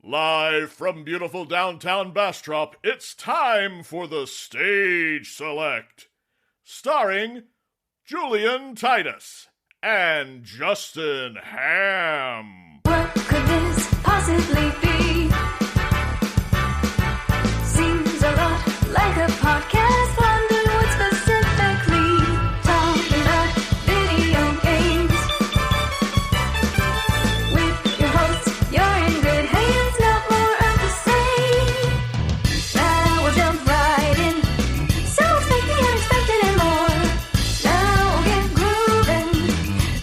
Live from beautiful downtown Bastrop, it's time for the Stage Select. Starring Julian Titus and Justin Ham. What could this possibly be? Seems a lot like a podcast. Wonder what specifically. Talking about video games. With your hosts, you're in good hands. Not more of the same. Now we'll jump right in. So expect the unexpected and more. Now we'll get grooving.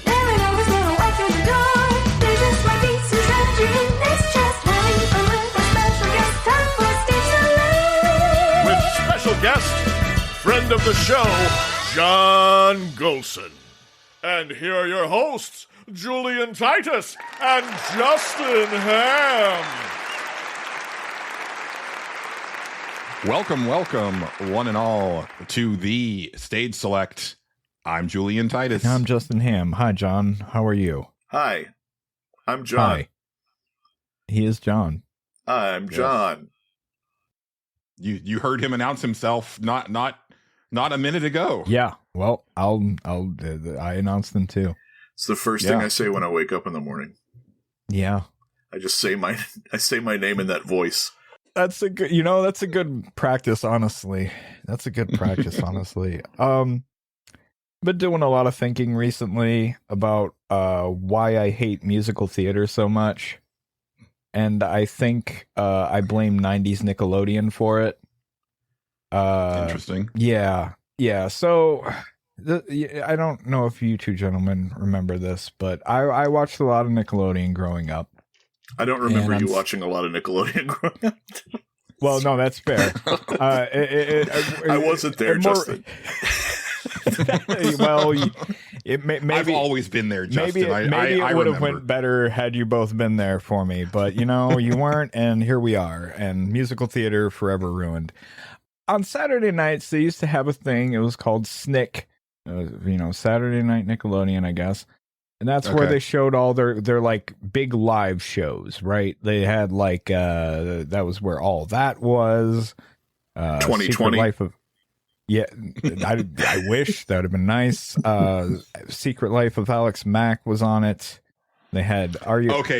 Never know who's gonna walk through the door. There just might be some strategy in this. Just having fun with a special guest. Time for Stage Select. With special guest, friend of the show, John Gholson. And here are your hosts, Julian Titus and Justin Ham. Welcome, one and all, to the Stage Select. I'm Julian Titus. I'm Justin Ham. Hi, John. How are you? Hi, I'm John. Hi. He is John. I'm John. You heard him announce himself not a minute ago. Yeah. Well, I announced them too. It's the first thing I say when I wake up in the morning. Yeah. I just say my name in that voice. That's a good practice, honestly. That's a good practice, honestly. Been doing a lot of thinking recently about why I hate musical theater so much. And I think I blame 90s Nickelodeon for it. Interesting. Yeah. So I don't know if you two gentlemen remember this, but I watched a lot of Nickelodeon growing up. I don't remember you watching a lot of Nickelodeon growing up. Well, no, that's fair. I wasn't there, Justin. Well, maybe I've always been there, Justin. Maybe I it would have remember. went better had you both been there for me, but you weren't, and here we are. And musical theater forever ruined. On Saturday nights, they used to have a thing. It was called SNIC, Saturday Night Nickelodeon, I guess. And that's where they showed all their like big live shows, right? They had like that was where all that was. 2020. I wish that would have been nice. Secret Life of Alex Mack was on it. They had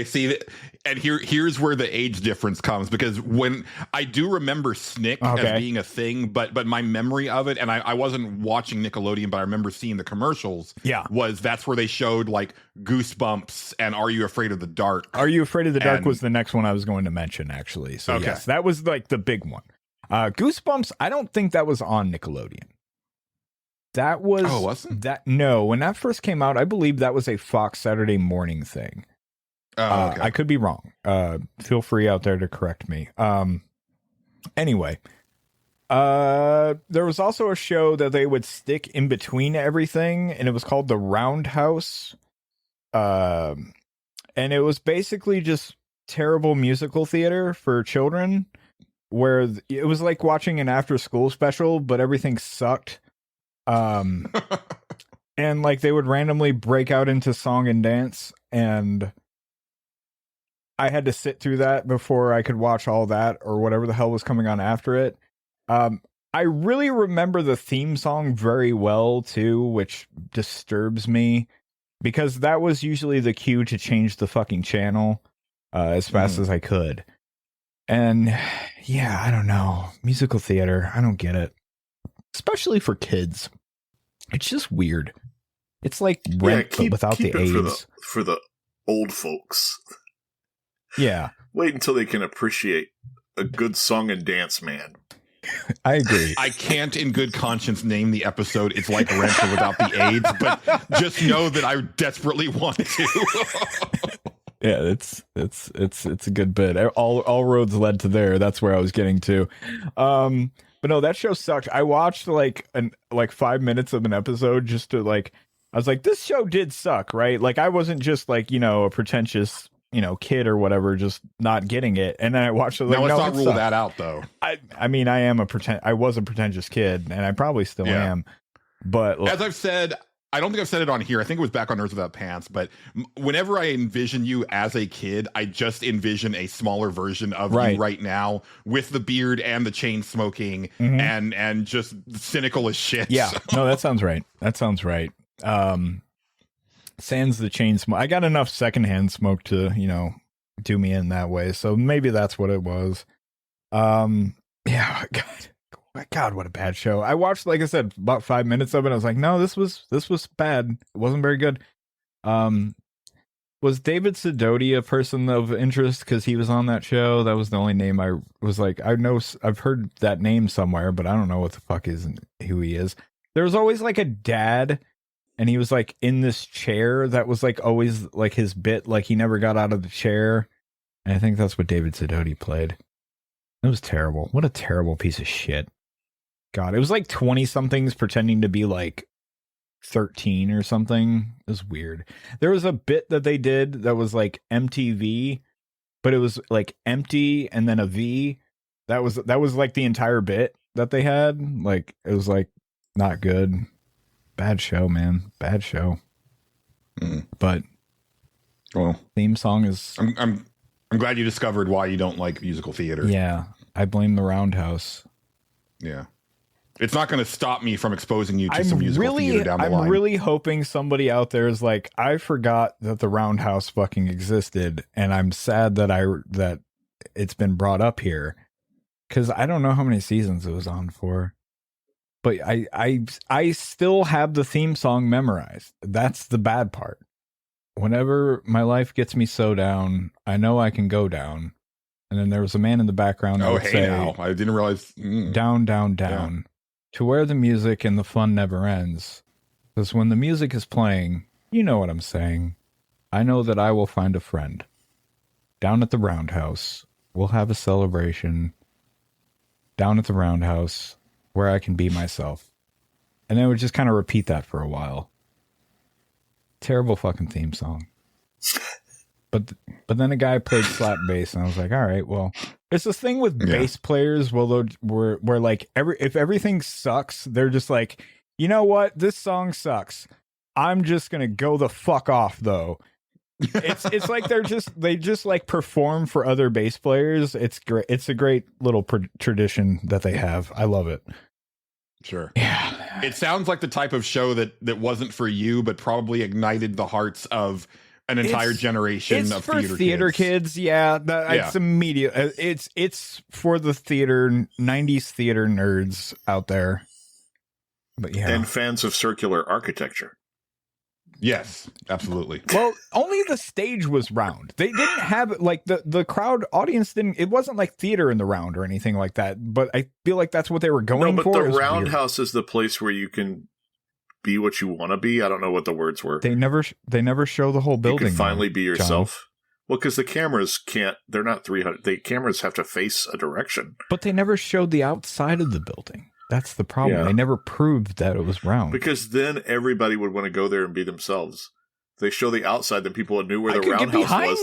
see, and here's where the age difference comes, because when I do remember SNIC as being a thing, but my memory of it, and I wasn't watching Nickelodeon, but I remember seeing the commercials. Yeah, that's where they showed like Goosebumps and Are You Afraid of the Dark? Are You Afraid of the Dark was the next one I was going to mention, actually. So yes, that was like the big one. Goosebumps, I don't think that was on Nickelodeon. That was wasn't that? No, when that first came out, I believe that was a Fox Saturday morning thing. I could be wrong. Feel free out there to correct me. Anyway, there was also a show that they would stick in between everything, and it was called The Roundhouse. And it was basically just terrible musical theater for children, where it was like watching an after-school special, but everything sucked. And like they would randomly break out into song and dance, and I had to sit through that before I could watch all that or whatever the hell was coming on after it. I really remember the theme song very well too, which disturbs me because that was usually the cue to change the fucking channel as fast as I could. And yeah, I don't know. Musical theater, I don't get it. Especially for kids. It's just weird. It's like Rent, but without the AIDS. For the old folks. Yeah. Wait until they can appreciate a good song and dance, man. I agree. I can't in good conscience name the episode It's Like Rent but Without the AIDS, but just know that I desperately want to. Yeah, it's a good bit. All roads led to there. That's where I was getting to. But no, that show sucked. I watched like 5 minutes of an episode just to like, I was like, this show did suck, right? Like I wasn't just like, a pretentious, kid or whatever, just not getting it. And then I watched it. Like, now let's not rule sucked. that out though. I mean, I was a pretentious kid, and I probably still am. But as I've said, I don't think I've said it on here. I think it was back on Earth Without Pants. But whenever I envision you as a kid, I just envision a smaller version of you right now with the beard and the chain smoking and just cynical as shit. Yeah, no, that sounds right. That sounds right. Sans the chain smoke. I got enough secondhand smoke to, do me in that way. So maybe that's what it was. Yeah, God, what a bad show. I watched, like I said, about 5 minutes of it. I was like, no, this was bad. It wasn't very good. Was David Sidoti a person of interest because he was on that show? That was the only name I was like, I've heard that name somewhere, but I don't know what the fuck who he is. There was always like a dad, and he was like in this chair that was like always like his bit, like he never got out of the chair. And I think that's what David Sidoti played. It was terrible. What a terrible piece of shit. God, it was like 20 somethings pretending to be like 13 or something. It was weird. There was a bit that they did that was like MTV, but it was like empty and then a V. That was like the entire bit that they had. Like, it was like not good. Bad show, man. Bad show. But well, theme song is I'm glad you discovered why you don't like musical theater. Yeah. I blame the Roundhouse. Yeah. It's not going to stop me from exposing you to some musical theater down the line. I'm really hoping somebody out there is like, I forgot that the Roundhouse fucking existed, and I'm sad that it's been brought up here, because I don't know how many seasons it was on for, but I still have the theme song memorized. That's the bad part. Whenever my life gets me so down, I know I can go down. And then there was a man in the background that would say, now. I didn't realize. Down, down, down. Yeah. To where the music and the fun never ends. Because when the music is playing, you know what I'm saying. I know that I will find a friend. Down at the Roundhouse, we'll have a celebration. Down at the Roundhouse, where I can be myself. And I would just kind of repeat that for a while. Terrible fucking theme song. But then a guy played slap bass, and I was like, all right, well, it's this thing with bass players where like if everything sucks, they're just like, you know what, this song sucks. I'm just gonna go the fuck off though. It's like they just like perform for other bass players. It's great. It's a great little tradition that they have. I love it. Sure. Yeah. It sounds like the type of show that wasn't for you, but probably ignited the hearts of an entire generation of theater kids. Yeah, it's immediate. It's for the 90s theater nerds out there. But yeah, and fans of circular architecture. Yes, absolutely. Well, only the stage was round. They didn't have like the crowd audience didn't. It wasn't like theater in the round or anything like that. But I feel like that's what they were going for. No, but the Roundhouse is the place where you can be what you want to be. I don't know what the words were. They never show the whole building. You can finally be yourself. John. Well, because the cameras can't. They're not 300. The cameras have to face a direction. But they never showed the outside of the building. That's the problem. Yeah. They never proved that it was round. Because then everybody would want to go there and be themselves. If they show the outside, then people knew where the Roundhouse was.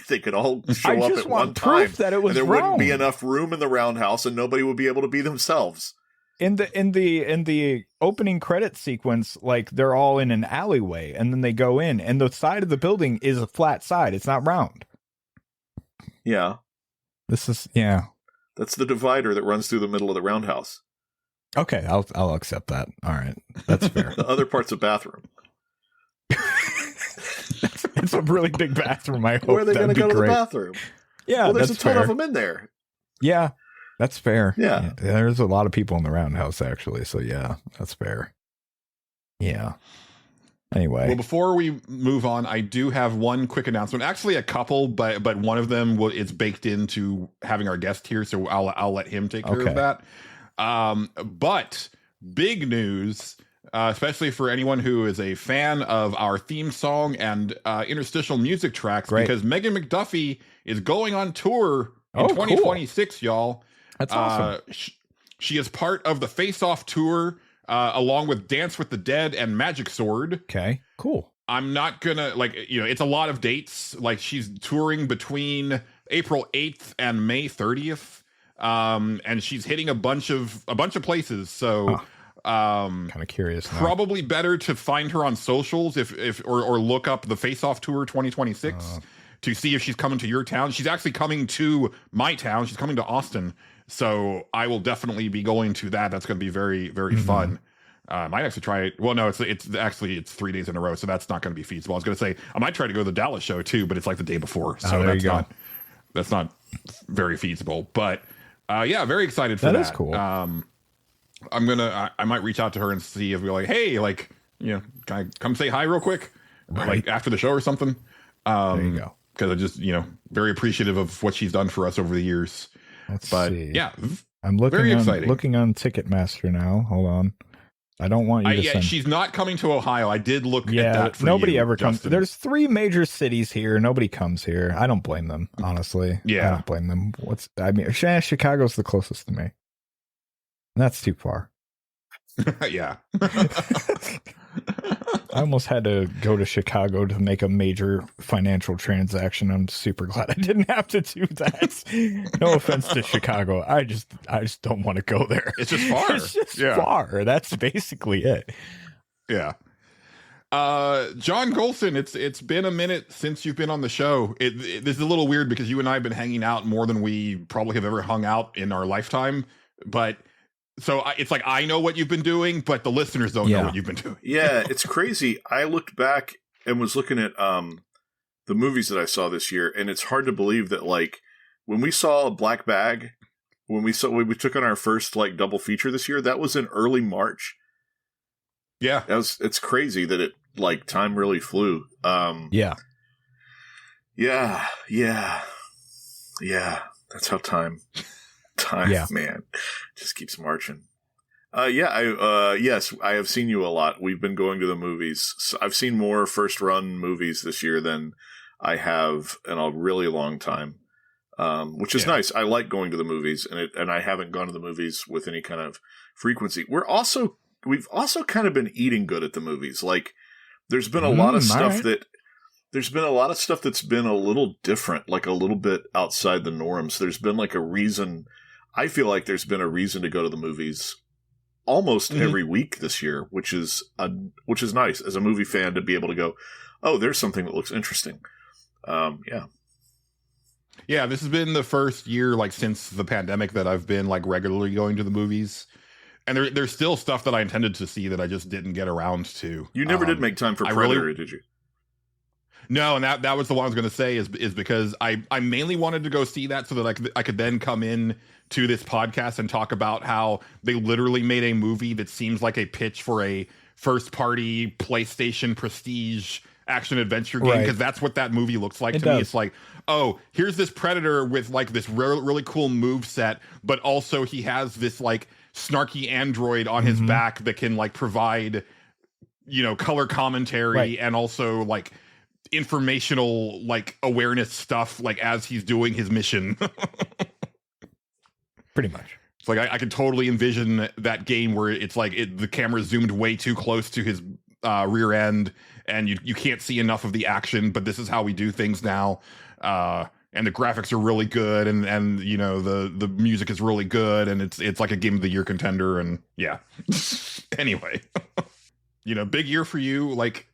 They could all show up at one time. That it was and there round. Wouldn't be enough room in the Roundhouse, and nobody would be able to be themselves. In the opening credit sequence, like they're all in an alleyway, and then they go in, and the side of the building is a flat side. It's not round. Yeah. That's the divider that runs through the middle of the Roundhouse. Okay, I'll accept that. All right, that's fair. The other part's a bathroom. It's a really big bathroom. I hope. Where are they going to go to the bathroom? Yeah, well, there's a ton fair. of them in there. Yeah, that's fair. Yeah, there's a lot of people in the Roundhouse actually. So yeah, that's fair. Yeah. Anyway, well, before we move on, I do have one quick announcement. Actually, a couple, but one of them is baked into having our guest here, so I'll let him take care of that. But big news, especially for anyone who is a fan of our theme song and interstitial music tracks, because Megan McDuffie is going on tour in 2026, y'all. That's awesome. She is part of the Face Off tour, along with Dance with the Dead and Magic Sword. Okay, cool. I'm not gonna it's a lot of dates. Like, she's touring between April 8th and May 30th. And she's hitting a bunch of places. So Kind of curious now. Probably better to find her on socials or look up the Face Off Tour 2026 to see if she's coming to your town. She's actually coming to my town. She's coming to Austin. So I will definitely be going to that. That's going to be very, very fun. I might actually try it. Well, no, it's 3 days in a row, so that's not going to be feasible. I was going to say I might try to go to the Dallas show too, but it's like the day before, so that's not very feasible. But yeah, very excited for that. That is cool. I might reach out to her and see if we're like, hey, like, can I come say hi real quick, like after the show or something. There you go. Because I just very appreciative of what she's done for us over the years. Let's see. Yeah, I'm looking on Ticketmaster now. Hold on. I don't want you to send. She's not coming to Ohio. I did look at that for nobody ever comes. There's 3 major cities here. Nobody comes here. I don't blame them, honestly. Yeah. I don't blame them. Chicago's the closest to me. That's too far. Yeah. I almost had to go to Chicago to make a major financial transaction. I'm super glad I didn't have to do that. No offense to Chicago. I just don't want to go there. It's just far. It's just far. That's basically it. Yeah. John Gholson, it's been a minute since you've been on the show. This is a little weird because you and I have been hanging out more than we probably have ever hung out in our lifetime. But so it's like I know what you've been doing, but the listeners don't know what you've been doing. Yeah, it's crazy. I looked back and was looking at the movies that I saw this year, and it's hard to believe that like when we saw Black Bag, when we took on our first like double feature this year, that was in early March. Yeah, it's crazy that it like time really flew. Yeah. That's how time, man, just keeps marching. Yes, I have seen you a lot. We've been going to the movies. So I've seen more first run movies this year than I have in a really long time, which is nice. I like going to the movies, and I haven't gone to the movies with any kind of frequency. We've also kind of been eating good at the movies. Like there's been a lot of stuff there's been a lot of stuff that's been a little different, like a little bit outside the norms. There's been like a reason. I feel like there's been a reason to go to the movies almost every week this year, which is nice as a movie fan to be able to go, oh, there's something that looks interesting. Yeah, this has been the first year like since the pandemic that I've been like regularly going to the movies. And there's still stuff that I intended to see that I just didn't get around to. You never did make time for Predator, did you? No, and that was the one I was going to say is because I mainly wanted to go see that so that I could then come in to this podcast and talk about how they literally made a movie that seems like a pitch for a first party PlayStation prestige action adventure game, because that's what that movie looks like to me. It's like, oh, here's this Predator with like this really cool move set, but also he has this like snarky android on his back that can like provide color commentary and also like informational like awareness stuff like as he's doing his mission. Pretty much. It's like I could totally envision that game where it's like the camera zoomed way too close to his rear end and you can't see enough of the action, but this is how we do things now. And the graphics are really good, and the music is really good, and it's like a Game of the Year contender, and yeah. Anyway, big year for you. Like,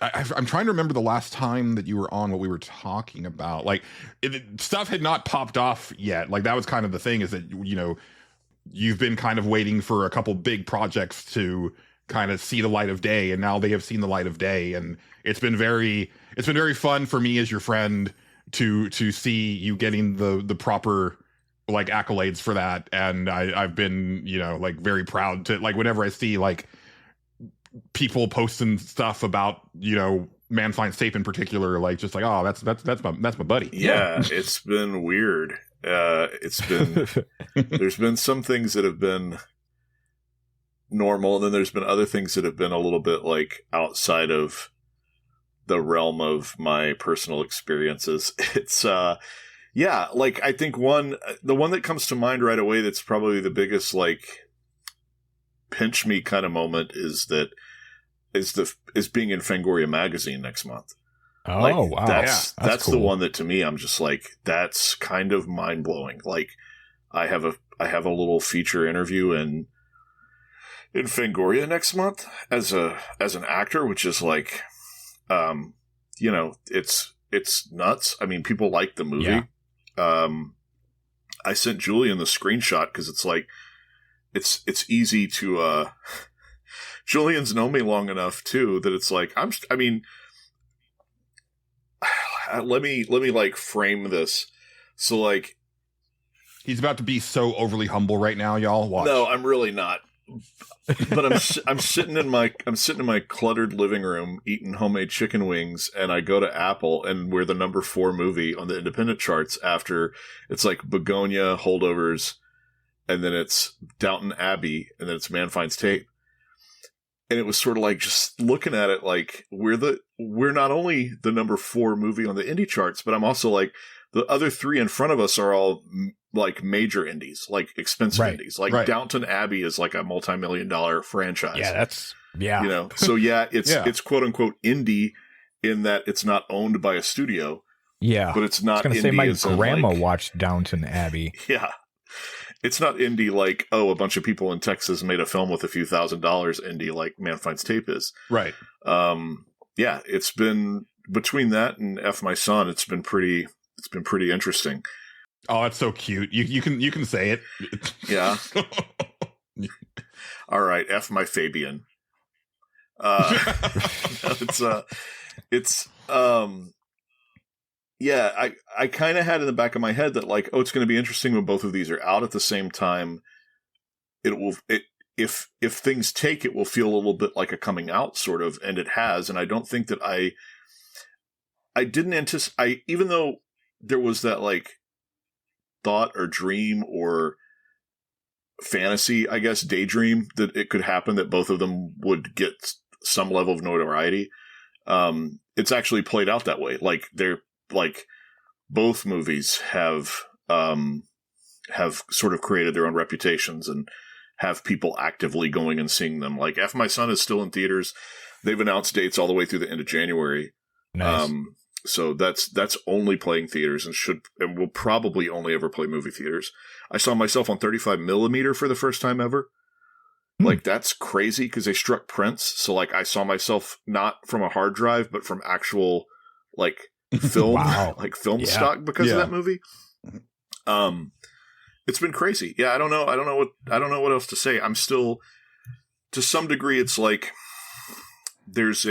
I'm trying to remember the last time that you were on, what we were talking about. Like, stuff had not popped off yet. Like, that was kind of the thing, is that you've been kind of waiting for a couple big projects to kind of see the light of day, and now they have seen the light of day, and it's been very fun for me as your friend to see you getting the proper like accolades for that. And I've been like very proud to, like, whenever I see like people posting stuff about Man Finds Tape in particular, like just like, oh, that's my buddy. Yeah. It's been weird. It's been there's been some things that have been normal, and then there's been other things that have been a little bit like outside of the realm of my personal experiences. It's like I think the one that comes to mind right away that's probably the biggest like pinch me kind of moment is being in Fangoria magazine next month. Oh, like, wow. That's cool. The one that to me I'm just like, that's kind of mind blowing. Like I have a little feature interview in in Fangoria next month as an actor, which is like, it's nuts. I mean, people like the movie. Yeah. I sent Julian the screenshot because it's like, it's easy to, Julian's known me long enough too that it's like, let me like frame this. So like, he's about to be so overly humble right now, y'all. Watch. No, I'm really not. But I'm sitting in my cluttered living room eating homemade chicken wings, and I go to Apple, and we're the number 4 movie on the independent charts after it's like Begonia, Holdovers, and then it's Downton Abbey, and then it's Man Finds Tape. And it was sort of like just looking at it like we're not only the number 4 movie on the indie charts, but I'm also like the other 3 in front of us are all like major indies, like expensive indies. Like Downton Abbey is like a multi-million-dollar franchise. Yeah, So yeah, it's quote unquote indie in that it's not owned by a studio. Yeah, but it's not. I was indie gonna say my grandma like, watched Downton Abbey. Yeah, it's not indie like a bunch of people in Texas made a film with a few $1,000. Indie like Man Finds Tape is. Right. Yeah, it's been between that and F My Son. It's been pretty interesting. Oh, it's so cute. You can say it. Yeah. All right, F My Fabian. Yeah, I kind of had in the back of my head that like, it's going to be interesting when both of these are out at the same time. If things take, it will feel a little bit like a coming out sort of, and it has. And I don't think that I didn't anticipate, even though there was that like thought or dream or fantasy, I guess, daydream that it could happen that both of them would get some level of notoriety. It's actually played out that way. Like they're like both movies have sort of created their own reputations and have people actively going and seeing them. Like F My Son is still in theaters. They've announced dates all the way through the end of January. Nice. So that's only playing theaters and will probably only ever play movie theaters. I saw myself on 35 millimeter for the first time ever. Like that's crazy because they struck Prince. So like I saw myself not from a hard drive, but from actual like film, like film stock because of that movie. It's been crazy. Yeah. I don't know what else to say. I'm still, to some degree, it's like there's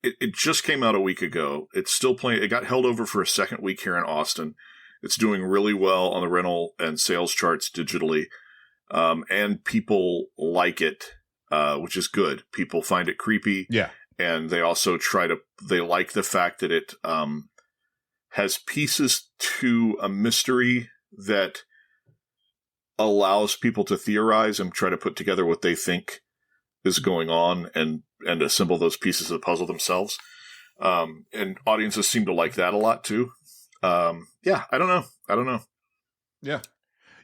It just came out a week ago. It's still playing. It got held over for a second week here in Austin. It's doing really well on the rental and sales charts digitally. And people like it, which is good. People find it creepy. Yeah. And they also they like the fact that it has pieces to a mystery that allows people to theorize and try to put together what they think is going on and assemble those pieces of the puzzle themselves. And audiences seem to like that a lot too. Yeah, I don't know. Yeah.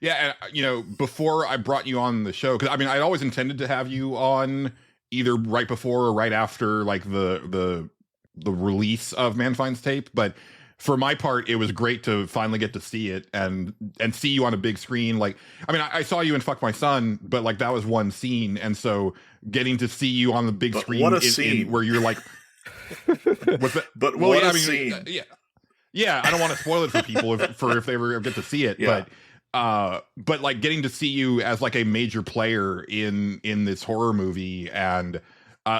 Yeah. And, before I brought you on the show, cause I mean, I always intended to have you on either right before or right after like the release of Man Finds Tape. But for my part, it was great to finally get to see it and see you on a big screen. Like, I mean, I saw you in Fuck My Son, but like that was one scene. And so getting to see you on the big screen, what a scene. Where you're like, but what a scene. Yeah. I don't want to spoil it for people if they ever get to see it, but like getting to see you as like a major player in this horror movie and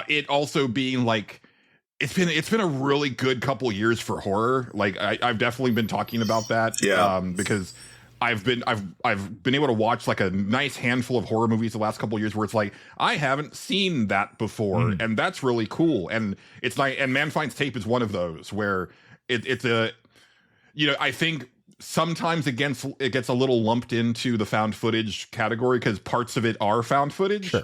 it also being like, it's been a really good couple years for horror. Like I've definitely been talking about that. Yeah. Because I've been able to watch like a nice handful of horror movies the last couple of years where it's like, I haven't seen that before. And that's really cool. And it's like, and Man Finds Tape is one of those where it's a, I think sometimes it gets a little lumped into the found footage category because parts of it are found footage. Sure.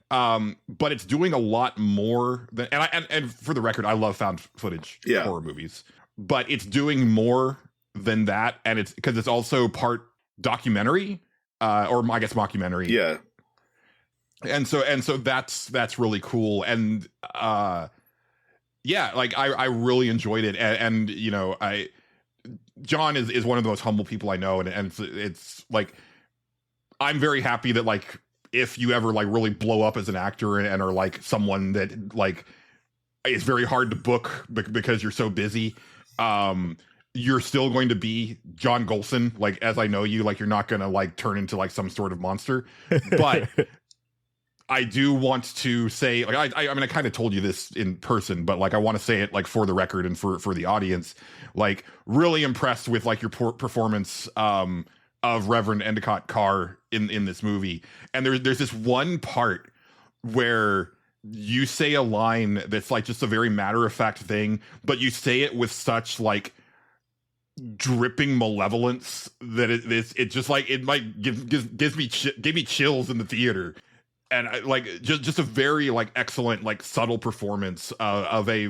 But it's doing a lot more than, and for the record, I love found footage horror movies, but it's doing more than that. And it's because it's also part documentary, or I guess mockumentary. Yeah. And so that's really cool. And, like I really enjoyed it. And John is one of the most humble people I know. And it's like, I'm very happy that like if you ever like really blow up as an actor and are like someone that like it's very hard to book because you're so busy, you're still going to be John Gholson. Like, as I know you, like, you're not going to like turn into like some sort of monster. But I do want to say, like, I mean, I kind of told you this in person, but like, I want to say it like for the record and for the audience, like, really impressed with like your performance of Reverend Endicott Carr in this movie. And there's this one part where you say a line that's like just a very matter of fact thing, but you say it with such like dripping malevolence that it just like it might give me chills in the theater. And I, like just a very like excellent like subtle performance of a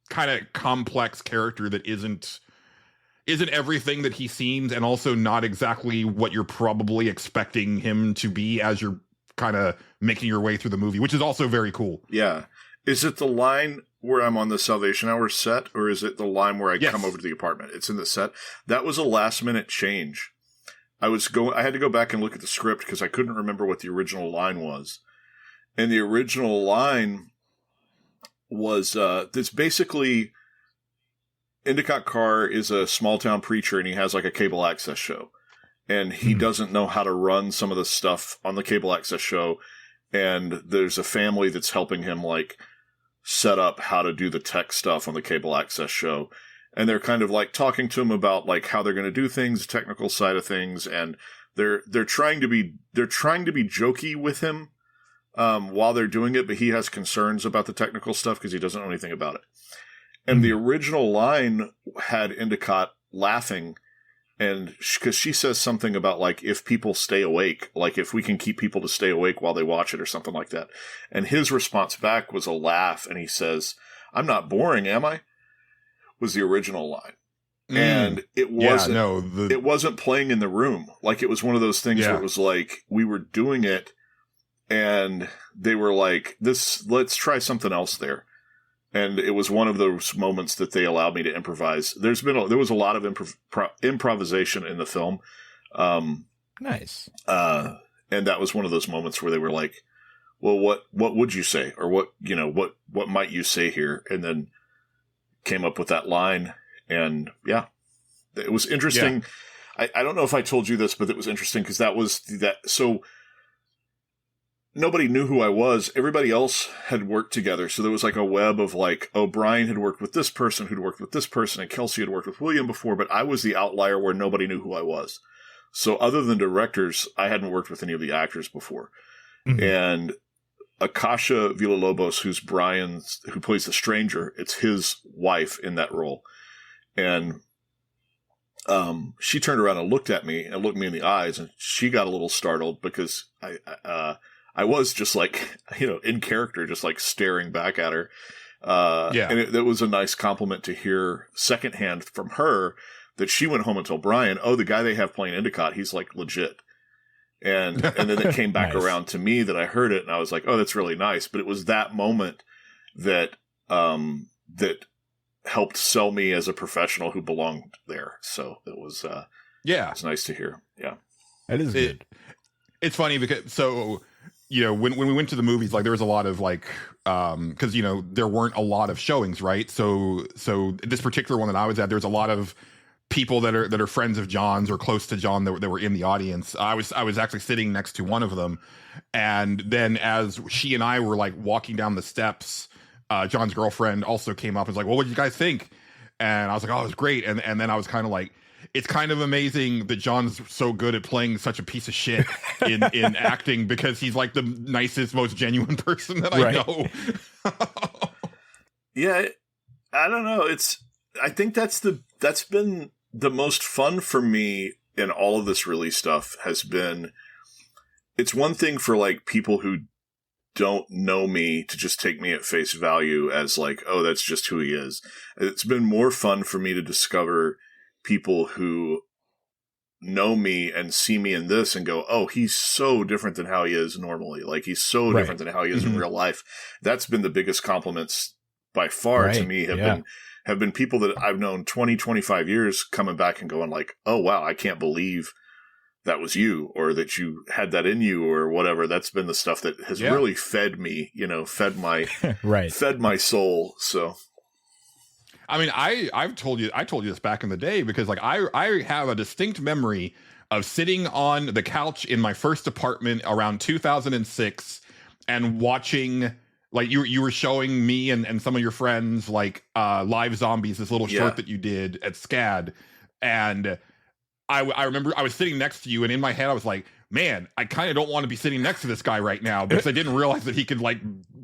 kind of complex character that isn't everything that he seems, and also not exactly what you're probably expecting him to be as you're kind of making your way through the movie, which is also very cool. Yeah. Is it the line where I'm on the Salvation Hour set, or is it the line where I Yes. come over to the apartment? It's in the set. That was a last minute change. I had to go back and look at the script because I couldn't remember what the original line was. And the original line was, this basically, Endicott Carr is a small town preacher and he has like a cable access show. And he doesn't know how to run some of the stuff on the cable access show. And there's a family that's helping him like set up how to do the tech stuff on the cable access show. And they're kind of like talking to him about like how they're going to do things, the technical side of things. And they're trying to be jokey with him, while they're doing it. But he has concerns about the technical stuff because he doesn't know anything about it. And the original line had Endicott laughing. And because she says something about like, if people stay awake, like if we can keep people to stay awake while they watch it or something like that. And his response back was a laugh. And he says, "I'm not boring, am I?" was the original line. And it wasn't, it wasn't playing in the room. Like it was one of those things where it was like, we were doing it and they were like, let's try something else there. And it was one of those moments that they allowed me to improvise. There was a lot of improvisation in the film. Nice. And that was one of those moments where they were like, well, what would you say? Or what might you say here? And then came up with that line. And yeah, it was interesting. Yeah. I don't know if I told you this, but it was interesting because so nobody knew who I was. Everybody else had worked together. So there was like a web of like, oh, Brian had worked with this person who'd worked with this person, and Kelsey had worked with William before, but I was the outlier where nobody knew who I was. So other than directors, I hadn't worked with any of the actors before. Mm-hmm. And Akasha Villalobos, who plays the stranger, it's his wife in that role. And she turned around and looked at me and looked me in the eyes, and she got a little startled because I was just like, in character, just like staring back at her. And it was a nice compliment to hear secondhand from her that she went home and told Brian, oh, the guy they have playing Endicott, he's like legit. And then it came back nice. Around to me that I heard it and I was like, oh, that's really nice. But it was that moment that, that helped sell me as a professional who belonged there. So it was, it's nice to hear. Yeah. That is good. It's funny because, when we went to the movies, like there was a lot of like, because there weren't a lot of showings, right? So this particular one that I was at, there's a lot of people that are friends of John's or close to John that were in the audience. I was actually sitting next to one of them, and then as she and I were like walking down the steps, John's girlfriend also came up and was like, "Well, what did you guys think?" And I was like, "Oh, it was great." And then I was kind of like, it's kind of amazing that John's so good at playing such a piece of shit in acting, because he's like the nicest, most genuine person that I know. Yeah, I don't know. I think that's been the most fun for me in all of this release stuff has been, it's one thing for like people who don't know me to just take me at face value as like, oh, that's just who he is. It's been more fun for me to discover people who know me and see me in this and go, oh, he's so different than how he is normally. Like he's so different than how he is in real life. That's been the biggest compliments by far to me have been people that I've known 20, 25 years coming back and going like, oh, wow, I can't believe that was you, or that you had that in you, or whatever. That's been the stuff that has really fed me, fed my fed my soul. So, I mean, I told you this back in the day, because like I have a distinct memory of sitting on the couch in my first apartment around 2006 and watching, like, you were showing me and some of your friends like Live Zombies, this little short that you did at SCAD, and I remember I was sitting next to you, and in my head I was like, man, I kind of don't want to be sitting next to this guy right now, because I didn't realize that he could like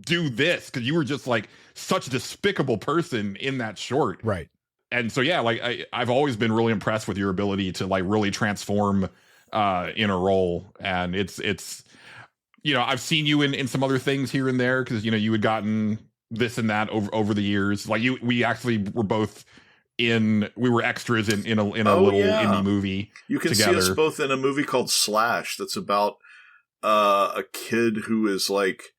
do this, because you were just like such a despicable person in that short. Right. And so, yeah, like I've always been really impressed with your ability to like really transform in a role. And it's, I've seen you in some other things here and there, because, you had gotten this and that over the years. Like we actually were both we were extras in a little indie movie. You can together. see us both in a movie called Slash that's about a kid who is like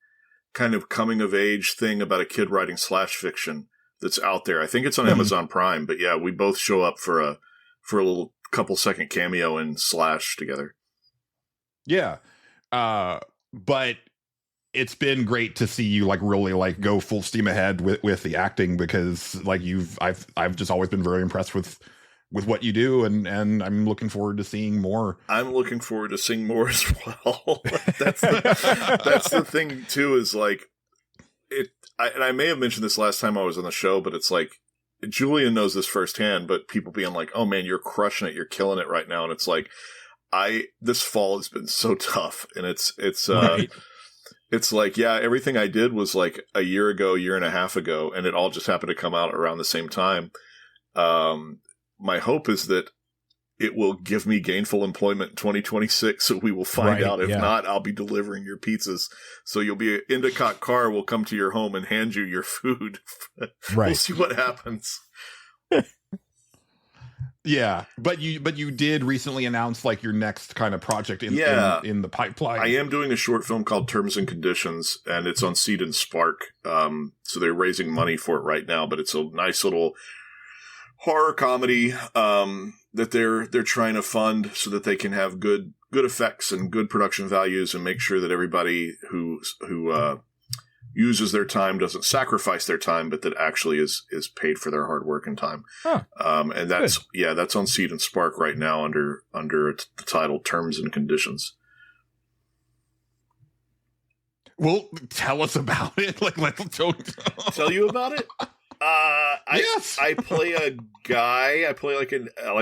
kind of coming of age thing about a kid writing slash fiction that's out there. I think it's on Amazon Prime, but yeah, we both show up for a little couple second cameo in Slash together. Yeah. But it's been great to see you like really like go full steam ahead with the acting, because like I've just always been very impressed with what you do, and I'm looking forward to seeing more. I'm looking forward to seeing more as well. That's the thing too, is like I may have mentioned this last time I was on the show, but it's like Julian knows this firsthand, but people being like, oh man, you're crushing it, you're killing it right now. And it's like, this fall has been so tough, and it's right. It's like, yeah, everything I did was like a year and a half ago, and it all just happened to come out around the same time. My hope is that it will give me gainful employment in 2026, so we will find out. If not, I'll be delivering your pizzas. So you'll be, Endicott car will come to your home and hand you your food. We'll see what happens. Yeah, but you did recently announce like your next kind of project in the pipeline. I am doing a short film called Terms and Conditions, and it's on Seed and Spark. So they're raising money for it right now, but it's a nice little horror comedy that they're trying to fund so that they can have good effects and good production values, and make sure that everybody who uses their time doesn't sacrifice their time, but that actually is paid for their hard work and time. Huh. And that's on Seed and Spark right now under the title Terms and Conditions. Well, tell us about it. Like, let's tell you about it. Yes. I play a guy. I play like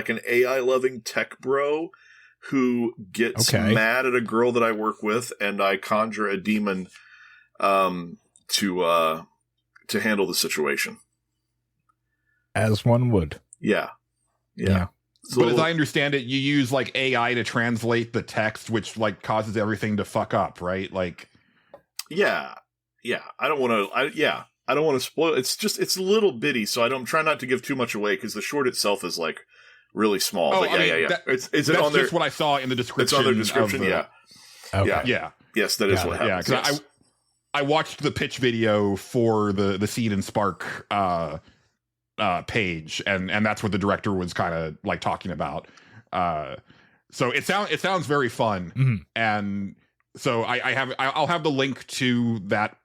an AI loving tech bro who gets mad at a girl that I work with, and I conjure a demon to handle the situation. As one would. Yeah. So, but as I understand it, you use like AI to translate the text, which like causes everything to fuck up, right? Like, yeah. I don't want to spoil. It's a little bitty, so I'm trying not to give too much away, because the short itself is like really small. Oh, but yeah. That's on just what I saw in the description. It's on their description. Yeah. Okay. Yeah. Yes, that is what happens. Yeah, because I watched the pitch video for the Seed and Spark page, and that's what the director was kind of like talking about. So it sounds very fun, and so I'll have the link to that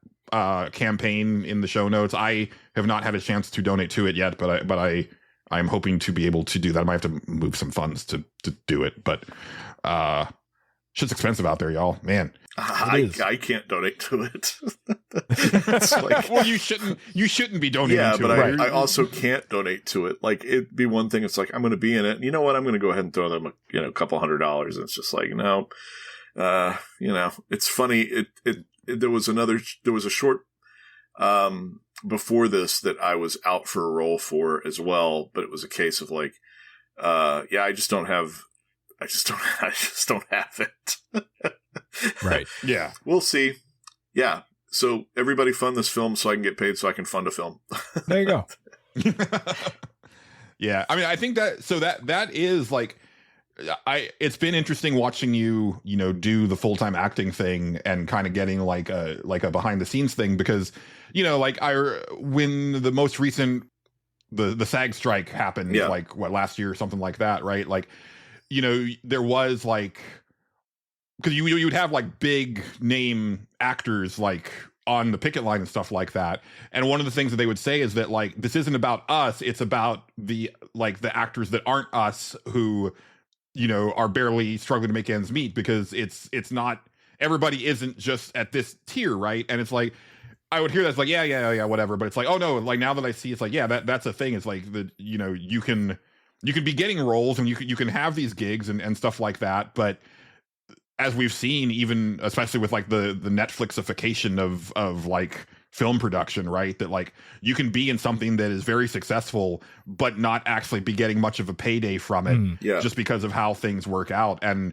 campaign in the show notes. I have not had a chance to donate to it yet, but I'm hoping to be able to do that. I might have to move some funds to do it, but shit's expensive out there, y'all. Man. I can't donate to it. Like, well, you shouldn't be donating to it. Yeah, but I also can't donate to it. Like, it'd be one thing. It's like, I'm going to be in it. And you know what? I'm going to go ahead and throw them a couple $100s. And it's just like, no, it's funny. There was a short before this that I was out for a role for as well. But it was a case of like, I just don't have it. Right. Yeah. We'll see. Yeah. So everybody fund this film so I can get paid so I can fund a film. There you go. Yeah. I mean, I think that is like, it's been interesting watching you do the full-time acting thing and kind of getting like a behind the scenes thing, because, like when the most recent, the SAG strike happened, like last year or something like that. Right. Like, you know, there was like, because you would have like big name actors like on the picket line and stuff like that. And one of the things that they would say is that like, this isn't about us. It's about the actors that aren't us who, you know, are barely struggling to make ends meet, because it's not, everybody isn't just at this tier. Right. And it's like, I would hear that, it's like, yeah, whatever. But it's like, oh no, like now that I see, it's like, yeah, that's a thing. It's like the, you know, you can be getting roles and you can have these gigs and stuff like that. But as we've seen, even especially with like the Netflixification of like film production, right? That like you can be in something that is very successful, but not actually be getting much of a payday from it, just because of how things work out. And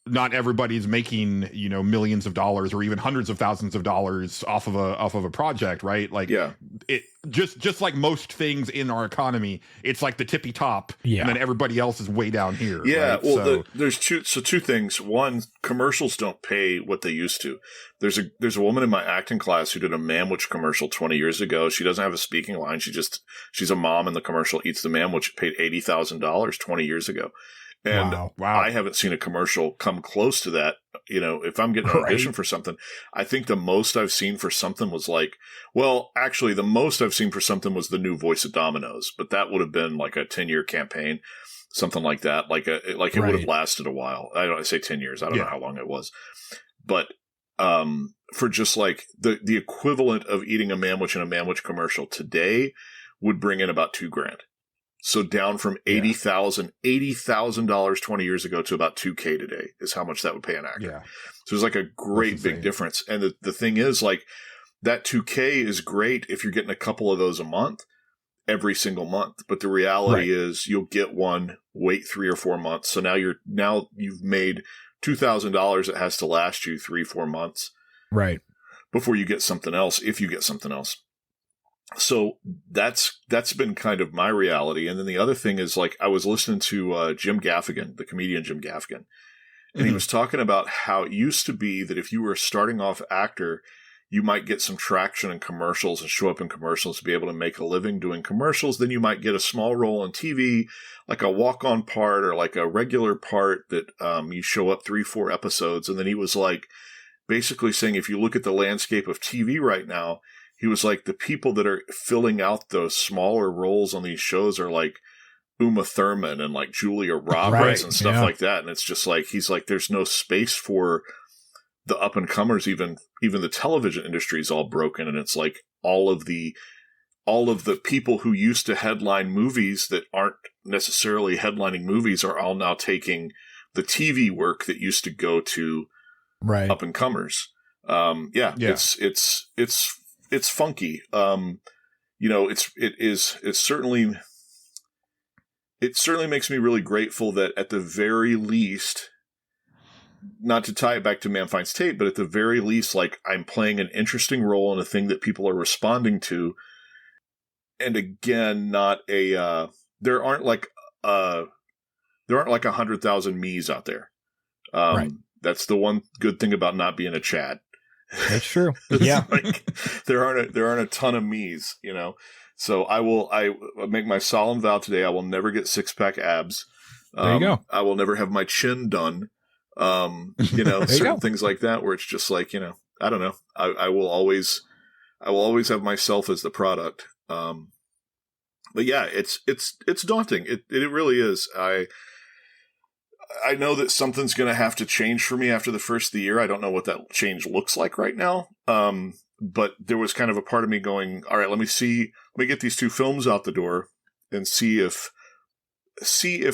not everybody's making, you know, millions of dollars or even hundreds of thousands of dollars off of a project, right? Like, it just like most things in our economy, it's like the tippy top, and then everybody else is way down here. Yeah, right? well, there's two things. One, commercials don't pay what they used to. There's a woman in my acting class who did a Manwich commercial 20 years ago. She doesn't have a speaking line. She's a mom in the commercial, eats the Manwich, paid $80,000 20 years ago. And Wow. I haven't seen a commercial come close to that. You know, if I'm getting an audition for something, I think the most I've seen for something was like, well, actually the most I've seen for something was the new Voice of Dominoes, but that would have been like a 10-year campaign, something like that. Like it would have lasted a while. I say 10 years. I don't know how long it was, but, for just like the equivalent of eating a Manwich in a Manwich commercial today would bring in about $2,000. So down from $80,000 20 years ago to about $2,000 today is how much that would pay an actor. Yeah. So there's like a great big difference. And the thing is, like, that $2,000 is great if you're getting a couple of those a month, every single month. But the reality is you'll get one, wait 3 or 4 months. So now you've made $2,000 that has to last you 3-4 months. Right. Before you get something else, if you get something else. So that's been kind of my reality. And then the other thing is, like, I was listening to Jim Gaffigan, the comedian Jim Gaffigan, and he was talking about how it used to be that if you were a starting off actor, you might get some traction in commercials and show up in commercials to be able to make a living doing commercials. Then you might get a small role on TV, like a walk-on part or like a regular part that you show up 3-4 episodes. And then he was like, basically saying, if you look at the landscape of TV right now, he was like, the people that are filling out those smaller roles on these shows are like Uma Thurman and like Julia Roberts and stuff like that. And it's just like, he's like, there's no space for the up and comers. Even the television industry is all broken. And it's like all of the people who used to headline movies that aren't necessarily headlining movies are all now taking the TV work that used to go to up and comers. It's funky. You know, it certainly makes me really grateful that at the very least, not to tie it back to Man Finds Tape, but at the very least, like, I'm playing an interesting role in a thing that people are responding to. And again, not a, there aren't like 100,000 me's out there. That's the one good thing about not being a Chad. That's true. Yeah. Like, there aren't a ton of me's, you know? So I make my solemn vow today. I will never get 6-pack abs. There you go. I will never have my chin done. You know, certain things like that where it's just like, you know, I don't know. I will always have myself as the product. But yeah, it's daunting. It really is. I know that something's going to have to change for me after the first of the year. I don't know what that change looks like right now. But there was kind of a part of me going, all right, let me get these 2 films out the door and see if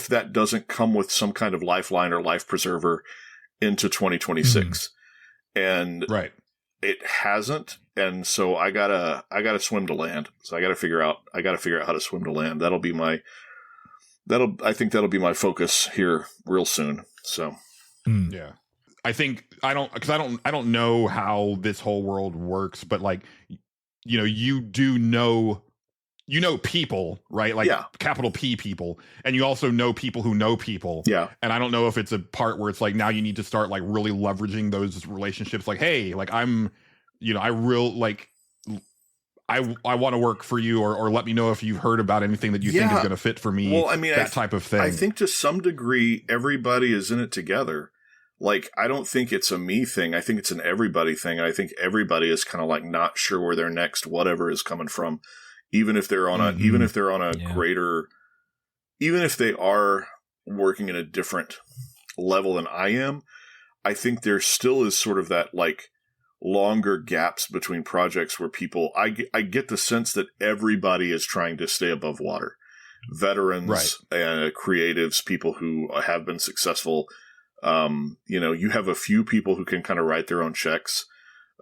that doesn't come with some kind of lifeline or life preserver into 2026. And it hasn't. And so I gotta swim to land. So I gotta figure out how to swim to land. I think that'll be my focus here real soon. So, yeah, I think I don't know how this whole world works, but like, you know, you know people, right? Like capital P people. And you also know people who know people. Yeah. And I don't know if it's a part where it's like, now you need to start like really leveraging those relationships. Like, hey, like I want to work for you, or let me know if you've heard about anything that you think is going to fit for me. Well, I mean, that type of thing. I think to some degree, everybody is in it together. Like, I don't think it's a me thing. I think it's an everybody thing. I think everybody is kind of like not sure where their next whatever is coming from, even if they're on a greater, even if they are working in a different level than I am. I think there still is sort of that like longer gaps between projects where people, I get the sense that everybody is trying to stay above water. Veterans, creatives, people who have been successful. You have a few people who can kind of write their own checks,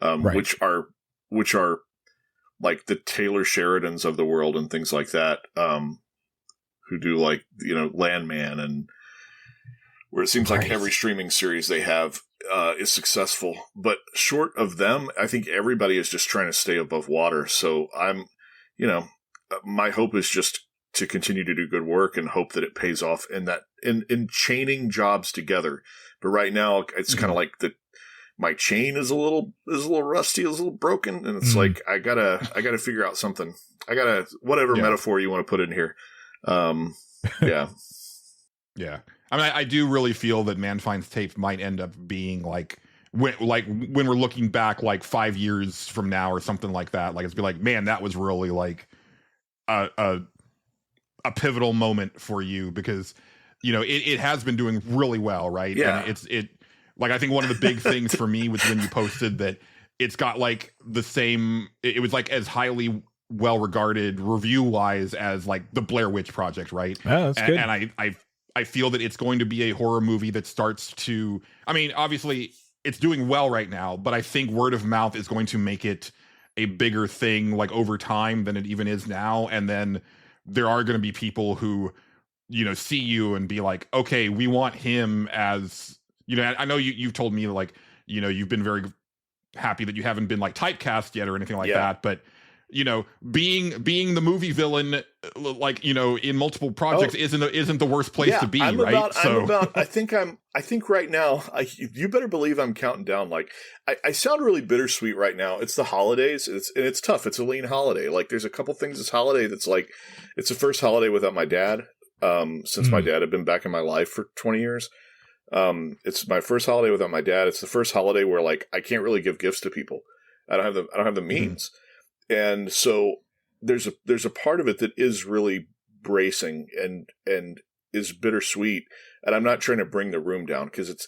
which are like the Taylor Sheridans of the world and things like that, who do like, Landman, and where it seems like every streaming series they have is successful. But short of them, I think everybody is just trying to stay above water. So my hope is just to continue to do good work and hope that it pays off in chaining jobs together. But right now, it's kind of like my chain is a little rusty, is a little broken, and it's like I gotta figure out something. Whatever metaphor you want to put in here. Yeah. Yeah. I mean, I do really feel that Man Finds Tape might end up being like when we're looking back like 5 years from now or something like that. Like, it's be like, man, that was really like a pivotal moment for you, because it has been doing really well, right? Yeah. And like, I think one of the big things for me was when you posted that it's got like the same, it was like as highly well regarded review wise as like the Blair Witch Project, right? Yeah, that's good. And I feel that it's going to be a horror movie that starts to, I mean, obviously it's doing well right now, but I think word of mouth is going to make it a bigger thing like over time than it even is now. And then there are going to be people who, see you and be like, okay, we want him as, I know you've told me like, you've been very happy that you haven't been like typecast yet or anything like that. But, being the movie villain, like, in multiple projects isn't the worst place to be, right? I think right now, you better believe I'm counting down. Like, I sound really bittersweet right now. It's the holidays. It's tough. It's a lean holiday. Like, there's a couple things this holiday that's like, it's the first holiday without my dad, since my dad had been back in my life for 20 years. It's my first holiday without my dad. It's the first holiday where like, I can't really give gifts to people. I don't have the means. And so there's a part of it that is really bracing and is bittersweet. And I'm not trying to bring the room down, because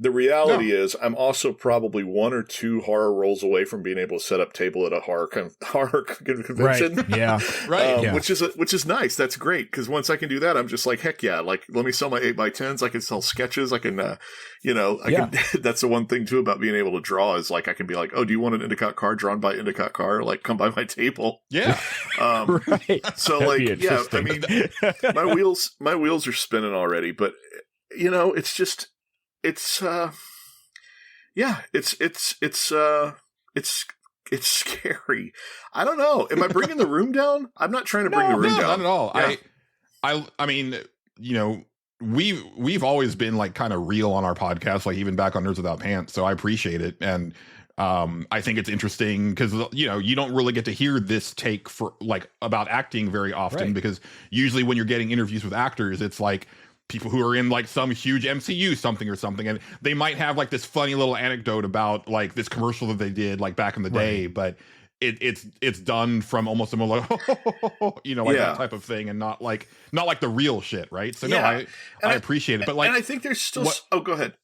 the reality is I'm also probably 1 or 2 horror rolls away from being able to set up table at a horror convention. Right. Yeah. Right. Which is nice. That's great. Cause once I can do that, I'm just like, heck yeah. Like, let me sell my 8x10s. I can sell sketches. I can, can, that's the one thing too about being able to draw is like, I can be like, oh, do you want an Endicott card drawn by Endicott Card? Like, come by my table. Yeah. Right. So like, yeah, I mean, my wheels are spinning already, but it's just, it's scary. I don't know. Am I bringing the room down? I'm not trying to bring the room down. Not at all. Yeah. I mean, we've always been like kind of real on our podcast, like even back on Nerds Without Pants. So I appreciate it. And I think it's interesting because, you don't really get to hear this take for like about acting very often, because usually when you're getting interviews with actors, it's like people who are in like some huge MCU something, and they might have like this funny little anecdote about like this commercial that they did like back in the day, but it's done from almost a more like, that type of thing, and not like the real shit, right? So I appreciate it, but like, and I think there's still. Go ahead.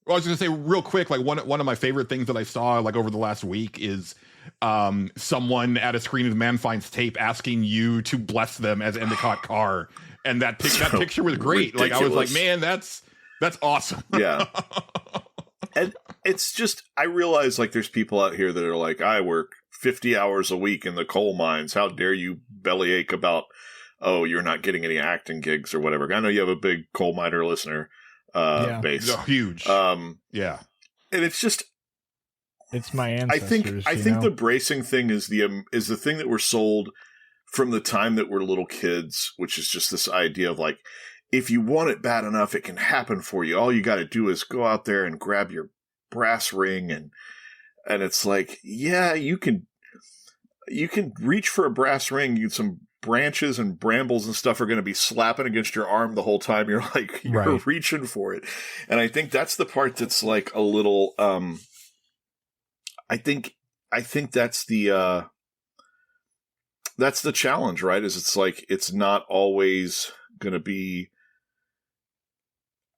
Well, I was going to say real quick, like one of my favorite things that I saw like over the last week is someone at a screening of Man Finds Tape asking you to bless them as Endicott Carr. And that picture was great. Ridiculous. Like, I was like, man, that's awesome. Yeah. And it's just, I realize like there's people out here that are like, I work 50 hours a week in the coal mines. How dare you bellyache about, oh, you're not getting any acting gigs or whatever. I know you have a big coal miner listener base. Oh, huge. Yeah. And it's just, it's my ancestors. I think the bracing thing is the thing that we're sold from the time that we're little kids, which is just this idea of like, if you want it bad enough, it can happen for you. All you got to do is go out there and grab your brass ring. And it's like, yeah, you can. you can reach for a brass ring. Some branches and brambles and stuff are going to be slapping against your arm the whole time. You're reaching for it. And I think that's the part that's like a little, I think that's the challenge, right? Is it's like, it's not always going to be,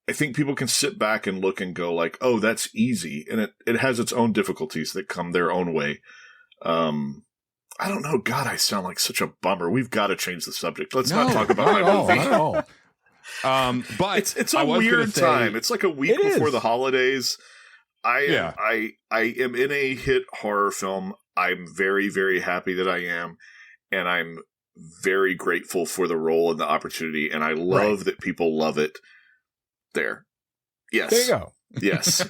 I think people can sit back and look and go like, oh, that's easy. And it has its own difficulties that come their own way. I don't know. God, I sound like such a bummer. We've got to change the subject. Let's not talk about my movie. Not at all. But it's a weird time. It's like a week before the holidays. I am in a hit horror film. I'm very, very happy that I am. And I'm very grateful for the role and the opportunity. And I love that people love it. There. Yes. There you go. Yes.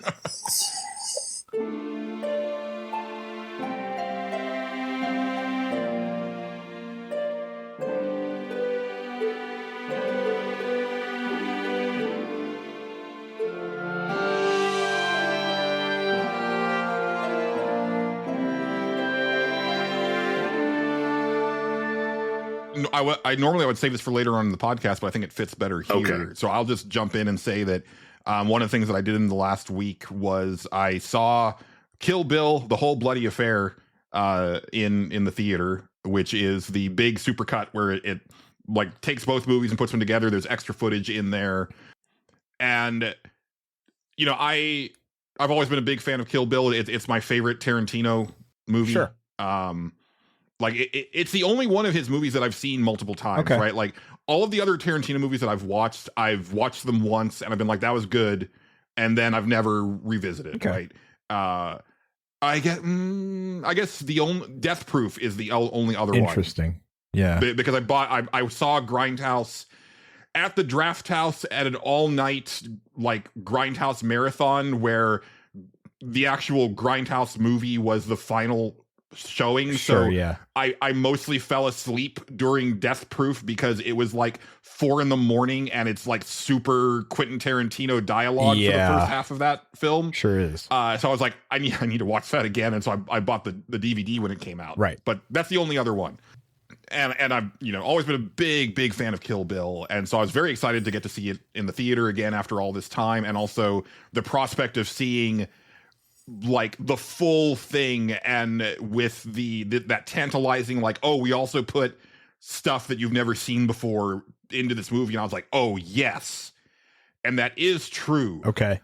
I normally would save this for later on in the podcast, but I think it fits better here. Okay. So I'll just jump in and say that one of the things that I did in the last week was I saw Kill Bill, The Whole Bloody Affair in the theater, which is the big supercut where it like takes both movies and puts them together. There's extra footage in there. And, you know, I've always been a big fan of Kill Bill. It's my favorite Tarantino movie. Sure. Like it's the only one of his movies that I've seen multiple times, right? Like all of the other Tarantino movies that I've watched them once and I've been like, that was good. And then I've never revisited, right? I guess the only Death Proof is the only other one. Interesting. Yeah. Because I saw Grindhouse at the Draft House at an all night like Grindhouse marathon where the actual Grindhouse movie was the final showing. Sure, so I mostly fell asleep during Death Proof because it was like 4 a.m. and it's like super Quentin Tarantino dialogue for the first half of that film. Sure is. So I was like, I need to watch that again. And so I bought the DVD when it came out. Right. But that's the only other one. And I've, always been a big fan of Kill Bill. And so I was very excited to get to see it in the theater again after all this time. And also the prospect of seeing like the full thing and with that tantalizing, like, oh, we also put stuff that you've never seen before into this movie. And I was like, oh, yes. And that is true. Okay.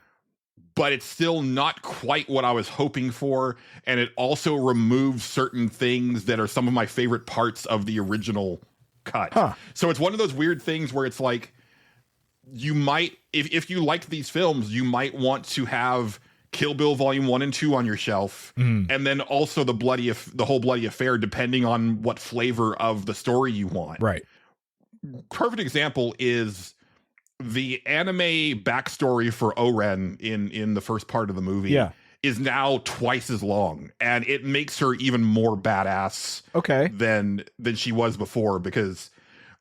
But it's still not quite what I was hoping for. And it also removes certain things that are some of my favorite parts of the original cut. Huh. So it's one of those weird things where it's like, you might, if you liked these films, you might want to have Kill Bill Volume 1 and 2 on your shelf, and then also the Whole Bloody Affair, depending on what flavor of the story you want. Right. Perfect example is the anime backstory for Oren in the first part of the movie is now twice as long, and it makes her even more badass than she was before, because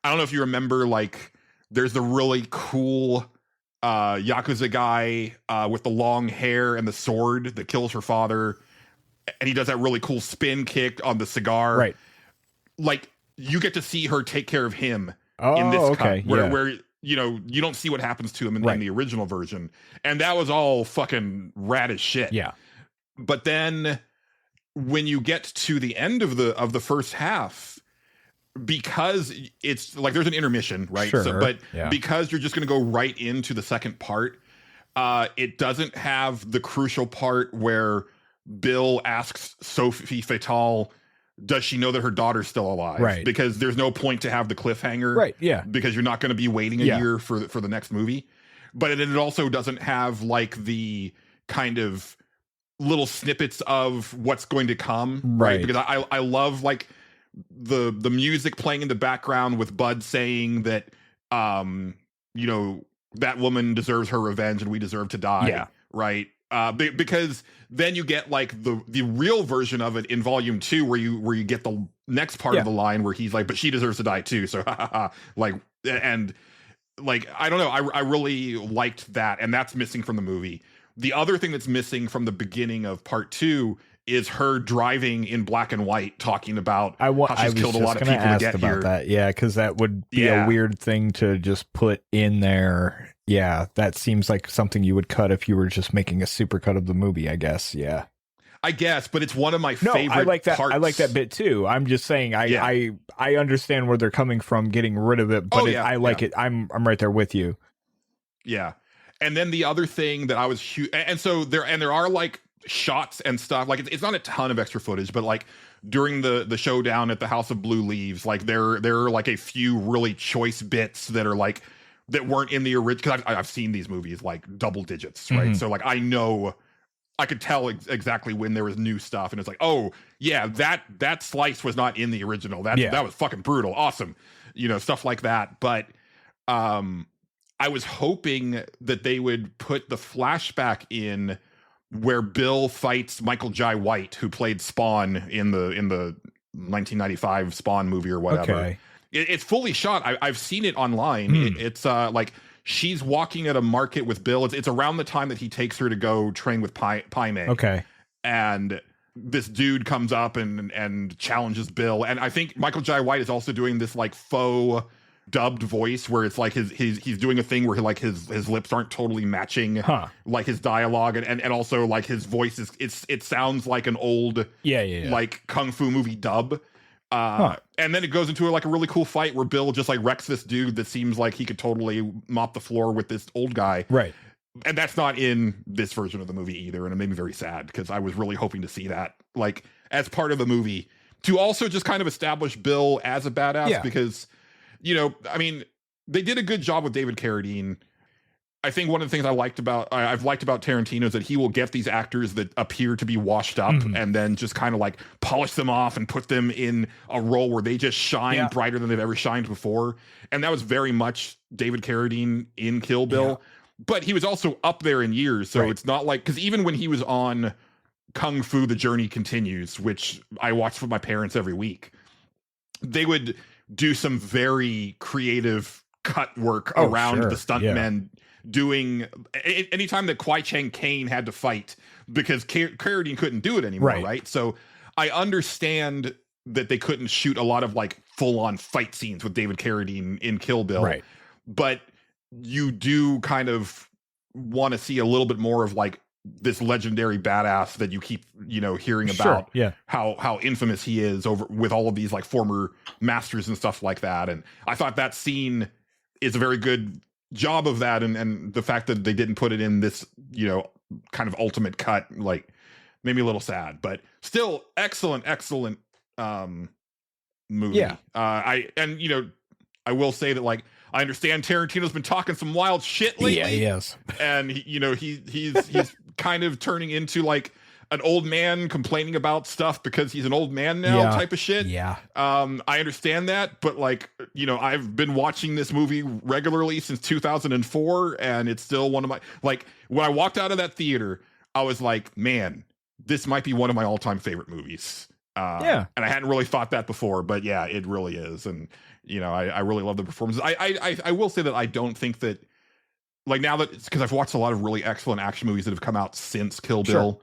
I don't know if you remember, like, there's the really cool Yakuza guy with the long hair and the sword that kills her father, and he does that really cool spin kick on the cigar. Right. Like, you get to see her take care of him in this cut, where you don't see what happens to him in the original version, and that was all fucking rad as shit. Yeah. But then when you get to the end of the first half, because it's like there's an intermission, right? Sure, So, because you're just going to go right into the second part, it doesn't have the crucial part where Bill asks Sophie Fatale, does she know that her daughter's still alive? Right. Because there's no point to have the cliffhanger. Right, yeah. Because you're not going to be waiting a year for the next movie. But it also doesn't have like the kind of little snippets of what's going to come. Right. Because I love like the music playing in the background with Bud saying that that woman deserves her revenge and we deserve to die, right? Because then you get like the real version of it in Volume 2 where you get the next part of the line where he's like, but she deserves to die too, so like, and like, I don't know, I really liked that, and that's missing from the movie. The other thing that's missing from the beginning of part 2 is her driving in black and white, talking about how she's was killed a lot of just gonna people to ask get about here. that. Yeah, because that would be a weird thing to just put in there. Yeah, that seems like something you would cut if you were just making a supercut of the movie, I guess. Yeah. I guess, but it's one of my favorite I like that. parts. I like that bit too. I'm just saying, I understand where they're coming from, getting rid of it, but I like it. I'm right there with you. Yeah, and then the other thing that I was huge, and so there are like shots and stuff. Like it's not a ton of extra footage, but like during the showdown at the House of Blue Leaves, like there are like a few really choice bits that are like that weren't in the original. Because I've seen these movies like double digits, right? Mm-hmm. So like I could tell exactly when there was new stuff, and it's like, oh yeah, that slice was not in the original. That was fucking brutal, awesome, stuff like that. But I was hoping that they would put the flashback in where Bill fights Michael Jai White, who played Spawn in the 1995 Spawn movie or whatever. Okay. It's fully shot. I've seen it online. It's like she's walking at a market with Bill. It's around the time that he takes her to go train with Pai Mei. Okay. And this dude comes up and challenges Bill. And I think Michael Jai White is also doing this like faux dubbed voice where it's like he's doing a thing where like his lips aren't totally matching like his dialogue, and also like his voice it sounds like an old like kung fu movie dub. And then it goes into like a really cool fight where Bill just like wrecks this dude that seems like he could totally mop the floor with this old guy. Right. And that's not in this version of the movie either. And it made me very sad because I was really hoping to see that like as part of the movie to also just kind of establish Bill as a badass because, I mean, they did a good job with David Carradine. I think one of the things I've liked about Tarantino is that he will get these actors that appear to be washed up and then just kind of like polish them off and put them in a role where they just shine brighter than they've ever shined before. And that was very much David Carradine in Kill Bill, but he was also up there in years. So it's not like, because even when he was on Kung Fu, The Journey Continues, which I watched with my parents every week, they would do some very creative cut work around the stuntmen doing anytime that Kwai Chang Caine had to fight because Carradine couldn't do it anymore, right? So I understand that they couldn't shoot a lot of like full-on fight scenes with David Carradine in Kill Bill, but you do kind of want to see a little bit more of like this legendary badass that you keep hearing about how infamous he is over with all of these like former masters and stuff like that. And I thought that scene is a very good job of that, and the fact that they didn't put it in this kind of ultimate cut like made me a little sad, but still excellent movie. I will say that like I understand Tarantino's been talking some wild shit lately. Yeah, he has. And he's kind of turning into like an old man complaining about stuff because he's an old man now type of shit. Yeah. I understand that, but like, I've been watching this movie regularly since 2004 and it's still one of my, like when I walked out of that theater, I was like, man, this might be one of my all-time favorite movies. And I hadn't really thought that before, but yeah, it really is. And I really love the performances. I will say that I don't think that like now that it's because I've watched a lot of really excellent action movies that have come out since Kill Bill,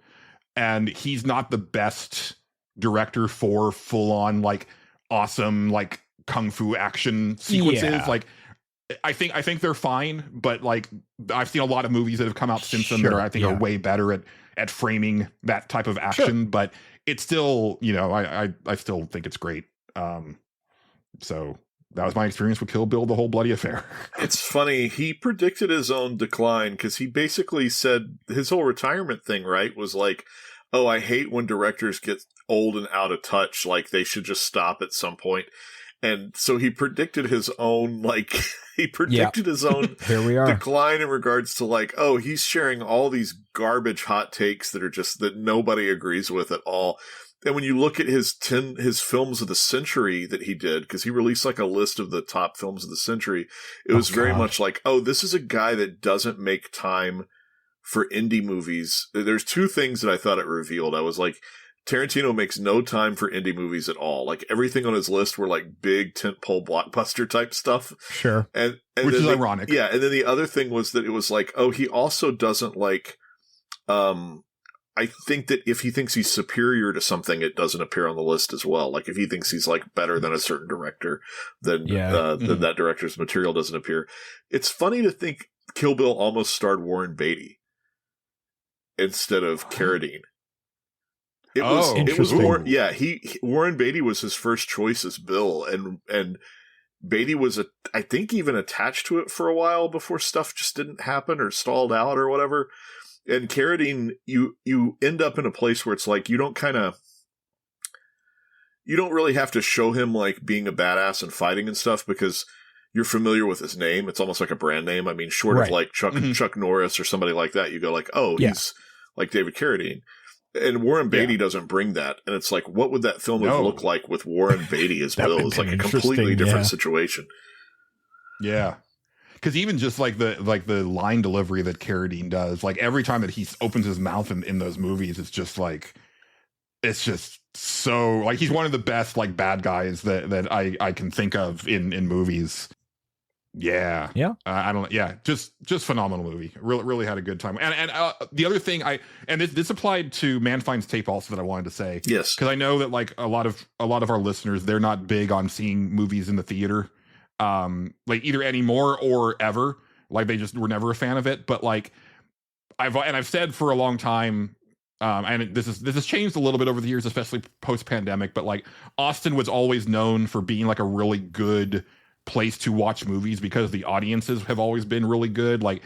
and he's not the best director for full on like awesome like kung fu action sequences. Like I think they're fine, but like I've seen a lot of movies that have come out since then that are, I think are way better at framing that type of action, but it's still, I still think it's great. So that was my experience with Kill Bill, the whole bloody affair. It's funny. He predicted his own decline because he basically said his whole retirement thing, right, was like, oh, I hate when directors get old and out of touch. Like they should just stop at some point. And so he predicted his own, like, his own Here we are. decline in regards to like, oh, he's sharing all these garbage hot takes that are just, that nobody agrees with at all. And when you look at his films of the century that he did, because he released like a list of the top films of the century, it was very much like, oh, this is a guy that doesn't make time for indie movies. There's two things that I thought it revealed. I was like, Tarantino makes no time for indie movies at all. Like everything on his list were like big tentpole blockbuster type stuff. Sure. And which is ironic. Yeah. And then the other thing was that it was like, oh, he also doesn't like, I think that if he thinks he's superior to something, it doesn't appear on the list as well. Like if he thinks he's like better than a certain director, then then that director's material doesn't appear. It's funny to think Kill Bill almost starred Warren Beatty instead of Carradine. It was Warren Beatty was his first choice as Bill, and Beatty was I think even attached to it for a while before stuff just didn't happen or stalled out or whatever. And Carradine, you end up in a place where it's like you don't really have to show him like being a badass and fighting and stuff because you're familiar with his name. It's almost like a brand name. I mean, short of like Chuck Norris or somebody like that, you go like, oh, he's like David Carradine. And Warren Beatty doesn't bring that. And it's like, what would that film have looked like with Warren Beatty as Bill? It's like a completely different situation. Yeah. Because even just like the line delivery that Carradine does, like every time that he opens his mouth in those movies, it's just so like he's one of the best like bad guys that I can think of in movies. Yeah. Just phenomenal movie. Really had a good time. And the other thing this applied to Man Finds Tape also that I wanted to say. Yes. Because I know that like a lot of our listeners, they're not big on seeing movies in the theater. Like either anymore or ever. Like they just were never a fan of it. But like I've said for a long time, and this has changed a little bit over the years, especially post-pandemic, but like Austin was always known for being like a really good place to watch movies because the audiences have always been really good. Like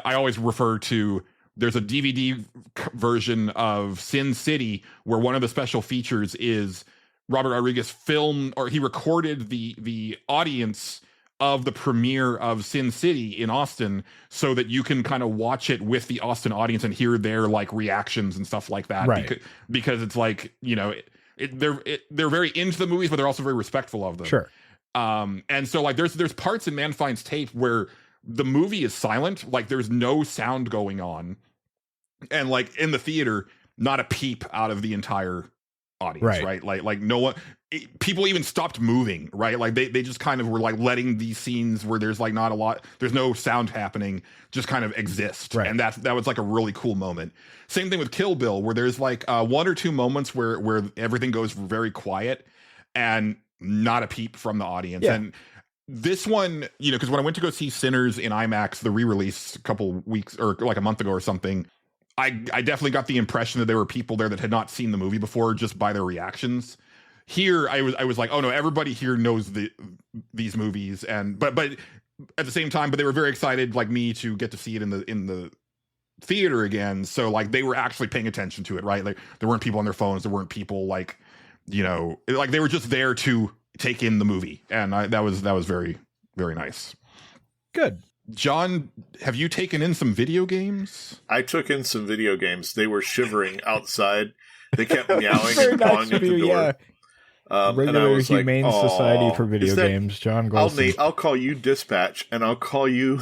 I always refer to, there's a DVD version of Sin City where one of the special features is Robert Rodriguez he recorded the audience of the premiere of Sin City in Austin so that you can kind of watch it with the Austin audience and hear their like reactions and stuff like that. Right. Because it's like, you know, they're very into the movies, but they're also very respectful of them. Sure. And so like there's parts in Man Finds Tape where the movie is silent, like there's no sound going on, and like in the theater, not a peep out of the entire audience, right? Like no one, people even stopped moving, right? Like they just kind of were like letting these scenes where there's like not a lot, there's no sound happening, just kind of exist, right? And that was like a really cool moment. Same thing with Kill Bill, where there's like one or two moments where everything goes very quiet and not a peep from the audience. And this one, you know, because when I went to go see Sinners in IMAX, the re-release a couple weeks or like a month ago or something, I definitely got the impression that there were people there that had not seen the movie before just by their reactions. Here, I was like, oh no, everybody here knows these movies, and but at the same time, but they were very excited, like me, to get to see it in the theater again. So like they were actually paying attention to it, right? Like there weren't people on their phones, there weren't people like, you know, like they were just there to take in the movie, and that was very, very nice. Good. John, have you taken in some video games? I took in some video games. They were shivering outside. They kept meowing and pawing at the door. Yeah. Regular Humane Society for Video Games, John Gholson. I'll call you Dispatch, and I'll call you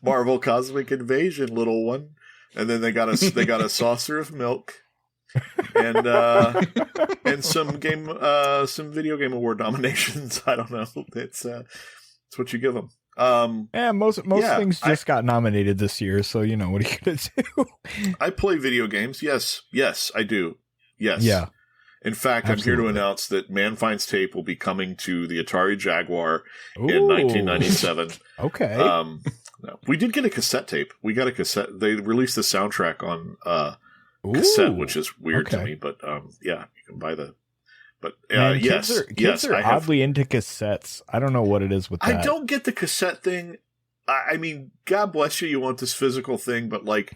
Marvel Cosmic Invasion, little one. And then they got a saucer of milk. And some video game award nominations. I don't know. It's what you give them. Most things just got nominated this year, so you know what are you gonna do? I play video games. Yes, I do. Yes. Yeah. In fact, absolutely. I'm here to announce that Man Finds Tape will be coming to the Atari Jaguar in 1997. Okay. No, we did get a cassette tape. We got a cassette. They released the soundtrack on cassette, which is weird to me, but yeah, you can buy the. But kids are oddly into cassettes. I don't know what it is with that. I don't get the cassette thing. I mean, God bless you. You want this physical thing, but like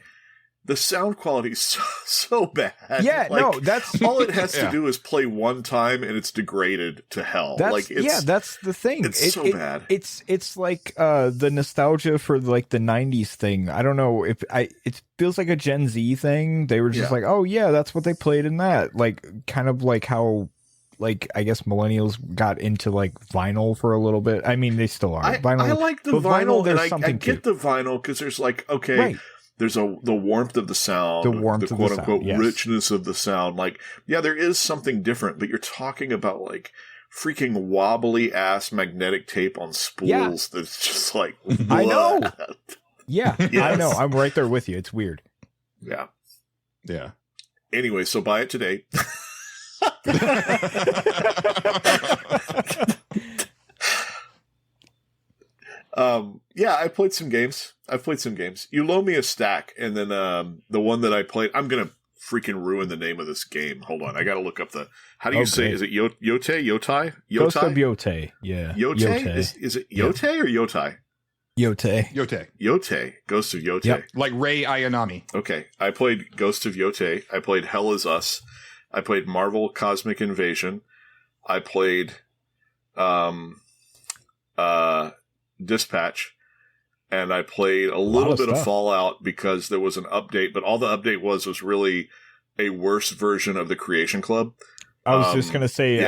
the sound quality is so bad. Yeah, like, no, that's all it has to do is play one time, and it's degraded to hell. That's the thing. It's so bad. It's like the nostalgia for like the '90s thing. I don't know if it feels like a Gen Z thing. They were just like, oh yeah, that's what they played in that. Like kind of like how. Like, I guess millennials got into, like, vinyl for a little bit. I mean, they still are. Vinyl, I like the vinyl, and I get the vinyl, because there's, like, okay, right. There's the warmth of the sound, the quote-unquote richness of the sound. Like, yeah, there is something different, but you're talking about, like, freaking wobbly-ass magnetic tape on spools that's just like, what? I know. Yeah, yes. I know. I'm right there with you. It's weird. Yeah. Yeah. Anyway, so buy it today. Yeah, I played some games. I've played some games. You loan me a stack, and then the one that I played, I'm gonna freaking ruin the name of this game. Hold on, I gotta look up the. How do you say? Is it Yotei? Yotei? Ghost of Yotei. Yeah. Yotei? Is it Yotei or Yotei? Yotei. Yotei. Ghost of Yotei. Yep. Like Rei Ayanami. Okay, I played Ghost of Yotei. I played Hell Is Us. I played Marvel Cosmic Invasion. I played Dispatch. And I played a little bit of Fallout because there was an update, but all the update was really a worse version of the Creation Club. I was just gonna say,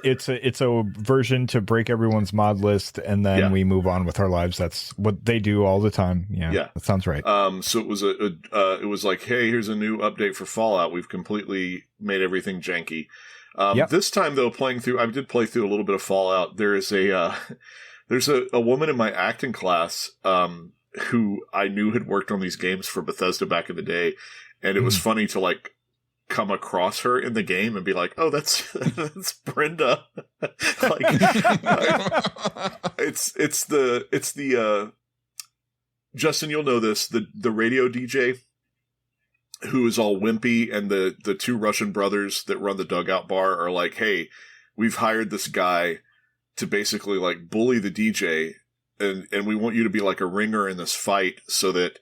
it's a version to break everyone's mod list, and then we move on with our lives. That's what they do all the time. Yeah, that sounds right. So it was it was like, hey, here's a new update for Fallout. We've completely made everything janky. This time though, I did play through a little bit of Fallout. There is there's a woman in my acting class who I knew had worked on these games for Bethesda back in the day, and it was funny to like come across her in the game and be like, "Oh, that's Brenda." Like, it's the Justin, you'll know this, the radio DJ who is all wimpy, and the two Russian brothers that run the Dugout Bar are like, "Hey, we've hired this guy to basically like bully the DJ, and we want you to be like a ringer in this fight so that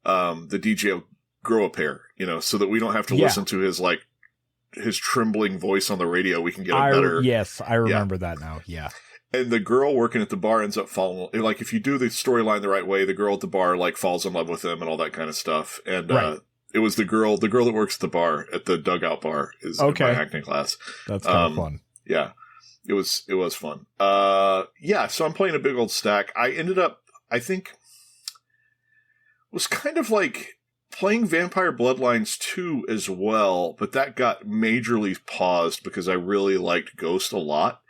the DJ will grow a pair, so that we don't have to listen to his trembling voice on the radio. We can get a better." Yes, I remember that now. Yeah. And the girl working at the bar ends up falling, like, if you do the storyline the right way, the girl at the bar like falls in love with him and all that kind of stuff. And it was the girl that works at the bar, at the Dugout Bar, is in my acting class. That's kind of fun. Yeah. It was fun. So I'm playing a big old stack. I ended up, I think, was kind of like playing Vampire Bloodlines 2 as well, but that got majorly paused because I really liked Ghost a lot.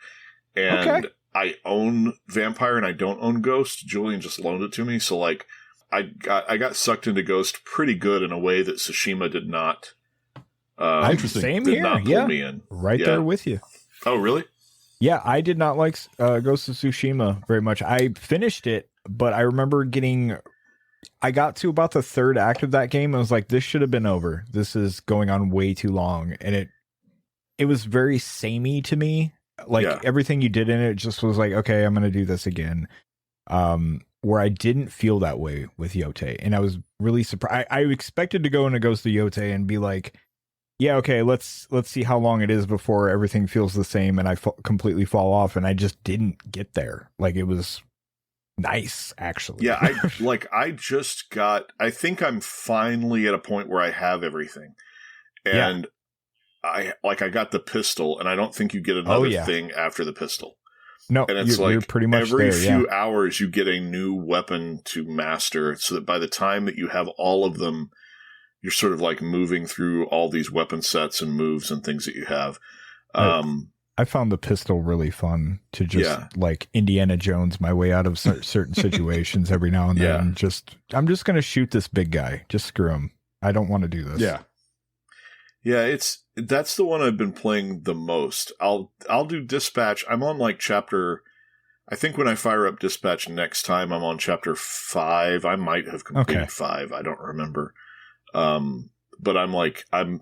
And I own Vampire and I don't own Ghost. Julian just loaned it to me, so like I got sucked into Ghost pretty good in a way that Tsushima did not. Interesting. Same did here. Not pull me in. Right there with you. Oh, really? Yeah, I did not like Ghost of Tsushima very much. I finished it, but I remember I got to about the third act of that game. I was like, this should have been over. This is going on way too long. And it was very samey to me. Like everything you did in it just was like, okay, I'm going to do this again. Where I didn't feel that way with Yotei. And I was really surprised. I expected to go into Ghost of Yotei and be like, yeah, okay, let's see how long it is before everything feels the same and I completely fall off. And I just didn't get there. Like, it was nice, actually. Yeah, I think I'm finally at a point where I have everything. And I got the pistol, and I don't think you get another thing after the pistol. No, and it's you're pretty much every there, few hours you get a new weapon to master, so that by the time that you have all of them, you're sort of like moving through all these weapon sets and moves and things that you have. I found the pistol really fun to just like Indiana Jones my way out of certain situations every now and then. I'm just going to shoot this big guy. Just screw him. I don't want to do this. Yeah. Yeah, that's the one I've been playing the most. I'll do Dispatch. I'm on like chapter, I think when I fire up Dispatch next time, I'm on chapter 5. I might have completed 5. I don't remember. But I'm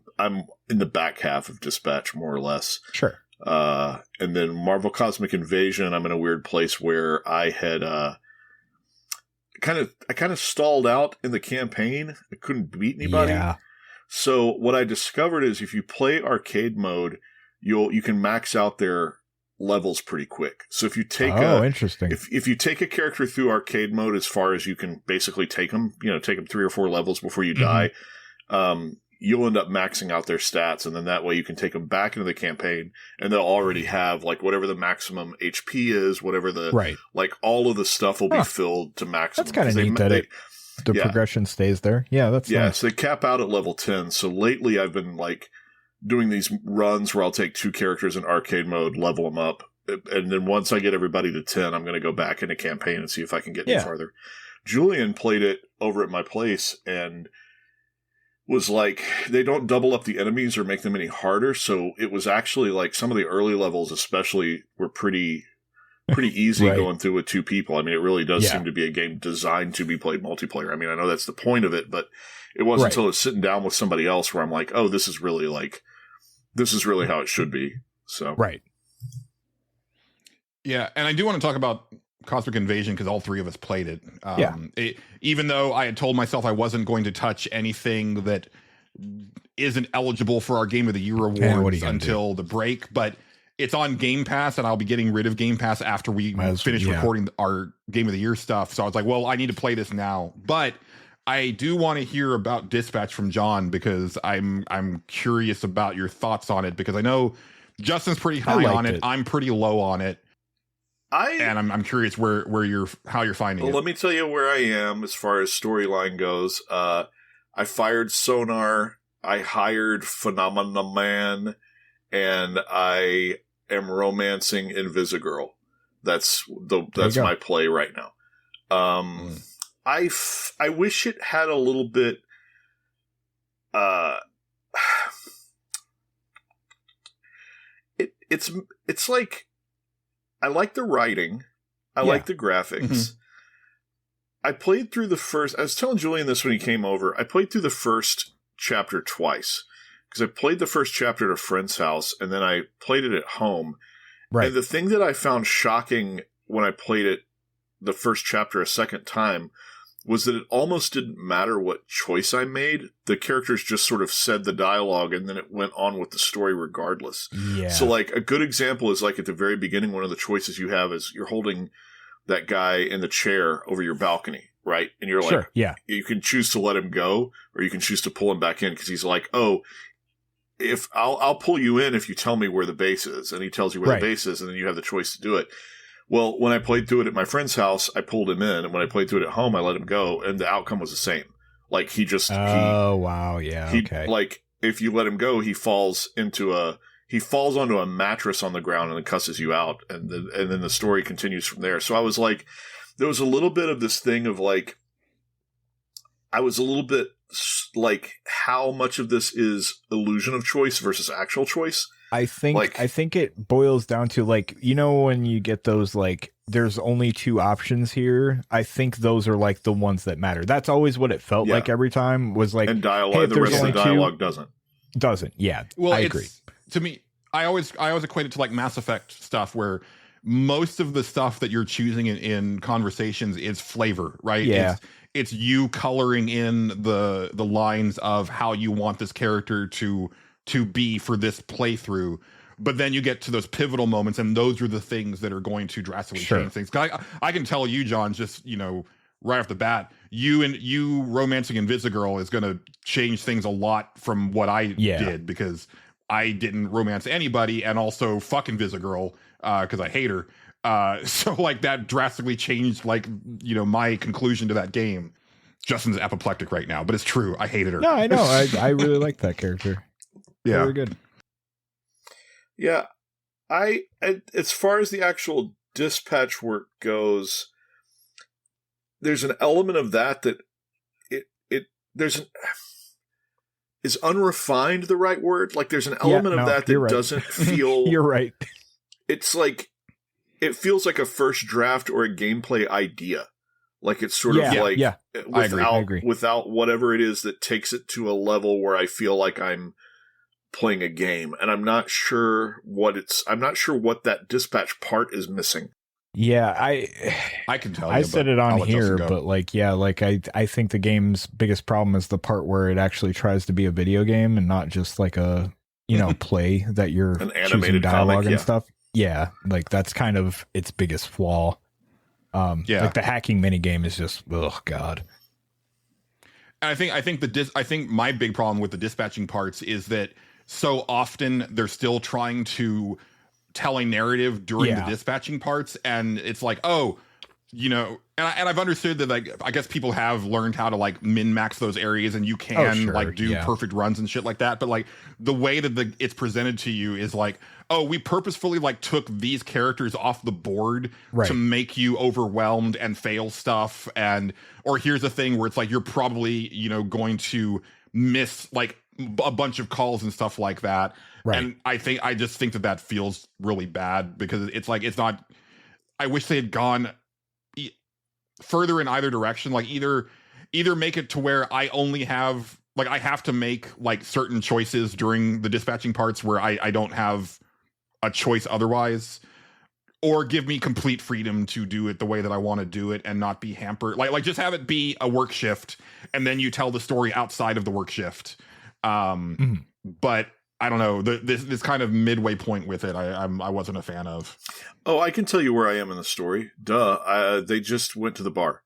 in the back half of Dispatch, more or less. Sure. And then Marvel Cosmic Invasion, I'm in a weird place where I had kind of stalled out in the campaign. I couldn't beat anybody. Yeah. So what I discovered is if you play arcade mode, you can max out their levels pretty quick. So if you take interesting. If you take a character through arcade mode as far as you can basically take them 3 or 4 levels before you die, you'll end up maxing out their stats, and then that way you can take them back into the campaign, and they'll already have like whatever the maximum HP is, whatever the like all of the stuff will be filled to maximum. That's kind of neat that the progression stays there. Yeah, that's nice. So they cap out at level 10. So lately I've been like doing these runs where I'll take 2 characters in arcade mode, level them up, and then once I get everybody to 10, I'm going to go back into campaign and see if I can get any farther. Julian played it over at my place, and was like they don't double up the enemies or make them any harder. So it was actually like some of the early levels, especially, were pretty easy Right. going through with two people. I mean, it really does seem to be a game designed to be played multiplayer. I mean, I know that's the point of it, but it wasn't until I was sitting down with somebody else where I'm like, oh, this is really how it should be. So Right. Yeah, and I do want to talk about Cosmic Invasion because all three of us played it. Even though I had told myself I wasn't going to touch anything that isn't eligible for our Game of the Year awards until the break, but it's on Game Pass, and I'll be getting rid of Game Pass after we finish recording our Game of the Year stuff. So I was like, well, I need to play this now. But I do want to hear about Dispatch from John because I'm curious about your thoughts on it, because I know Justin's pretty high on it. I'm pretty low on it. I'm curious how you're finding it. Let me tell you where I am as far as storyline goes. I fired Sonar, I hired Phenomena Man, and I am romancing Invisigirl. That's my play right now. I wish it had a little bit. It's like, I like the writing. I like the graphics. Mm-hmm. I played through the first... I was telling Julian this when he came over. I played through the first chapter twice. Because I played the first chapter at a friend's house, and then I played it at home. Right. And the thing that I found shocking when I played it the first chapter a second time was that it almost didn't matter what choice I made. The characters just sort of said the dialogue, and then it went on with the story regardless. Yeah. So, like, a good example is, like, at the very beginning, one of the choices you have is you're holding that guy in the chair over your balcony, right? And you're like, you can choose to let him go, or you can choose to pull him back in, because he's like, oh, if I'll pull you in if you tell me where the base is. And he tells you where the base is, and then you have the choice to do it. Well, when I played through it at my friend's house, I pulled him in, and when I played through it at home, I let him go, and the outcome was the same. Like, he just... Like, if you let him go, he falls onto a mattress on the ground and then cusses you out, and then the story continues from there. So I was like, there was a little bit of this thing of, like, I was a little bit, like, how much of this is illusion of choice versus actual choice? I think it boils down to, like, you know, when you get those, like, there's only two options here. I think those are, like, the ones that matter. That's always what it felt like every time, was like, and dialogue. Hey, the rest of the dialogue doesn't. Yeah. Well, I agree. To me, I always equate it to, like, Mass Effect stuff, where most of the stuff that you're choosing in conversations is flavor, right? Yeah. It's you coloring in the lines of how you want this character to be for this playthrough, but then you get to those pivotal moments, and those are the things that are going to drastically change things. I can tell you, John, just, you know, right off the bat, you romancing Invisigirl is going to change things a lot from what I did, because I didn't romance anybody, and also fuck Invisigirl because I hate her. So, like, that drastically changed, like, you know, my conclusion to that game. Justin's apoplectic right now, but it's true. I hated her. No, I know. I really like that character. Yeah. Very good. Yeah. I as far as the actual dispatch work goes, there's an element of that is unrefined the right word? Like, there's an element of that doesn't feel... You're right. It's like, it feels like a first draft or a gameplay idea. Like, it's sort of like... Yeah, I agree. Without whatever it is that takes it to a level where I feel like I'm playing a game, and I'm not sure what that dispatch part is missing. Yeah, I can tell you. I said it on here, but like, yeah, like I think the game's biggest problem is the part where it actually tries to be a video game and not just like a, you know, play that you're an animated dialogue comic, and stuff. Yeah, like that's kind of its biggest flaw. Like the hacking minigame is just, oh god. And I think my big problem with the dispatching parts is that so often they're still trying to tell a narrative during the dispatching parts, and it's like, oh, you know, and I've understood that, like, I guess people have learned how to, like, min-max those areas, and you can like do perfect runs and shit like that, but like the way that it's presented to you is like, oh, we purposefully, like, took these characters off the board to make you overwhelmed and fail stuff, or here's a thing where it's like, you're probably, you know, going to miss like a bunch of calls and stuff like that. Right. And I just think that feels really bad because it's like, it's not, I wish they had gone further in either direction. Like either make it to where I only have, like, I have to make like certain choices during the dispatching parts where I don't have a choice otherwise, or give me complete freedom to do it the way that I want to do it and not be hampered. Like just have it be a work shift and then you tell the story outside of the work shift. But I don't know, this kind of midway point with it, I wasn't a fan of. Oh, I can tell you where I am in the story. They just went to the bar.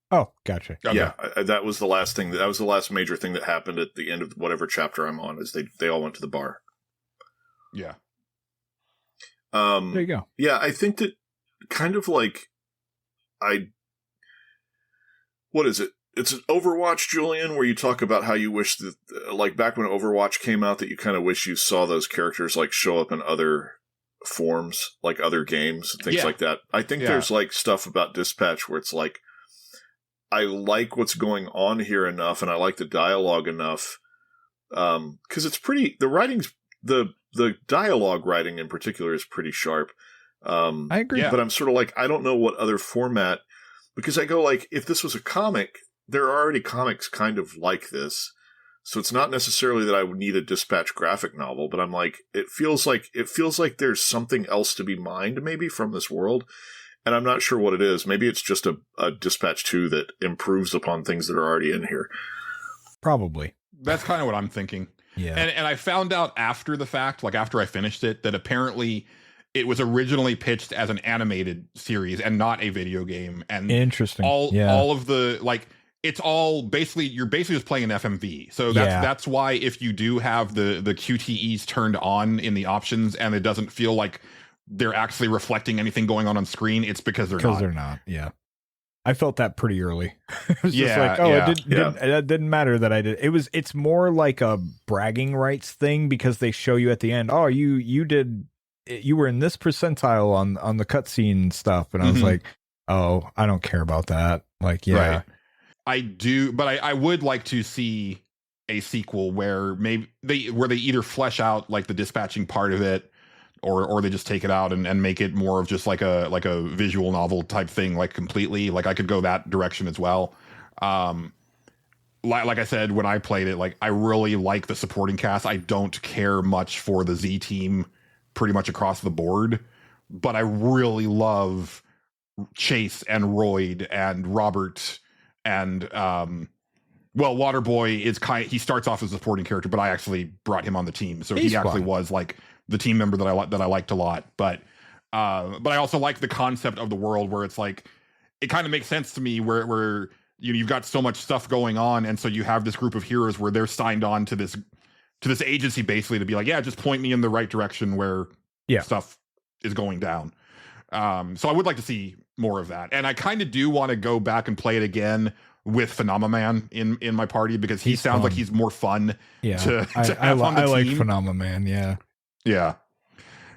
Oh, gotcha. Okay. Yeah, that was the last thing. That was the last major thing that happened at the end of whatever chapter I'm on. Is they all went to the bar. Yeah. There you go. Yeah, I think that kind of like what is it? It's an Overwatch, Julian, where you talk about how you wish that, like back when Overwatch came out, that you kind of wish you saw those characters like show up in other forms, like other games and things like that. I think there's like stuff about Dispatch where it's like, I like what's going on here enough, and I like the dialogue enough, because it's pretty. The writing's the dialogue writing in particular is pretty sharp. I agree, but I'm sort of like, I don't know what other format, because I go like, if this was a comic, there are already comics kind of like this, so it's not necessarily that I would need a Dispatch graphic novel, but I'm like, it feels like there's something else to be mined maybe from this world. And I'm not sure what it is. Maybe it's just a Dispatch 2 that improves upon things that are already in here. Probably. That's kind of what I'm thinking. Yeah. And I found out after the fact, like after I finished it, that apparently it was originally pitched as an animated series and not a video game. And interesting. All of the, like, it's all basically, you're basically just playing an FMV. So that's why if you do have the QTEs turned on in the options and it doesn't feel like they're actually reflecting anything going on screen, it's because they're not. Yeah. I felt that pretty early. It was just like, it didn't matter that I did. It's more like a bragging rights thing because they show you at the end, oh, you were in this percentile on the cutscene stuff. And I was like, oh, I don't care about that. Like, yeah. Right. I do, but I would like to see a sequel where maybe they either flesh out like the dispatching part of it, or they just take it out and make it more of just like a visual novel type thing, like completely. Like I could go that direction as well. Like I said, when I played it, like I really like the supporting cast. I don't care much for the Z team pretty much across the board, but I really love Chase and Royd and Robert and Waterboy is he starts off as a supporting character, but I actually brought him on the team, so he actually was like the team member that I liked a lot. But I also like the concept of the world where it's like it kind of makes sense to me where you've got so much stuff going on, and so you have this group of heroes where they're signed on to this agency basically to be like, yeah, just point me in the right direction where stuff is going down. So I would like to see more of that, and I kind of do want to go back and play it again with Phenomenon in my party because he sounds like he's more fun. To have on the team. I like Phenomenon. Yeah.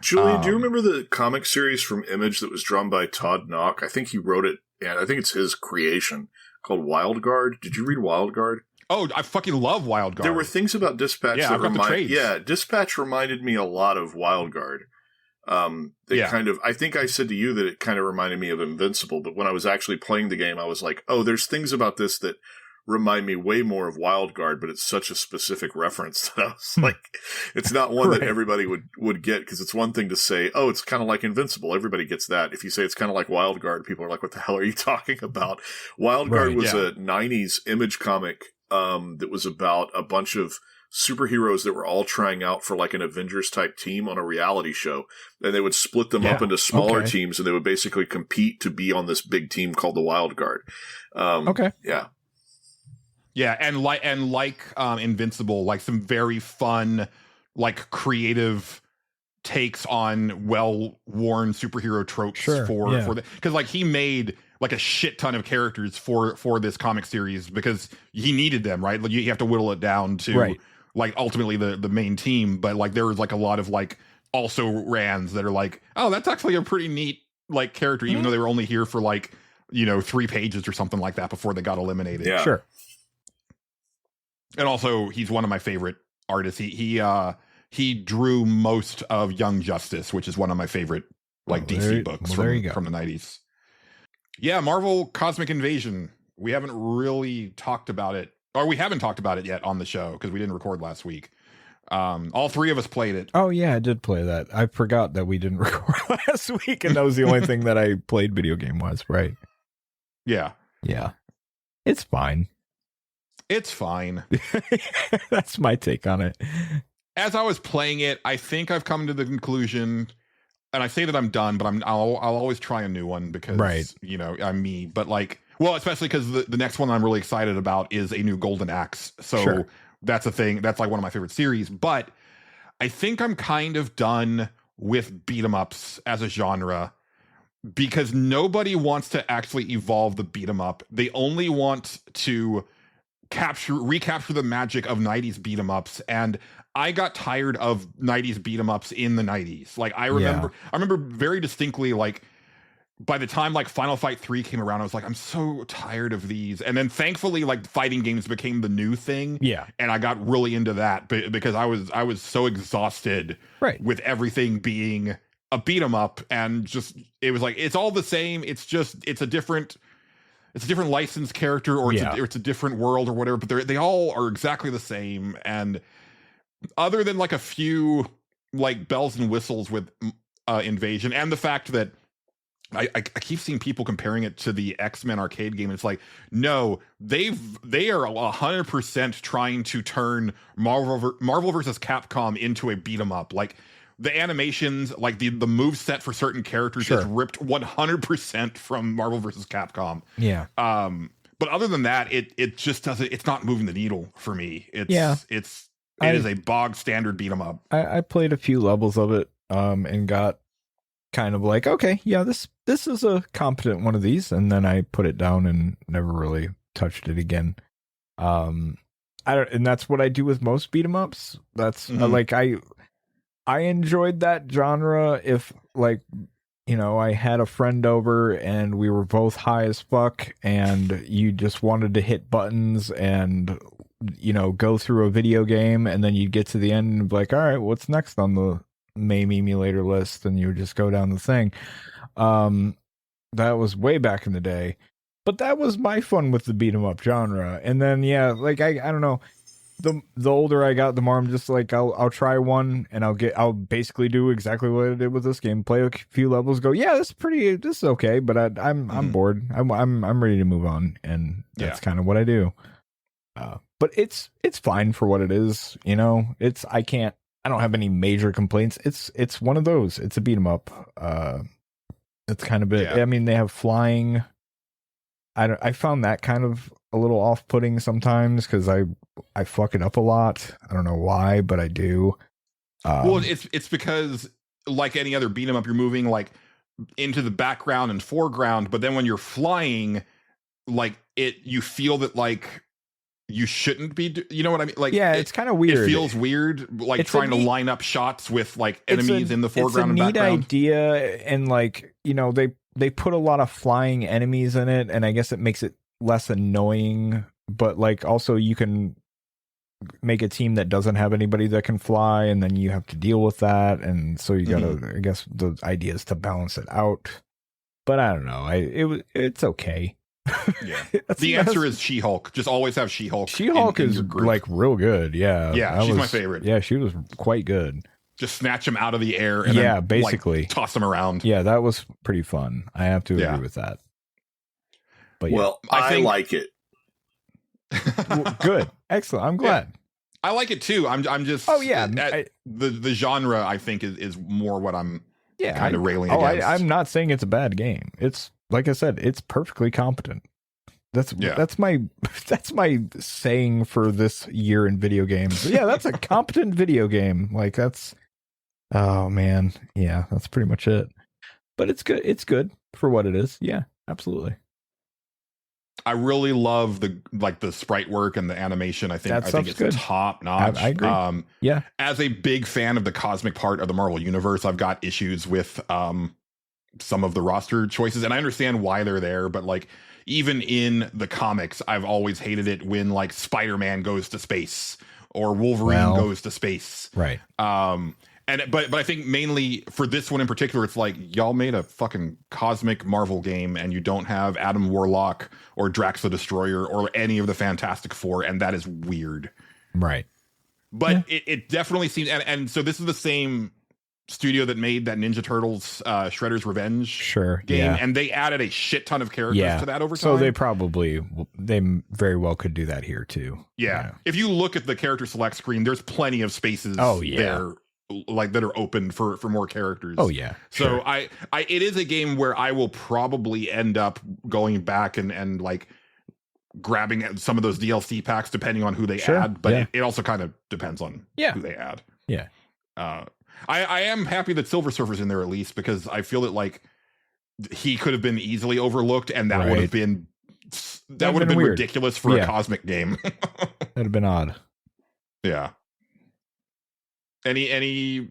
Julian, do you remember the comic series from Image that was drawn by Todd Nauck? I think he wrote it, and I think it's his creation, called Wild Guard. Did you read Wild Guard? Oh, I fucking love Wild Guard. There were things about Dispatch that Dispatch reminded me a lot of Wild Guard. I think I said to you that it kind of reminded me of Invincible, but when I was actually playing the game, I was like, oh, there's things about this that remind me way more of Wild Guard, but it's such a specific reference that I was like, it's not one that everybody would get, because it's one thing to say, oh, it's kind of like Invincible. Everybody gets that. If you say it's kind of like Wild Guard, people are like, what the hell are you talking about? Wild Guard was a 90s Image comic that was about a bunch of superheroes that were all trying out for like an Avengers type team on a reality show, and they would split them up into smaller teams, and they would basically compete to be on this big team called the Wild Guard. And like Invincible, like some very fun, like creative takes on well-worn superhero tropes because like he made like a shit ton of characters for this comic series because he needed them, right? Like you have to whittle it down to like ultimately the main team, but like there was like a lot of like also rans that are like, oh, that's actually a pretty neat like character, even though they were only here for like 3 pages or something like that before they got eliminated. Sure. And also, he's one of my favorite artists. He drew most of Young Justice, which is one of my favorite DC books from the 90s. Yeah, Marvel Cosmic Invasion. We haven't really talked about it, or we haven't talked about it yet on the show because we didn't record last week. All three of us played it. Oh yeah, I did play that. I forgot that we didn't record last week, and that was the only thing that I played video game was, right? Yeah. Yeah. It's fine. It's fine. That's my take on it. As I was playing it, I think I've come to the conclusion, and I say that I'm done, but I'll always try a new one because, you know, I'm me. But especially because the next one I'm really excited about is a new Golden Axe. So that's a thing. That's like one of my favorite series. But I think I'm kind of done with beat 'em ups as a genre because nobody wants to actually evolve the beat 'em up. They only want to recapture the magic of 90s beat 'em ups. And I got tired of 90s beat 'em ups in the 90s. Like I remember very distinctly, like by the time like Final Fight 3 came around, I was like, I'm so tired of these. And then thankfully, like fighting games became the new thing. Yeah. And I got really into that because I was so exhausted with everything being a beat 'em up, and just it was like it's all the same. It's a different licensed character, or it's a different world or whatever, but they all are exactly the same. And other than like a few like bells and whistles with Invasion, and the fact that I keep seeing people comparing it to the X-Men arcade game. It's like, no, they are 100% trying to turn Marvel versus Capcom into a beat 'em up. Like the animations, like the move set for certain characters is ripped 100% from Marvel versus Capcom. Yeah. But other than that, it just doesn't. It's not moving the needle for me. It is a bog standard beat 'em up. I played a few levels of it, and got kind of like, okay, yeah, this is a competent one of these, and then I put it down and never really touched it again. And that's what I do with most beat 'em ups. That's like I enjoyed that genre if, like, you know, I had a friend over and we were both high as fuck and you just wanted to hit buttons and, you know, go through a video game, and then you'd get to the end and be like, all right, what's next on the MAME emulator list? And you would just go down the thing. That was way back in the day. But that was my fun with the beat 'em up genre. And then, yeah, like, I don't know. The older I got, the more I'm just like, I'll try one and I'll basically do exactly what I did with this game. Play a few levels, go, yeah, this is okay, but I'm bored. I'm ready to move on, and that's kind of what I do. But it's fine for what it is, you know. I don't have any major complaints. It's one of those. It's a beat 'em up. That's kind of it. Yeah. I mean, they have flying. I found that kind of a little off-putting sometimes because I fuck it up a lot. I don't know why, but I do. Well, it's because like any other beat 'em up, you're moving like into the background and foreground, but then when you're flying, like you feel that like you shouldn't be, you know what I mean? Like, yeah, it's kind of weird. It feels weird, like trying to line up shots with like enemies in the foreground and background. It's a neat idea, and like, you know, they put a lot of flying enemies in it, and I guess it makes it less annoying. But like, also you can make a team that doesn't have anybody that can fly, and then you have to deal with that, and so you gotta. I guess the idea is to balance it out. But I don't know. It's okay. Yeah. The answer is She-Hulk. Just always have She-Hulk. She-Hulk is like real good. Yeah. Yeah, she's my favorite. Yeah, she was quite good. Just snatch him out of the air and then, basically like, toss him around. Yeah, that was pretty fun. I have to agree with that. But I like it. Well, good. Excellent. I'm glad. Yeah. I like it too. I'm just the genre I think is more what I'm kind of railing against. I'm not saying it's a bad game. It's, like I said, it's perfectly competent. That's my saying for this year in video games. Yeah, that's a competent video game. Like that's, oh man, yeah, that's pretty much it. But it's good. It's good for what it is. Yeah, absolutely. I really love the sprite work and the animation. I think it's good. Top notch. I agree. As a big fan of the cosmic part of the Marvel universe, I've got issues with some of the roster choices, and I understand why they're there, but like even in the comics, I've always hated it when like Spider-Man goes to space or Wolverine goes to space. Right. But I think mainly for this one in particular, it's like y'all made a fucking cosmic Marvel game and you don't have Adam Warlock or Drax the Destroyer or any of the Fantastic Four, and that is weird. Right. But it definitely seems, and so this is the same studio that made that Ninja Turtles Shredder's Revenge game, and they added a shit ton of characters to that over time. So they very well could do that here too. Yeah. If you look at the character select screen, there's plenty of spaces there like that are open for more characters. Oh yeah. So I it is a game where I will probably end up going back and like grabbing some of those DLC packs depending on who they add, but it also kind of depends on who they add. Yeah. I am happy that Silver Surfer's in there at least, because I feel that like he could have been easily overlooked, and that would have been weird. ridiculous for a cosmic game. That'd have been odd. Yeah. Anybody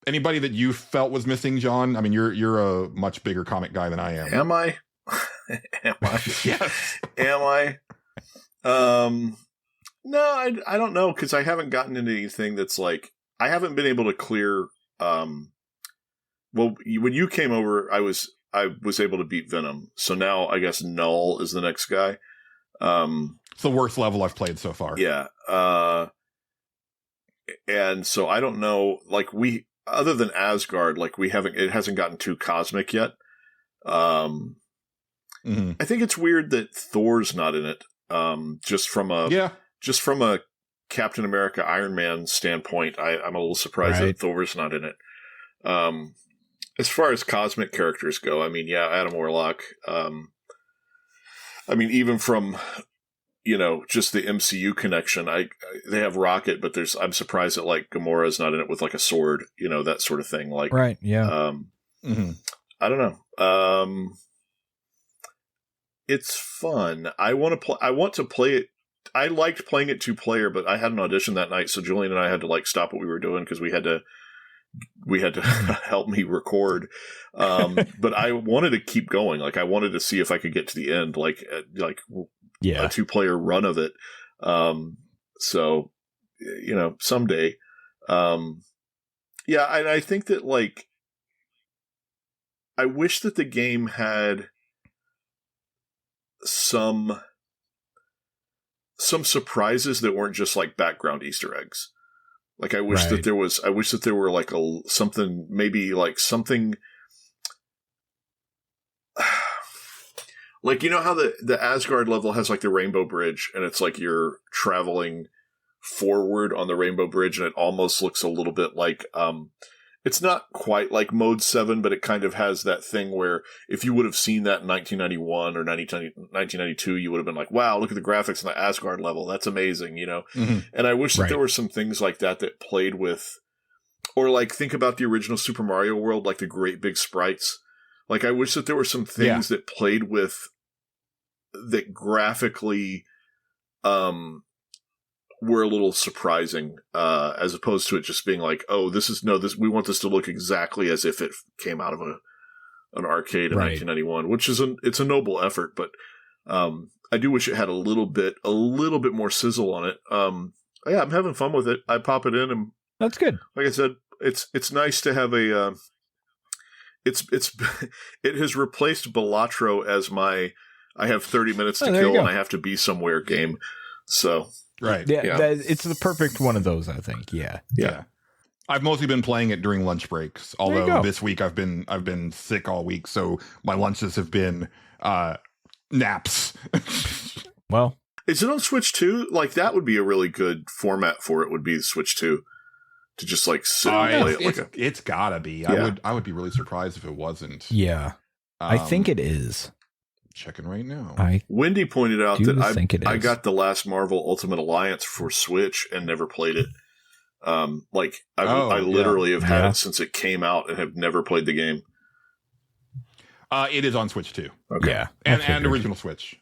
that you felt was missing, John? I mean, you're a much bigger comic guy than I am. Am I? Am I? Yes. Am I? No, I don't know, because I haven't gotten into anything that's like, I haven't been able to clear. Well, when you came over, I was able to beat Venom. So now I guess Null is the next guy. It's the worst level I've played so far. Yeah. And so I don't know, like other than Asgard, like it hasn't gotten too cosmic yet. I think it's weird that Thor's not in it. Just from a Captain America, Iron Man standpoint, I'm a little surprised that Thor's not in it. As far as cosmic characters go, I mean, Adam Warlock. I mean, even from, just the MCU connection, they have Rocket, but I'm surprised that like Gamora's not in it with like a sword, that sort of thing. Like, right. Yeah. I don't know. It's fun. I want to play it. I liked playing it 2-player, but I had an audition that night, so Julian and I had to like stop what we were doing because we had to help me record. But I wanted to keep going. Like I wanted to see if I could get to the end, like a 2-player run of it. So someday. And I think that like I wish that the game had some surprises that weren't just like background Easter eggs. Like I wish that there were like something like, how the Asgard level has like the Rainbow Bridge, and it's like you're traveling forward on the Rainbow Bridge, and it almost looks a little bit like, it's not quite like Mode 7, but it kind of has that thing where if you would have seen that in 1991 or 1992, you would have been like, wow, look at the graphics on the Asgard level. That's amazing, And I wish that there were some things like that played with, or like think about the original Super Mario World, like the great big sprites. Like I wish that there were some things that played with, that graphically were a little surprising, as opposed to it just being like, oh, we want this to look exactly as if it came out of an arcade in 1991, which is it's a noble effort, but I do wish it had a little bit more sizzle on it. I'm having fun with it. I pop it in, and that's good. Like I said, it's nice to have a it has replaced Balatro as my I have 30 minutes to kill and I have to be somewhere game. So right. Yeah. It's the perfect one of those, I think. Yeah. I've mostly been playing it during lunch breaks, although this week I've been sick all week, so my lunches have been naps. Well, is it on Switch 2? Like that would be a really good format for it, would be Switch 2. To just like sit and play it it's gotta be. Yeah. I would be really surprised if it wasn't. Yeah. I think it is. Checking right now. Wendy pointed out that I got the last Marvel Ultimate Alliance for Switch and never played it. I literally have had it since it came out and have never played the game. It is on Switch too. Okay. Yeah. And original Switch.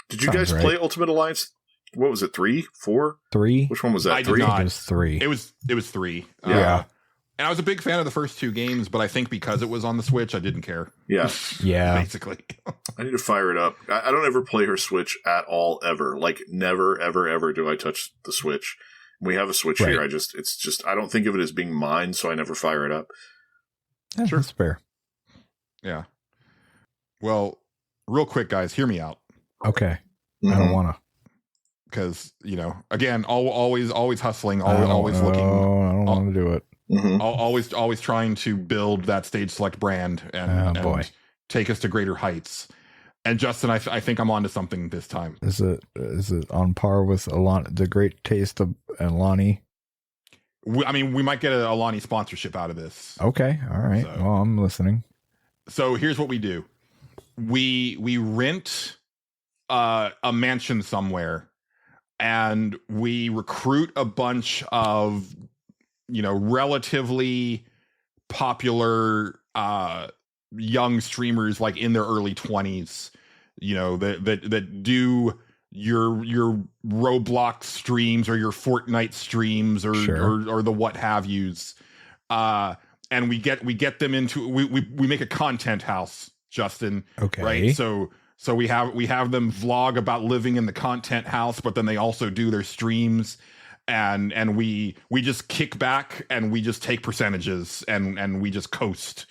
Did you guys play Ultimate Alliance? What was it? 3? 4? 3? Which one was that? I 3? did not. It was 3. It was 3. Yeah. And I was a big fan of the first 2 games, but I think because it was on the Switch, I didn't care. Yeah. Yeah. Basically. I need to fire it up. I don't ever play her Switch at all, ever. Like, never, ever, ever do I touch the Switch. We have a Switch here. I don't think of it as being mine, so I never fire it up. Yeah, sure. That's fair. Yeah. Well, real quick, guys, hear me out. Okay. I don't want to. Because, again, always hustling, always looking. Oh, I don't want to do it. Mm-hmm. Always trying to build that Stage Select brand and take us to greater heights. And Justin, I think I'm onto something this time. Is it on par with the Great Taste of Alani? We might get a Alani sponsorship out of this. Okay, all right. So, well, I'm listening. So here's what we do: we rent a mansion somewhere, and we recruit a bunch of relatively popular young streamers, like in their early 20s, that do your Roblox streams or your Fortnite streams or the what have yous, and we get them into we make a content house, Justin. Okay, right? So we have them vlog about living in the content house, but then they also do their streams. And we just kick back and we just take percentages and we just coast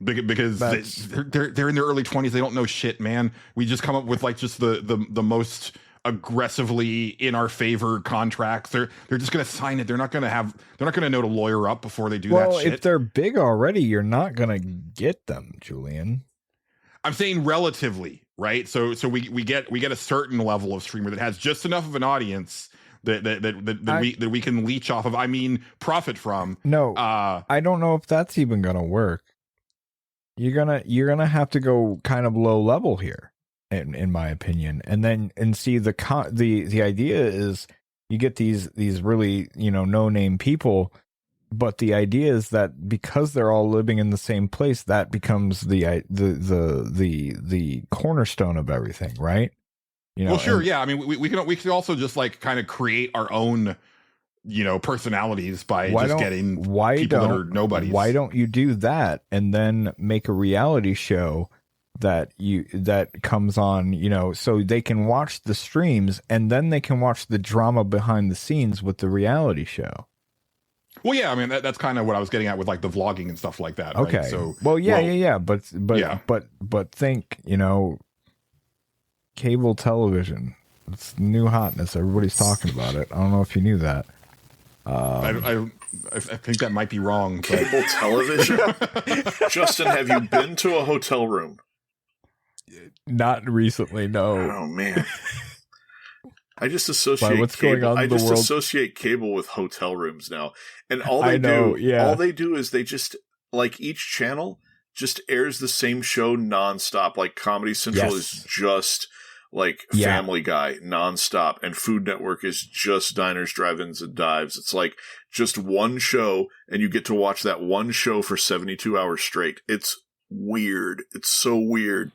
because they're in their early 20s. They don't know shit, man. We just come up with like just the most aggressively in our favor contracts. They're just gonna sign it. They're not gonna know to lawyer up before they do that shit. Well, if they're big already, you're not gonna get them, Julian. I'm saying relatively, right? So we get a certain level of streamer that has just enough of an audience that we can leech off of. I mean, profit from. No, I don't know if that's even gonna work. You're gonna have to go kind of low level here, in my opinion, and see the idea is you get these really no name people, but the idea is that because they're all living in the same place, that becomes the cornerstone of everything, right? Well, sure, yeah. I mean, we can also just like kind of create our own, personalities by just getting people that are nobodies. Why don't you do that and then make a reality show that comes on, so they can watch the streams and then they can watch the drama behind the scenes with the reality show. Well, yeah, I mean that's kind of what I was getting at with like the vlogging and stuff like that. Okay. Right? So but think, cable television. It's new hotness. Everybody's talking about it. I don't know if you knew that. I think that might be wrong. But... Cable television? Justin, have you been to a hotel room? Not recently, no. Oh, man. I just associate associate cable with hotel rooms now. And all they do is they just, like, each channel just airs the same show nonstop. Like Comedy Central is just like Family Guy nonstop, and Food Network is just Diners, Drive-Ins, and Dives. It's like just one show, and you get to watch that one show for 72 hours straight. It's weird. It's so weird.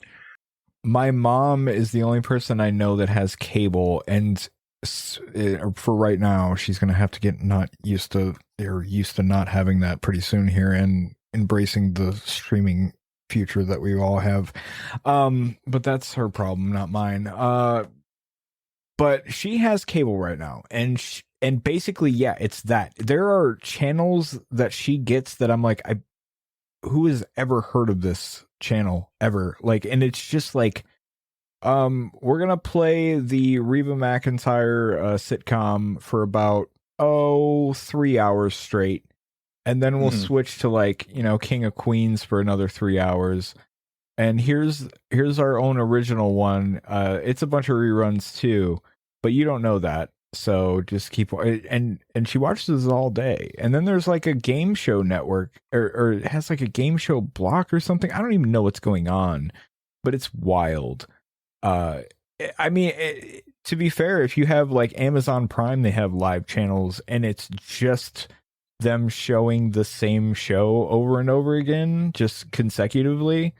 My mom is the only person I know that has cable, and for right now, she's going to have to get used to not having that pretty soon here and embracing the streaming future that we all have. But that's her problem, not mine. But she has cable right now, and basically, it's that. There are channels that she gets that I'm like, who has ever heard of this channel ever? Like, and it's just like, we're gonna play the Reba McEntire sitcom for about 3 hours straight, and then we'll switch to like King of Queens for another 3 hours, and here's our own original one. It's a bunch of reruns too, but you don't know that, so just keep and she watches this all day. And then there's like a game show network, or it has like a game show block or something. I don't even know what's going on, but it's wild. I mean, to be fair, if you have like Amazon Prime, they have live channels, and it's just them showing the same show over and over again, just consecutively,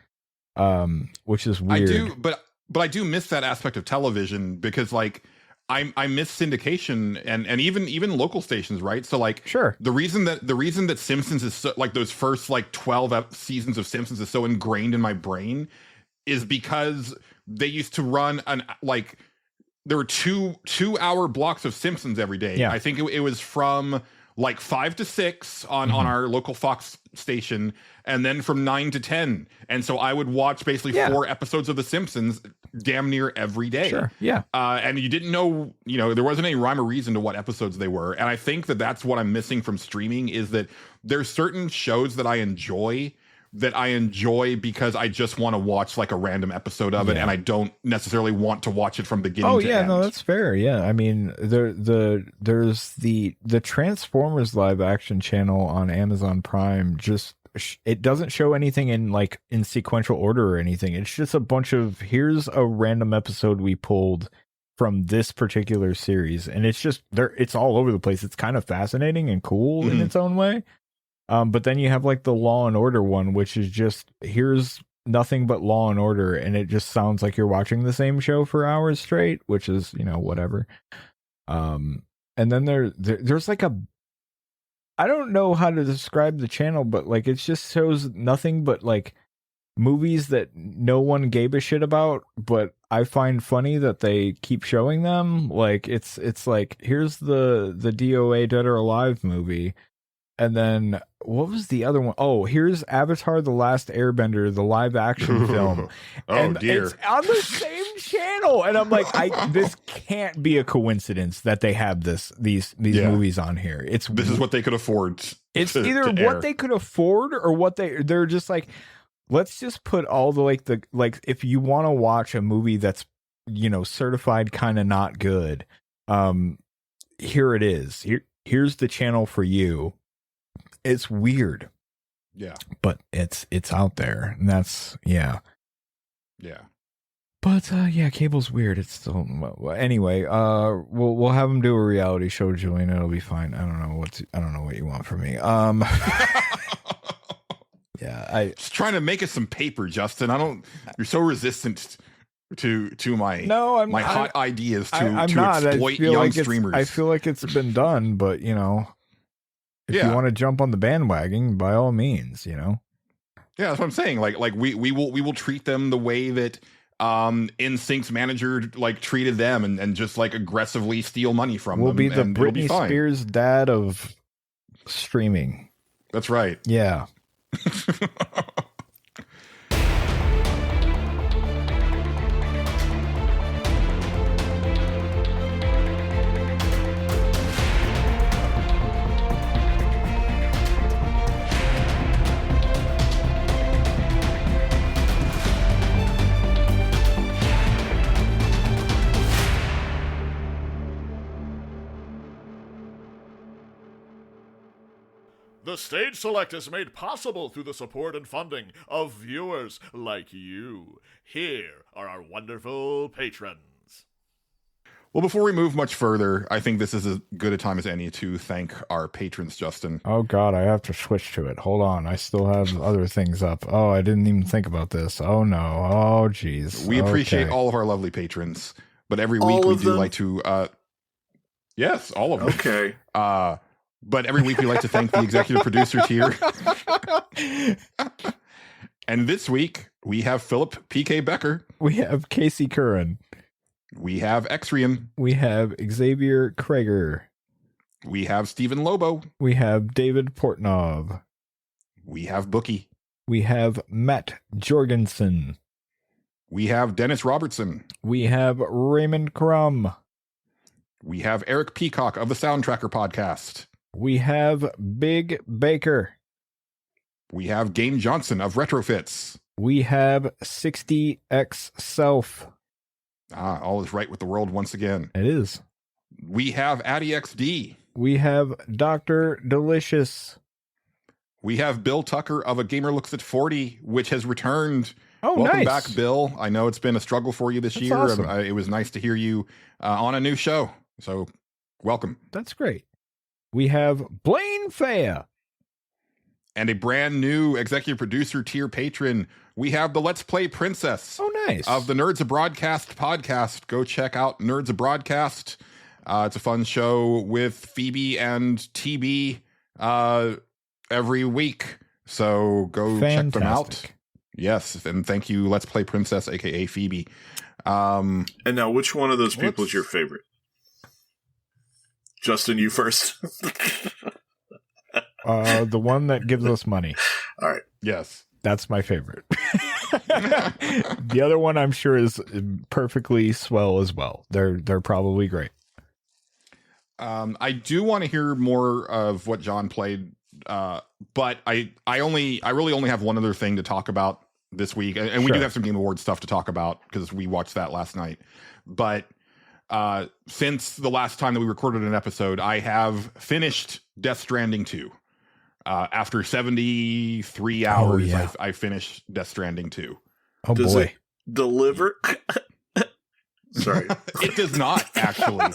which is weird. But I do miss that aspect of television, because like I miss syndication and even local stations, right? So like, Sure. the reason that Simpsons is so, like, those first like 12 seasons of Simpsons is so ingrained in my brain is because they used to run there were two hour blocks of Simpsons every day. Yeah. I think it was from like 5 to 6 on our local Fox station, and then from 9 to 10. And so I would watch basically 4 episodes of The Simpsons damn near every day. Sure. Yeah. And you didn't know, there wasn't any rhyme or reason to what episodes they were. And I think that that's what I'm missing from streaming, is that there's certain shows that I enjoy because I just want to watch like a random episode of it, and I don't necessarily want to watch it from beginning to end. No, that's fair. Yeah, I mean, there's the Transformers live action channel on Amazon Prime. Just it doesn't show anything in sequential order or anything. It's just a bunch of, here's a random episode we pulled from this particular series, and it's just there. It's all over the place. It's kind of fascinating and cool in its own way. But then you have like the Law and Order one, which is just, here's nothing but Law and Order, and it just sounds like you're watching the same show for hours straight, which is, whatever. And then there's like I don't know how to describe the channel, but like it just shows nothing but like movies that no one gave a shit about, but I find funny that they keep showing them. Like it's like, here's the DOA Dead or Alive movie. And then what was the other one? Oh, here's Avatar: The Last Airbender, the live action film. Dear. It's on the same channel. And I'm like, this can't be a coincidence that they have these movies on here. This is what they could afford. It's either what they could afford or what they're just like, let's just put all the if you want to watch a movie that's, certified kind of not good, here it is. Here's the channel for you. It's weird. Yeah. But it's out there. And that's Yeah. But cable's weird. It's still anyway, we'll have them do a reality show, Julian. It'll be fine. I don't know what you want from me. I just trying to make us some paper, Justin. You're so resistant to my hot ideas to exploit young streamers. I feel like it's been done, but if you want to jump on the bandwagon, by all means, Yeah, that's what I'm saying. Like we will treat them the way that NSYNC's manager treated them, and just aggressively steal money from them. We'll be the Britney Spears dad of streaming. That's right. Yeah. The Stage Select is made possible through the support and funding of viewers like you. Here are our wonderful patrons. Well, before we move much further, I think this is as good a time as any to thank our patrons, Justin. Oh, God, I have to switch to it. Hold on. I still have other things up. Oh, I didn't even think about this. Oh, no. Oh, geez. We appreciate all of our lovely patrons, but every week we do like to... yes, all of them. Okay. But every week we like to thank the executive producers here. And this week we have Philip P.K. Becker. We have Casey Curran. We have Exrian. We have Xavier Krager. We have Stephen Lobo. We have David Portnov. We have Bookie. We have Matt Jorgensen. We have Dennis Robertson. We have Raymond Crum. We have Eric Peacock of the Soundtracker podcast. We have Big Baker. We have Game Johnson of Retrofits. We have 60X Self. All is right with the world once again. It is. We have Addy XD. We have Dr. Delicious. We have Bill Tucker of A Gamer Looks at 40, which has returned. Oh, welcome nice. back, Bill. I know it's been a struggle for you this year. Awesome. It was nice to hear you on a new show. So welcome. That's great. We have Blaine Faya. and a brand new executive producer tier patron. We have the Let's Play Princess. Oh, nice. Of the Nerds of Broadcast podcast. Go check out Nerds of Broadcast. It's a fun show with Phoebe and TB every week. So go check them out. Yes, and thank you, Let's Play Princess, aka Phoebe. And now, which one of those people is your favorite? Justin, you first. The one that gives us money. All right. Yes. That's my favorite. The other one I'm sure is perfectly swell as well. They're probably great. I do want to hear more of what John played, but I really only have one other thing to talk about this week, and we do have some Game Awards stuff to talk about because we watched that last night. But since the last time that we recorded an episode, I have finished Death Stranding 2. After 73 hours, I finished Death Stranding 2. Oh, Does boy. it deliver? Sorry. It does not, actually.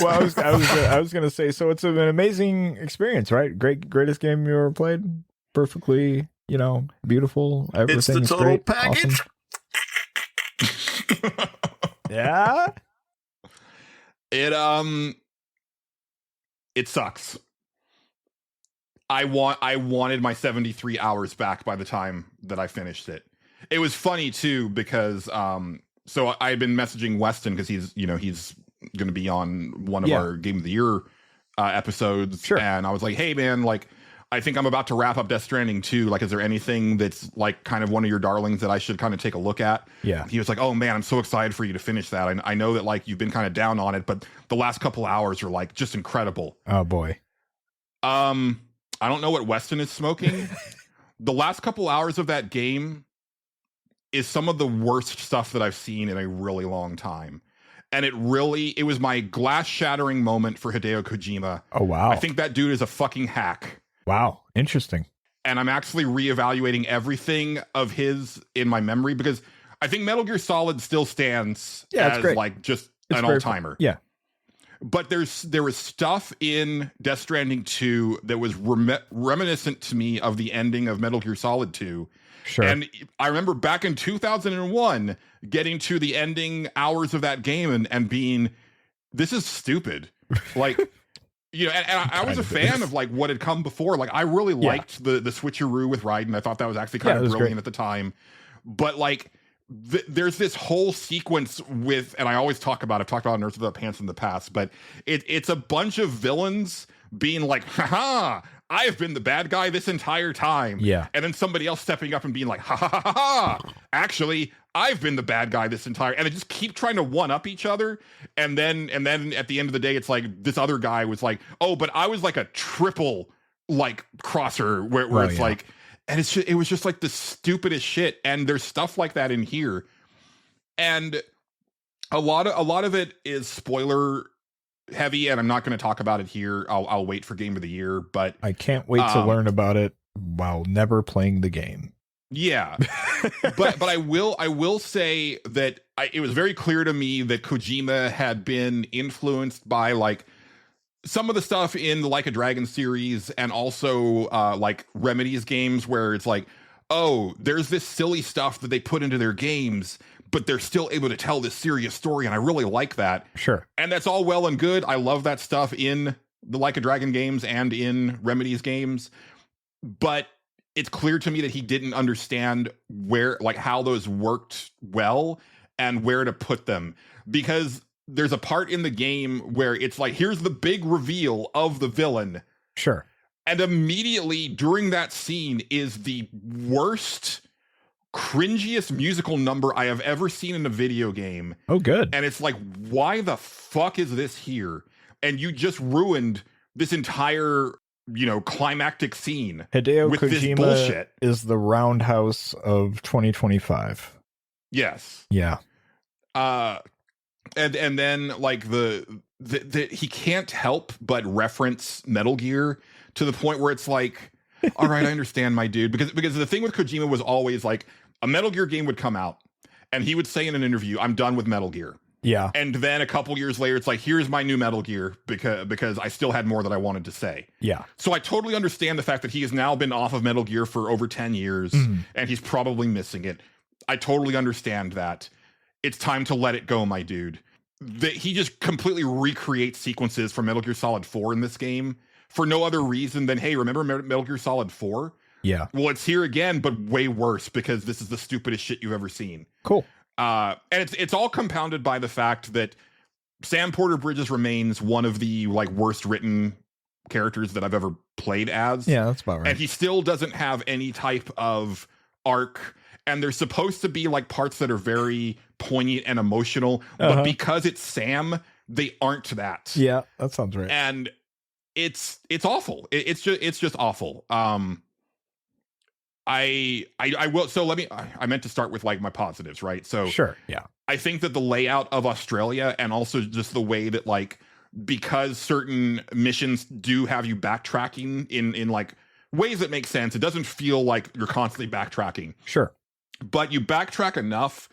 Well, I was gonna say, so it's an amazing experience, right? Greatest game you ever played. Perfectly, beautiful. Everything's It's the total great, package. Awesome. Yeah. It sucks. I wanted my 73 hours back by the time that I finished it. It was funny too because so I've been messaging Weston because he's going to be on one of our Game of the Year episodes. Sure. And I was like, hey man, like I think I'm about to wrap up Death Stranding 2. Like, is there anything that's like kind of one of your darlings that I should kind of take a look at? Yeah. He was like, oh man, I'm so excited for you to finish that. I know that like you've been kind of down on it, but the last couple hours are like just incredible. Oh boy. I don't know what Weston is smoking. The last couple hours of that game is some of the worst stuff that I've seen in a really long time. And it was my glass shattering moment for Hideo Kojima. Oh, wow. I think that dude is a fucking hack. Wow. Interesting. And I'm actually reevaluating everything of his in my memory because I think Metal Gear Solid still stands as great. like just It's an all-timer. Yeah. But there was stuff in Death Stranding 2 that was reminiscent to me of the ending of Metal Gear Solid 2. Sure. And I remember back in 2001 getting to the ending hours of that game and being, this is stupid. Like, and I was a fan of like what had come before. Like I really liked the switcheroo with Raiden. I thought that was actually kind of brilliant great at the time. But like, there's this whole sequence with, and I've talked about Nerds Without Pants in the past, but it's a bunch of villains being like, haha, I have been the bad guy this entire time. Yeah. And then somebody else stepping up and being like, ha ha ha ha, ha. Actually, I've been the bad guy this entire, and they just keep trying to one up each other. And then at the end of the day, it's like this other guy was like, oh, but I was like a triple like crosser where it's like, and it was just like the stupidest shit. And there's stuff like that in here. And a lot of it is spoiler heavy, and I'm not going to talk about it here. I'll wait for Game of the Year, but I can't wait to learn about it while never playing the game. Yeah. but I will say that it was very clear to me that Kojima had been influenced by like some of the stuff in the Like a Dragon series and also like Remedy's games where it's like, oh, there's this silly stuff that they put into their games, but they're still able to tell this serious story. And I really like that. Sure. And that's all well and good. I love that stuff in the Like a Dragon games and in Remedy's games. But it's clear to me that he didn't understand how those worked well and where to put them, because there's a part in the game where it's like, here's the big reveal of the villain. Sure. And immediately during that scene is the worst, cringiest musical number I have ever seen in a video game. Oh, good. And it's like, why the fuck is this here? And you just ruined this entire, climactic scene. Hideo with Kojima this bullshit. Is the roundhouse of 2025. Yes. Yeah. And then like the he can't help but reference Metal Gear to the point where it's like, all right, I understand, my dude, because the thing with Kojima was always like a Metal Gear game would come out and he would say in an interview, I'm done with Metal Gear. Yeah. And then a couple years later, it's like, here's my new Metal Gear because I still had more that I wanted to say. Yeah. So I totally understand the fact that he has now been off of Metal Gear for over 10 years and he's probably missing it. I totally understand that. It's time to let it go, my dude. He just completely recreates sequences from Metal Gear Solid 4 in this game for no other reason than, hey, remember Metal Gear Solid 4? Yeah. Well, it's here again, but way worse because this is the stupidest shit you've ever seen. Cool. And it's all compounded by the fact that Sam Porter Bridges remains one of the like worst written characters that I've ever played as. Yeah, that's about right. And he still doesn't have any type of arc. And there's supposed to be like parts that are very poignant and emotional, but because it's Sam, they aren't that. Yeah, that sounds right. And it's awful. It's just awful. I will. So I meant to start with like my positives, right? So sure. Yeah. I think that the layout of Australia and also just the way that like, because certain missions do have you backtracking in like ways that make sense. It doesn't feel like you're constantly backtracking. Sure. But you backtrack enough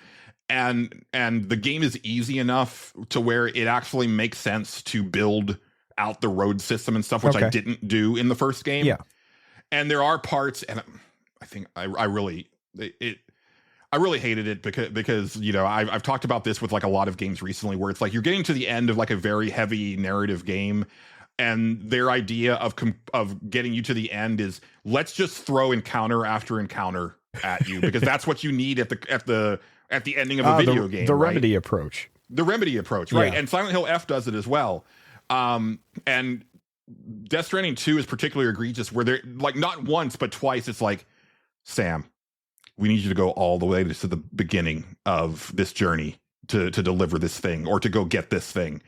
and the game is easy enough to where it actually makes sense to build out the road system and stuff, which I didn't do in the first game. Yeah. And there are parts, and I think I really hated it because you know I've talked about this with like a lot of games recently where it's like you're getting to the end of like a very heavy narrative game, and their idea of getting you to the end is let's just throw encounter after encounter at you because that's what you need at the ending of a video game. The Remedy approach. The Remedy approach, right? Yeah. And Silent Hill F does it as well. And Death Stranding 2 is particularly egregious where they're like not once but twice it's like, Sam, we need you to go all the way to the beginning of this journey to deliver this thing or to go get this thing.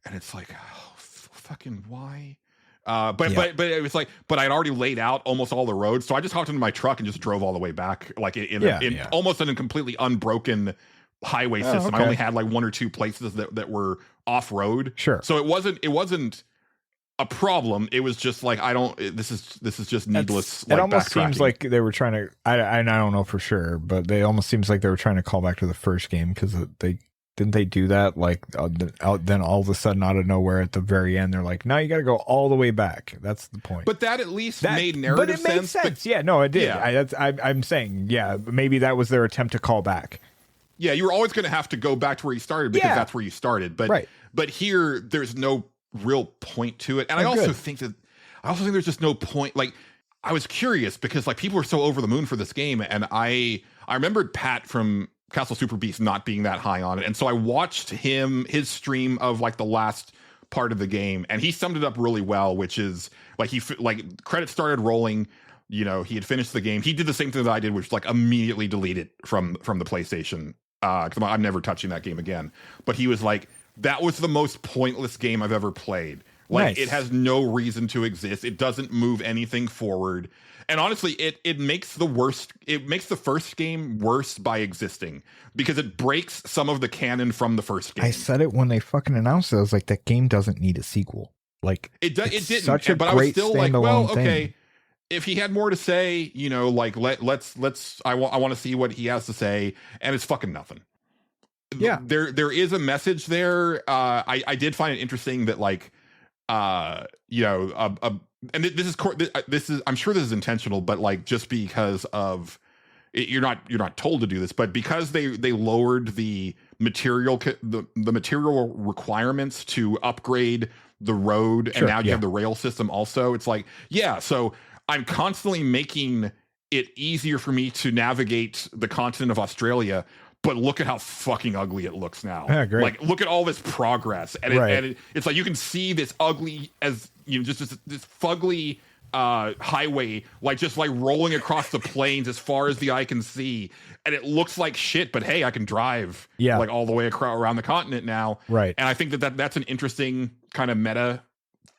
And it's like, oh, fucking why? But it was like, but I'd already laid out almost all the roads. So I just hopped into my truck and just drove all the way back, like almost in a completely unbroken highway system. I only had like one or two places that were off road. Sure. So it wasn't a problem. It was just like, this is just needless. It almost seems like they were trying to, I don't know for sure, but they almost seems like they were trying to call back to the first game because didn't they do that? Like then all of a sudden out of nowhere at the very end, they're like, now you got to go all the way back. That's the point. But that at least made narrative sense. But it made sense. Yeah, no, it did. Yeah. I'm saying, yeah, maybe that was their attempt to call back. Yeah, you were always going to have to go back to where you started because that's where you started. But here, there's no real point to it. And I also think there's just no point. Like, I was curious because like people were so over the moon for this game, and I remembered Pat from Castle Super Beast not being that high on it, and so I watched his stream of like the last part of the game, and he summed it up really well, which is like credits started rolling. You know, he had finished the game. He did the same thing that I did, which was like immediately delete it from the PlayStation because I'm never touching that game again. But he was like, that was the most pointless game I've ever played. Like, It has no reason to exist. It doesn't move anything forward. And honestly, it makes the first game worse by existing because it breaks some of the canon from the first game. I said it when they fucking announced it. I was like, that game doesn't need a sequel. Like, it didn't. Such a but I was great still like, well, thing. okay. If he had more to say, you know, like let's I want to see what he has to say, and it's fucking nothing. Yeah, there is a message there. I did find it interesting that like, you know, and this is I'm sure this is intentional, but like just because of you're not told to do this, but because they lowered the material requirements to upgrade the road, and now you have the rail system also. It's like, yeah, so I'm constantly making it easier for me to navigate the continent of Australia, but look at how fucking ugly it looks now. Yeah, great. Like, look at all this progress, and it's like you can see this ugly as you know, just this fugly highway, like just like rolling across the plains as far as the eye can see, and it looks like shit. But hey, I can drive, like all the way around the continent now, right? And I think that's an interesting kind of meta.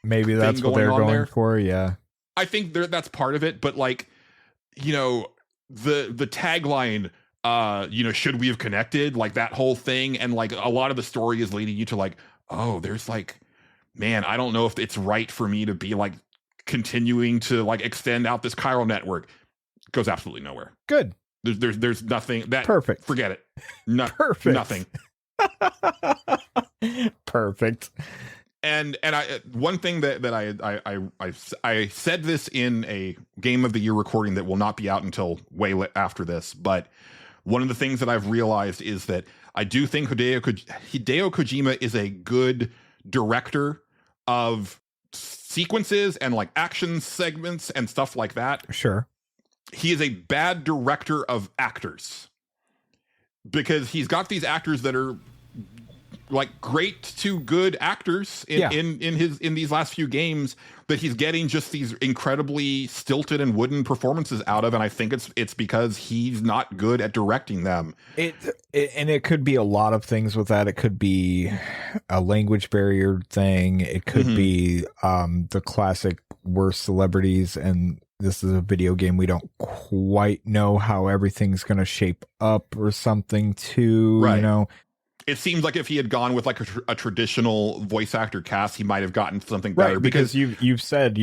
Maybe that's what they're going for. Yeah, I think that's part of it. But like, you know, the tagline, you know, should we have connected? Like that whole thing, and like a lot of the story is leading you to like, oh, there's like, man, I don't know if it's right for me to be like continuing to like extend out this chiral network. It goes absolutely nowhere. Good. There's nothing that perfect. Forget it. Perfect. Nothing. Perfect. And I one thing that I said this in a Game of the Year recording that will not be out until after this, but one of the things that I've realized is that I do think Hideo Kojima is a good director of sequences and like action segments and stuff like that. Sure. He is a bad director of actors because he's got these actors that are like great to good actors in these last few games that he's getting just these incredibly stilted and wooden performances out of, and I think it's because he's not good at directing them. It could be a lot of things with that. It could be a language barrier thing. It could be the classic worst celebrities, and this is a video game. We don't quite know how everything's going to shape up or something too, right. You know. It seems like if he had gone with like a traditional voice actor cast, he might have gotten something better. Right, because you've said,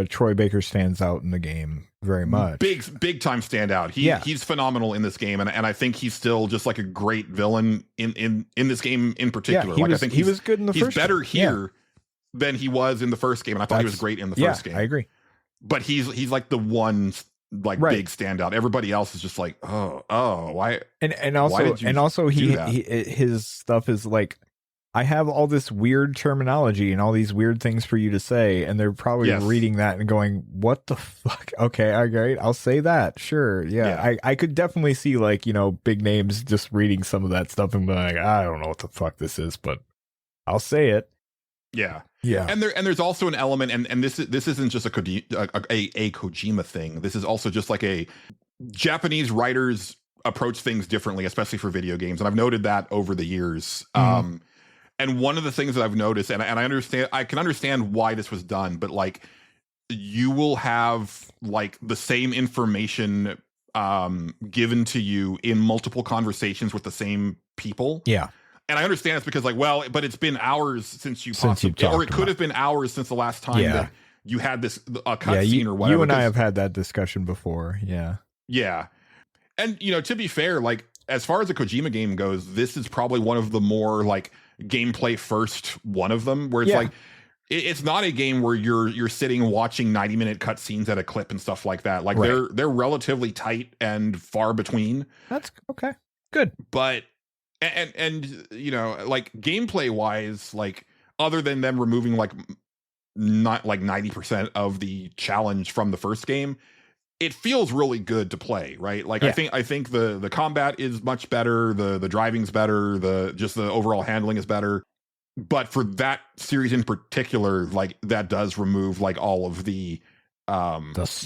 Troy Baker stands out in the game very much. Big time standout. He's phenomenal in this game, and I think he's still just like a great villain in this game in particular. Yeah, I think he was good in the first. He's better here than he was in the first game, and I thought he was great in the first game. I agree. But he's like the one big standout. Everybody else is just like, why? And also his stuff is like, I have all this weird terminology and all these weird things for you to say, and they're probably reading that and going, what the fuck? Okay, all right, I'll say that. Sure. Yeah. I could definitely see big names just reading some of that stuff and being like, I don't know what the fuck this is, but I'll say it. Yeah. Yeah. And there's also an element, and this isn't just a Kojima thing. This is also just like a Japanese writers approach things differently, especially for video games. And I've noted that over the years. And one of the things that I've noticed, and I can understand why this was done, but like you will have like the same information given to you in multiple conversations with the same people. Yeah. And I understand it's because but it's been hours since you possibly, or it could have been hours since the last time that you had this cutscene or whatever. You and I have had that discussion before. Yeah. Yeah. And, to be fair, like as far as a Kojima game goes, this is probably one of the more like gameplay first one of them where it's like, it's not a game where you're sitting watching 90-minute cutscenes at a clip and stuff like that. Like they're relatively tight and far between. That's okay. Good. But and like gameplay wise, like other than them removing like not like 90% of the challenge from the first game, it feels really good to play, right? Like I think the combat is much better, the driving's better, the overall handling is better. But for that series in particular, like that does remove like all of the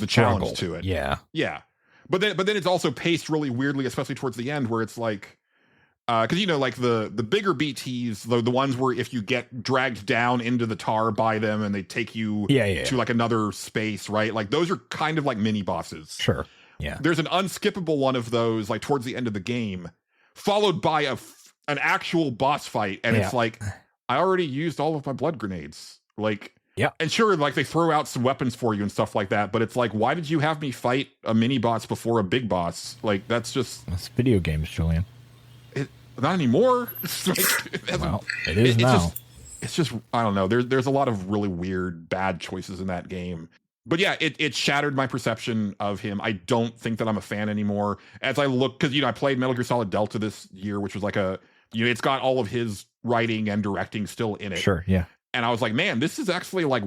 challenge to it. Yeah. Yeah. But then it's also paced really weirdly, especially towards the end where it's like because like the bigger BTs, the ones where if you get dragged down into the tar by them and they take you to like another space, right? Like those are kind of like mini bosses. Sure. Yeah. There's an unskippable one of those like towards the end of the game, followed by an actual boss fight, and it's like I already used all of my blood grenades. Like and sure, like they throw out some weapons for you and stuff like that, but it's like, why did you have me fight a mini boss before a big boss? Like that's video games, Julian. Not anymore. Well, it is now. It's just I don't know. There's a lot of really weird, bad choices in that game. But yeah, it shattered my perception of him. I don't think that I'm a fan anymore. As I look, because I played Metal Gear Solid Delta this year, which was like it's got all of his writing and directing still in it. Sure, yeah. And I was like, man, this is actually like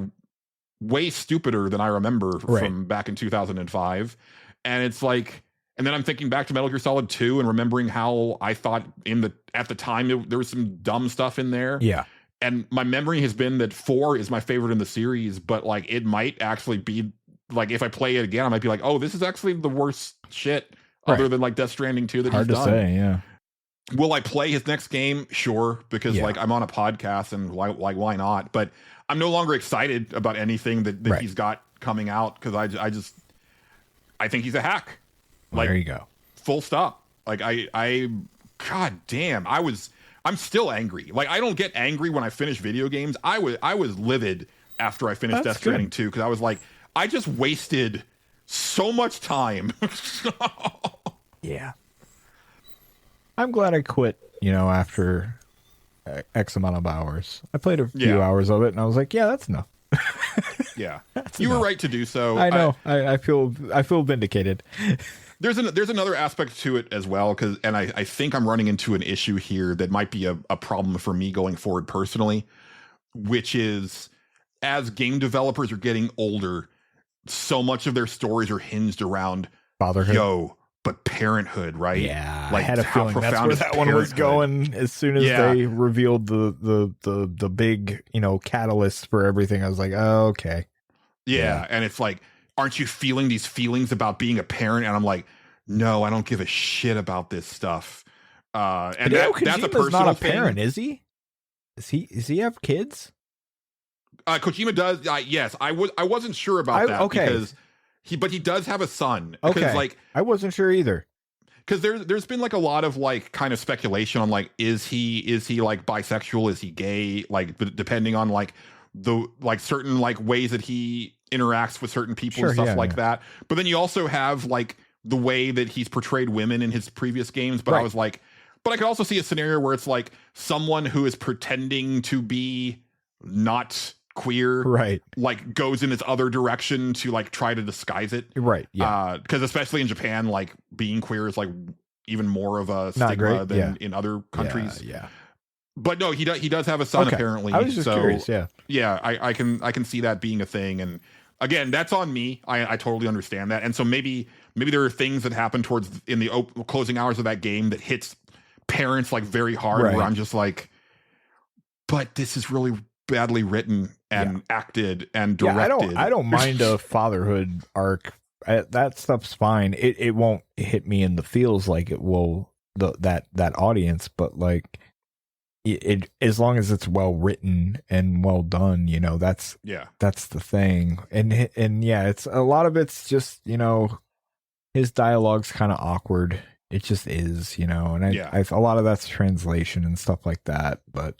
way stupider than I remember from back in 2005. And it's like. And then I'm thinking back to Metal Gear Solid 2 and remembering how I thought at the time there was some dumb stuff in there. Yeah. And my memory has been that 4 is my favorite in the series, but like it might actually be like if I play it again, I might be like, oh, this is actually the worst shit other than like Death Stranding 2 that Hard he's to done. say, yeah. Will I play his next game? Sure, because like I'm on a podcast and why not? But I'm no longer excited about anything that he's got coming out because I think he's a hack. Like, there you go. Full stop. Like God damn, I'm still angry. Like I don't get angry when I finish video games. I was livid after I finished Death Stranding 2 because I was like, I just wasted so much time. Yeah. I'm glad I quit, after X amount of hours. I played a few hours of it, and I was like, yeah, that's enough. Yeah, you were right to do so. I know. I feel vindicated. There's another aspect to it as well, and I think I'm running into an issue here that might be a problem for me going forward personally, which is as game developers are getting older, so much of their stories are hinged around fatherhood. But parenthood, right? Yeah, like I had a feeling that's where that one was going. As soon as they revealed the big catalyst for everything, I was like, oh, okay. Yeah, and it's like, aren't you feeling these feelings about being a parent? And I'm like, no, I don't give a shit about this stuff. And that's a personal not a thing. Parent, is he? Does he have kids? Kojima does. Yes, I wasn't sure about that because he does have a son. Okay, like I wasn't sure either. Because there's been like a lot of like kind of speculation on like is he like bisexual, is he gay, like depending on like the like certain like ways that he interacts with certain people and stuff like that. But then you also have like the way that he's portrayed women in his previous games. But I was like, but I could also see a scenario where it's like someone who is pretending to be not queer, right, like goes in its other direction to like try to disguise it, right? Yeah, because especially in Japan, like being queer is like even more of a stigma than in other countries. Yeah. But no, he does have a son apparently. I was just curious. Yeah, I can see that being a thing, and again, that's on me. I totally understand that, and so maybe there are things that happen towards in the closing hours of that game that hits parents like very hard, where I'm just like, but this is really badly written and acted and directed. I don't mind a fatherhood arc. That stuff's fine. It won't hit me in the feels like it will that audience, but like it as long as it's well written and well done, that's the thing. And it's a lot of it's just his dialogue's kind of awkward. It just is, and a lot of that's translation and stuff like that. But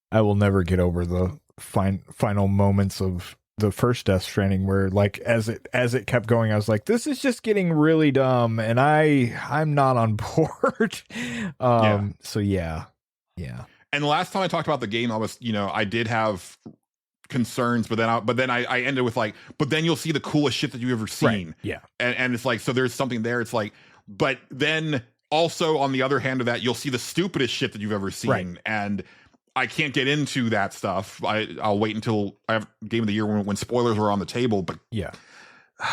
I will never get over the final moments of the first Death Stranding, where like as it kept going, I was like, this is just getting really dumb, and I'm not on board. So yeah. And the last time I talked about the game, I was I did have concerns, but then I ended with like, but then you'll see the coolest shit that you've ever seen. Right. Yeah. And it's like, so there's something there. It's like, but then also on the other hand of that, you'll see the stupidest shit that you've ever seen. Right. And I can't get into that stuff. I'll wait until I have Game of the Year when spoilers are on the table. But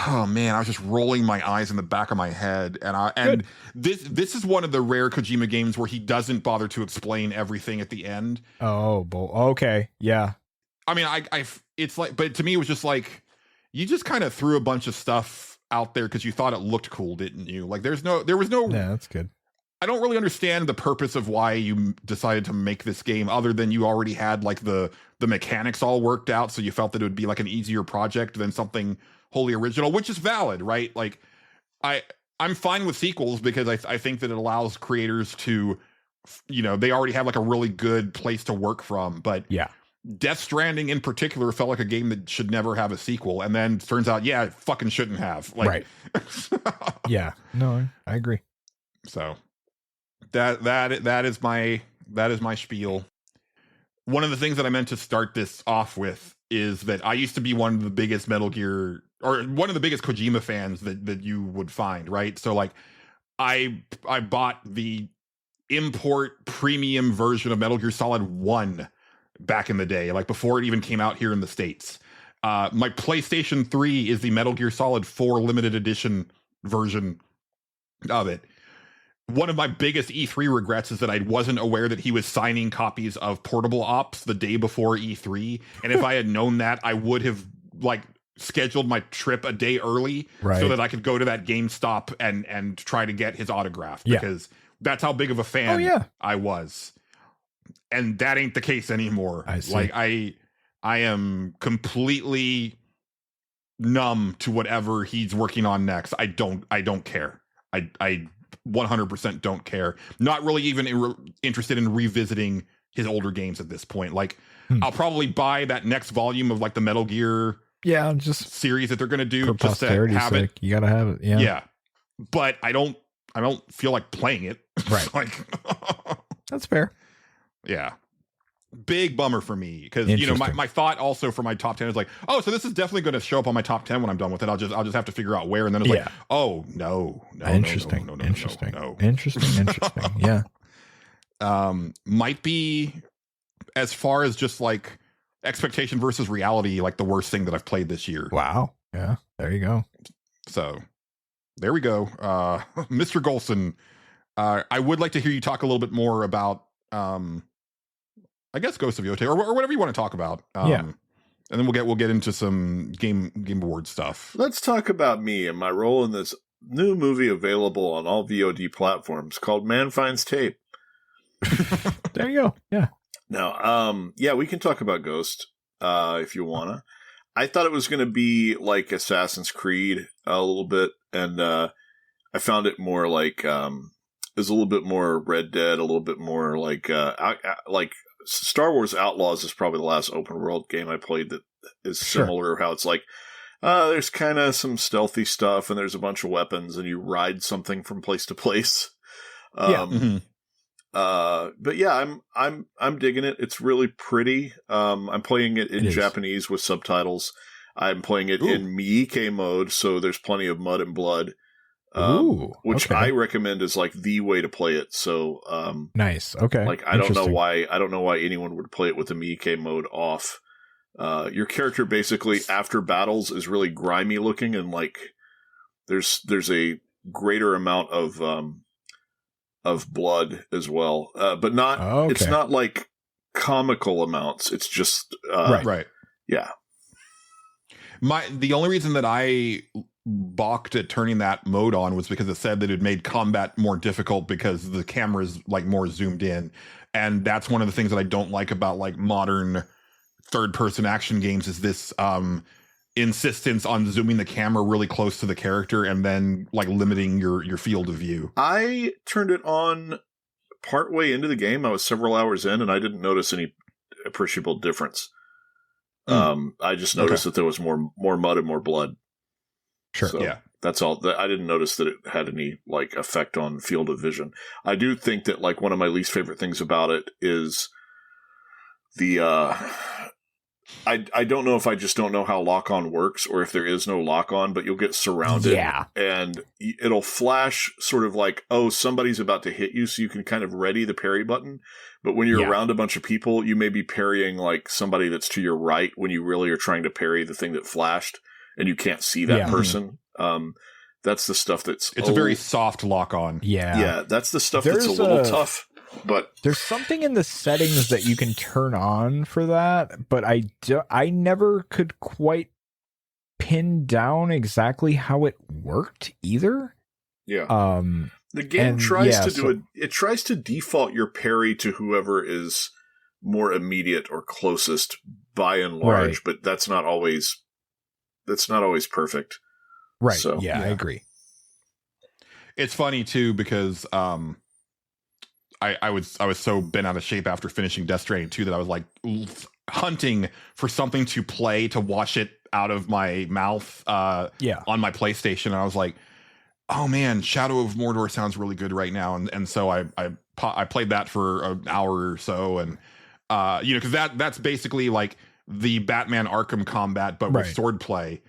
oh man, I was just rolling my eyes in the back of my head, and this is one of the rare Kojima games where he doesn't bother to explain everything at the end. Oh, okay, yeah. I mean, it's like, but to me, it was just like, you just kind of threw a bunch of stuff out there because you thought it looked cool, didn't you? Like, there was no. Yeah, that's good. I don't really understand the purpose of why you decided to make this game, other than you already had like the mechanics all worked out, so you felt that it would be like an easier project than something wholly original, which is valid, right? Like, I'm fine with sequels because I think that it allows creators to, they already have like a really good place to work from, but Death Stranding in particular felt like a game that should never have a sequel, and then turns out, it fucking shouldn't have. Like, right. Yeah. No, I agree. So that is my spiel. One of the things that I meant to start this off with is that I used to be one of the biggest Metal Gear, or one of the biggest Kojima fans that you would find, right? So like I bought the import premium version of Metal Gear Solid 1 back in the day, like before it even came out here in the States. My PlayStation 3 is the Metal Gear Solid 4 limited edition version of it. One of my biggest E3 regrets is that I wasn't aware that he was signing copies of Portable Ops the day before E3. And if I had known that, I would have like scheduled my trip a day early so that I could go to that GameStop and try to get his autograph, because that's how big of a fan I was. And that ain't the case anymore. I see. Like I am completely numb to whatever he's working on next. I don't care. I 100% don't care. Not really even interested in revisiting his older games at this point. Like, I'll probably buy that next volume of like the Metal Gear just series that they're going to do for just to have sake. You got to have it. Yeah. But I don't feel like playing it. Right. Like, That's fair. yeah. Big bummer for me because you know my thought also for my top 10 is like, oh, so this is definitely going to show up on my top 10 when I'm done with it. I'll just have to figure out where, and then it's like, oh no, interesting. Yeah. Might be, as far as just like expectation versus reality, like the worst thing that I've played this year. Wow. Yeah. There you go. So there we go. Mr. Gholson, I would like to hear you talk a little bit more about I guess Ghost of Yotei or whatever you want to talk about. And then we'll get into some game award stuff. Let's talk about me and my role in this new movie available on all VOD platforms called Man Finds Tape. There you go. Yeah. Now, we can talk about Ghost if you wanna. I thought it was going to be like Assassin's Creed a little bit, and I found it more like it was a little bit more Red Dead, a little bit more like Star Wars Outlaws is probably the last open world game I played that is similar. How it's like there's kind of some stealthy stuff, and there's a bunch of weapons, and you ride something from place to place. But yeah, I'm digging it. It's really pretty. I'm playing it in Japanese with subtitles. I'm playing it in Miike mode, so there's plenty of mud and blood. Which I recommend is like the way to play it. So nice. Okay. Like I don't know why anyone would play it with the Miike mode off. Your character basically after battles is really grimy looking, and like there's a greater amount of blood as well, but not. It's not like comical amounts. It's just right. Yeah. The only reason that I balked at turning that mode on was because it said that it made combat more difficult because the camera's like more zoomed in, and that's one of the things that I don't like about like modern third-person action games is this insistence on zooming the camera really close to the character and then like limiting your field of view. I turned it on partway into the game. I was several hours in, and I didn't notice any appreciable difference. I just noticed that there was more mud and more blood. Sure. So that's all. I didn't notice that it had any like effect on field of vision. I do think that like one of my least favorite things about it is the I don't know if I just don't know how lock-on works or if there is no lock-on, but you'll get surrounded and it'll flash sort of like, oh, somebody's about to hit you, so you can kind of ready the parry button. But when you're around a bunch of people, you may be parrying like somebody that's to your right when you really are trying to parry the thing that flashed, and you can't see that person. That's the stuff that's... It's a very soft lock-on. Yeah, that's the stuff that's a little tough. But there's something in the settings that you can turn on for that, but I never could quite pin down exactly how it worked either. Yeah. The game tries to do it. It tries to default your parry to whoever is more immediate or closest by and large, but that's not always perfect. Right. So, yeah, I agree. It's funny too because I was so bent out of shape after finishing Death Stranding 2 that I was like hunting for something to play to wash it out of my mouth on my PlayStation, and I was like, oh man, Shadow of Mordor sounds really good right now, and so I played that for an hour or so, and because that's basically like the Batman Arkham combat but with swordplay,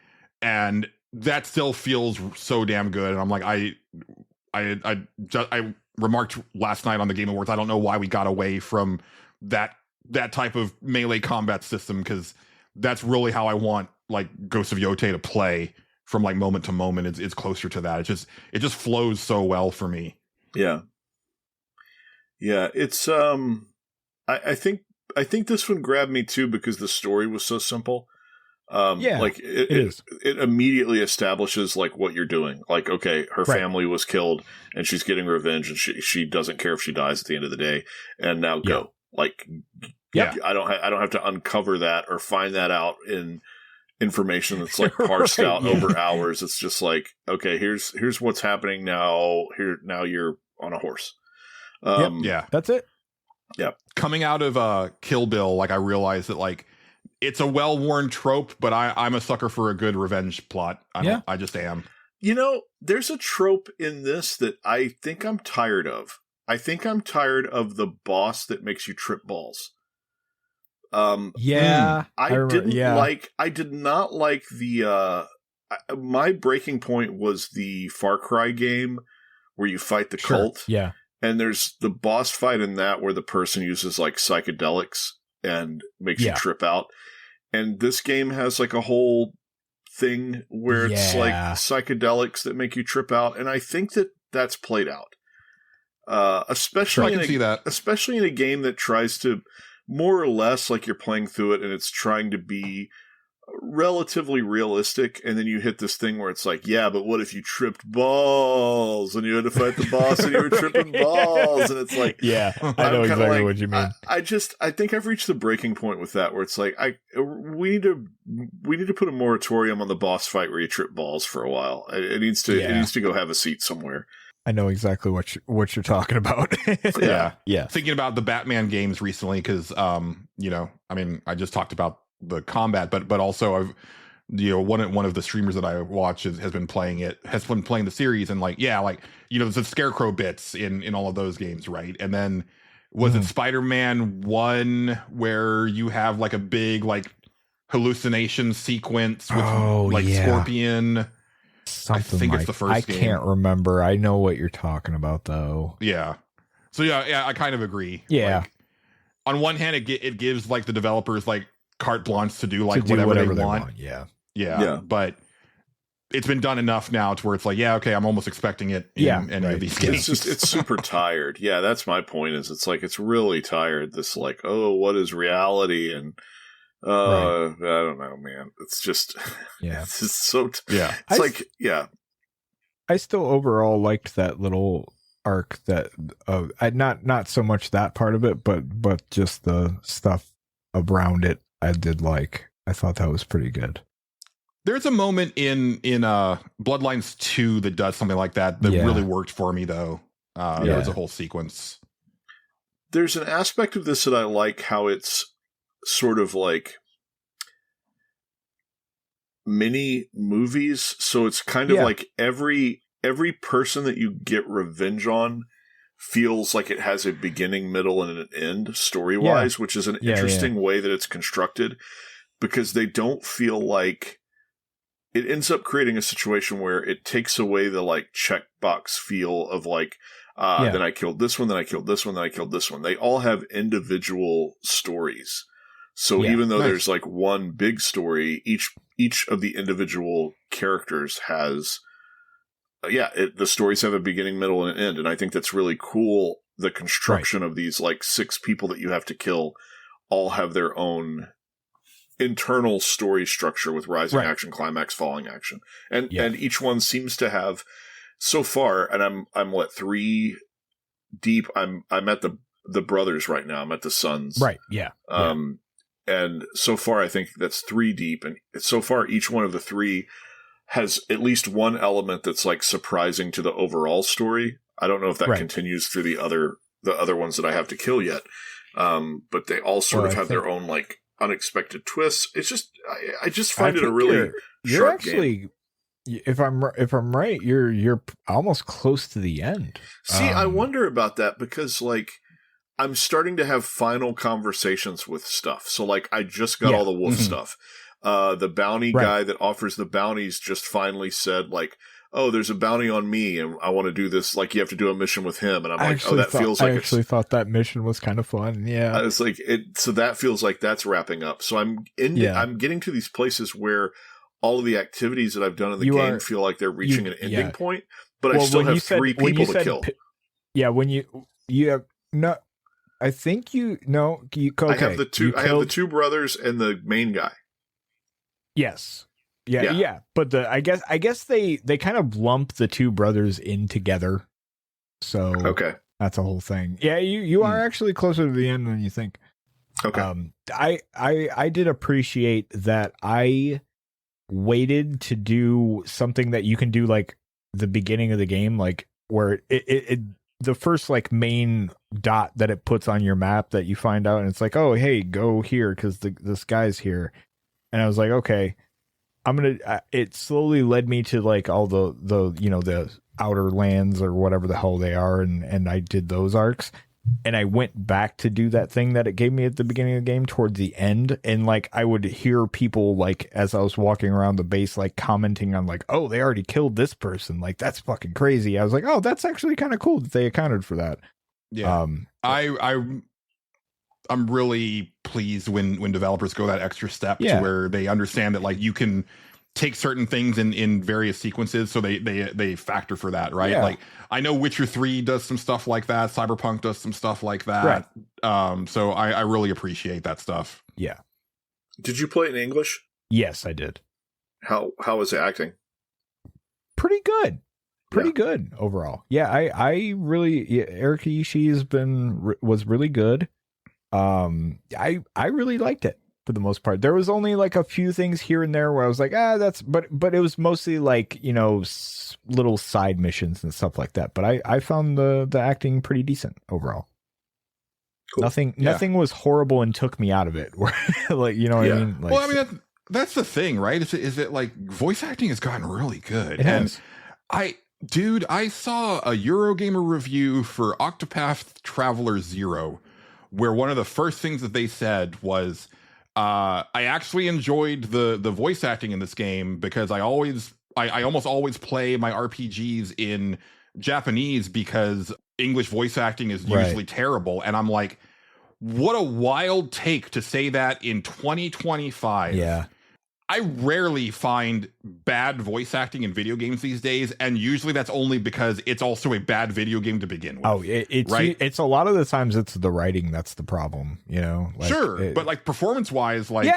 and that still feels so damn good, and I'm like I remarked last night on the Game Awards, I don't know why we got away from that type of melee combat system, because that's really how I want like Ghost of Yotei to play from like moment to moment. It's closer to that. It just flows so well for me. Yeah. It's I think this one grabbed me too because the story was so simple. Like it immediately establishes like what you're doing. Like, okay, her family was killed and she's getting revenge, and she doesn't care if she dies at the end of the day. And now go. Like, I don't have to uncover that or find that out in information that's like parsed out over hours. It's just like, okay, here's what's happening now. Now you're on a horse. That's it. Yeah. Coming out of Kill Bill, like I realized that like it's a well-worn trope, but I'm a sucker for a good revenge plot. I just am. There's a trope in this that I think I'm tired of. I think I'm tired of the boss that makes you trip balls. I did not like the my breaking point was the Far Cry game where you fight the cult. Yeah. And there's the boss fight in that where the person uses like psychedelics and makes you trip out. And this game has like a whole thing where it's like psychedelics that make you trip out. And I think that that's played out. Especially in a game that tries to more or less like you're playing through it and it's trying to be relatively realistic, and then you hit this thing where it's like, yeah, but what if you tripped balls and you had to fight the boss and you were tripping balls, and it's like, yeah, I know exactly what you mean. I think I've reached the breaking point with that where it's like, we need to put a moratorium on the boss fight where you trip balls for a while. It needs to go have a seat somewhere. I know exactly what you're talking about. Yeah. Thinking about the Batman games recently, because I just talked about the combat, but also I've one of the streamers that I watch has been playing the series, and there's the scarecrow bits in all of those games, right? And then was it Spider-Man 1 where you have like a big like hallucination sequence with Scorpion? Something I think it's the first game. I can't remember. I know what you're talking about though. Yeah. So I kind of agree. Yeah. Like, on one hand, it gives like the developers like carte blanche to do whatever they want. Yeah. But it's been done enough now to where it's like, I'm almost expecting it in any of these games. It's super tired. Yeah, that's my point. Is it's like it's really tired. This like, oh, what is reality? And I don't know, man. It's just it's just so I still overall liked that little arc that not so much that part of it, but just the stuff around it. I did like. I thought that was pretty good. There's a moment in Bloodlines 2 that does something like that really worked for me, though. There was a whole sequence. There's an aspect of this that I like, how it's sort of like mini movies. So it's kind of like every person that you get revenge on feels like it has a beginning, middle, and an end story-wise, which is an interesting way that it's constructed, because they don't feel like it ends up creating a situation where it takes away the like checkbox feel of like, then I killed this one, then I killed this one, then I killed this one. They all have individual stories. So even though there's like one big story, each of the individual characters has the stories have a beginning, middle, and an end. And I think that's really cool. The construction of these like 6 people that you have to kill all have their own internal story structure with rising action, climax, falling action. And each one seems to have so far, and I'm 3 deep. I'm at the brothers right now. I'm at the sons. Right. Yeah. And so far I think that's 3 deep. And so far each one of the 3 has at least one element that's like surprising to the overall story. I don't know if that continues through the other ones that I have to kill yet. But they all sort of have their own like unexpected twists. It's just, I just find it a really you're sharp actually game. If I'm right, you're almost close to the end. See, I wonder about that, because like I'm starting to have final conversations with stuff. So like I just got all the wolf stuff. The bounty guy that offers the bounties just finally said like, oh, there's a bounty on me and I want to do this. Like you have to do a mission with him. And I'm like, oh, that feels like I actually thought that mission was kind of fun. Yeah. It's like so that feels like that's wrapping up. So I'm getting to these places where all of the activities that I've done in the game feel like they're reaching an ending point, but I still have 3 people to kill. When you have no, I think I have the 2 brothers and the main guy. Yes. Yeah. But I guess they kind of lump the 2 brothers in together. So that's a whole thing. Yeah, you are actually closer to the end than you think. Okay. I did appreciate that I waited to do something that you can do like the beginning of the game, like where it the first like main dot that it puts on your map that you find out, and it's like, oh hey, go here because this guy's here. And I was like, okay. it slowly led me to like all the the outer lands or whatever the hell they are, and I did those arcs, and I went back to do that thing that it gave me at the beginning of the game towards the end, and like I would hear people like as I was walking around the base like commenting on like, oh, they already killed this person, like that's fucking crazy. I was like, oh, that's actually kind of cool that they accounted for that. Yeah. I'm really pleased when developers go that extra step to where they understand that like you can take certain things in various sequences, so they factor for that, right? Like I know Witcher 3 does some stuff like that, Cyberpunk does some stuff like that, right. So I really appreciate that stuff. Yeah. Did you play it in English? Yes, I did. How was the acting? Pretty good. Pretty good overall. Yeah, I really Eric Ishii was really good. I really liked it for the most part. There was only like a few things here and there where I was like, but it was mostly like, little side missions and stuff like that. But I found the acting pretty decent overall. Cool. Nothing was horrible and took me out of it. Like, what I mean? Like, well, I mean, that's the thing, right? Is it like voice acting has gotten really good. It has. I saw a Eurogamer review for Octopath Traveler 0 where one of the first things that they said was, I actually enjoyed the voice acting in this game because I almost always play my RPGs in Japanese because English voice acting is usually terrible. And I'm like, what a wild take to say that in 2025. Yeah. I rarely find bad voice acting in video games these days, and usually that's only because it's also a bad video game to begin with. Oh, it's a lot of the times it's the writing that's the problem, Like, sure, but like performance-wise, like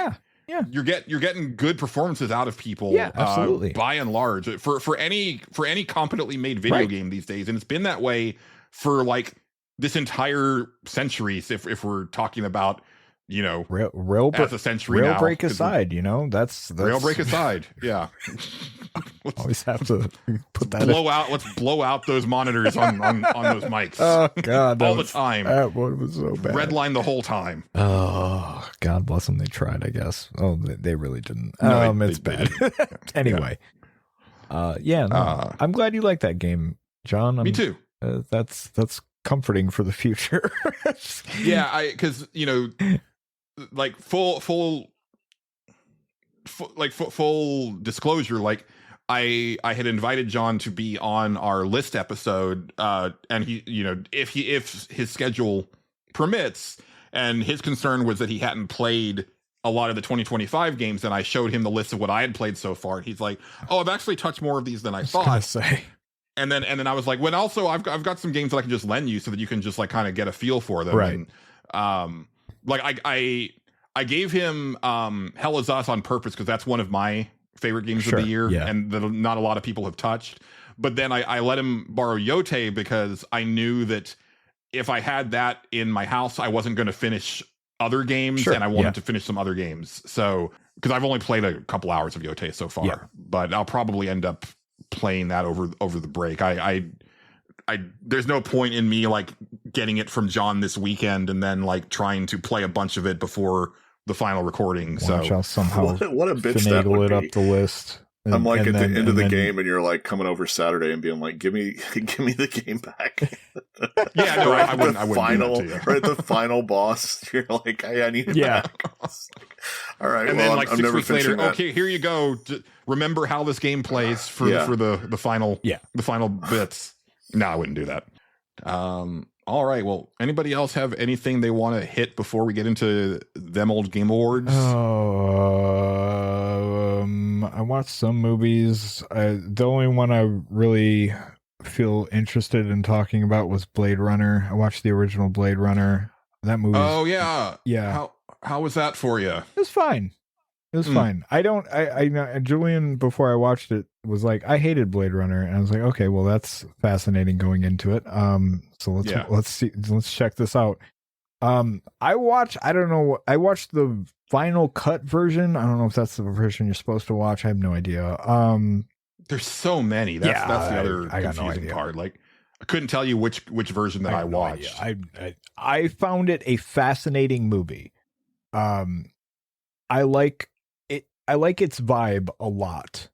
you're getting good performances out of people. Yeah, absolutely. By and large, for any competently made video game these days, and it's been that way for like this entire century. If we're talking about. Rail as a century rail now, break aside, that's rail break aside. Yeah. Always have to put that let's blow out those monitors on those mics. Oh God. All the time. That one was so bad. Redline the whole time. Oh, God bless them. They tried, I guess. Oh, they really didn't. No, it's bad. Anyway. I'm glad you like that game, John. Me too. That's comforting for the future. Yeah, because like full disclosure, like I had invited John to be on our list episode, and he, if his schedule permits, and his concern was that he hadn't played a lot of the 2025 games, and I showed him the list of what I had played so far, and he's like, "Oh, I've actually touched more of these than I thought." Say. And then I was like, well, also I've got some games that I can just lend you so that you can just like kind of get a feel for them. Right. And, like I gave him Hell Is Us on purpose because that's one of my favorite games of the year, and that not a lot of people have touched. But then I let him borrow Yotei because I knew that if I had that in my house, I wasn't going to finish other games, and I wanted to finish some other games. So because I've only played a couple hours of Yotei so far, but I'll probably end up playing that over the break. I there's no point in me like getting it from John this weekend and then like trying to play a bunch of it before the final recording. Watch out somehow what a bitch that would it be. Up the list. I'm like at the end of the game, and you're like coming over Saturday and being like, "Give me the game back." Yeah, no, I wouldn't. Right at the final boss, you're like, "I need it back." All right, and then like 6 weeks later, okay, here you go. Remember how this game plays for the final the final bits. No, I wouldn't do that. All right. Well, anybody else have anything they want to hit before we get into them old Game Awards? I watched some movies. The only one I really feel interested in talking about was Blade Runner. I watched the original Blade Runner. That movie. Oh yeah. How was that for you? It was fine. It was fine. I know Julian before I watched it was like, I hated Blade Runner, and I was like, okay, well that's fascinating going into it. So let's check this out. I watched the Final Cut version. I don't know if that's the version you're supposed to watch. I have no idea. There's so many. That's the other confusing part. Like, I couldn't tell you which version that I watched. I found it a fascinating movie. I like it. like its vibe a lot.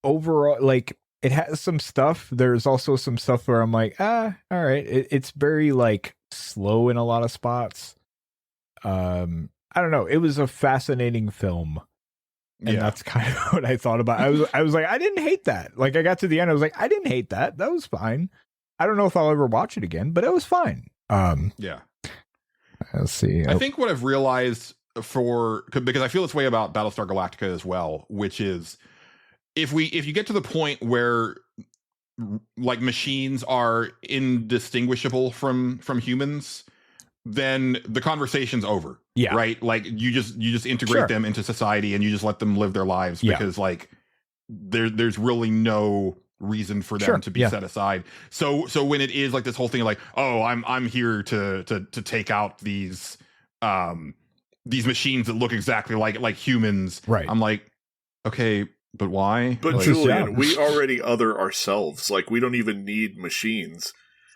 Overall, like, it has some stuff. There's also some stuff where I'm like, all right. It's very like slow in a lot of spots. I don't know. It was a fascinating film. And that's kind of what I thought about. I was like, I didn't hate that. Like, I got to the end, I was like, I didn't hate that. That was fine. I don't know if I'll ever watch it again, but it was fine. Let's see. I think what I've realized because I feel this way about Battlestar Galactica as well, which is if you get to the point where like machines are indistinguishable from humans, then the conversation's over. Yeah. Right. Like you just integrate them into society and you just let them live their lives because like there's really no reason for them to be set aside. So when it is like this whole thing of like, oh, I'm here to take out these machines that look exactly like humans. Right. I'm like, okay, but why? But like, Julian, we already other ourselves. Like we don't even need machines.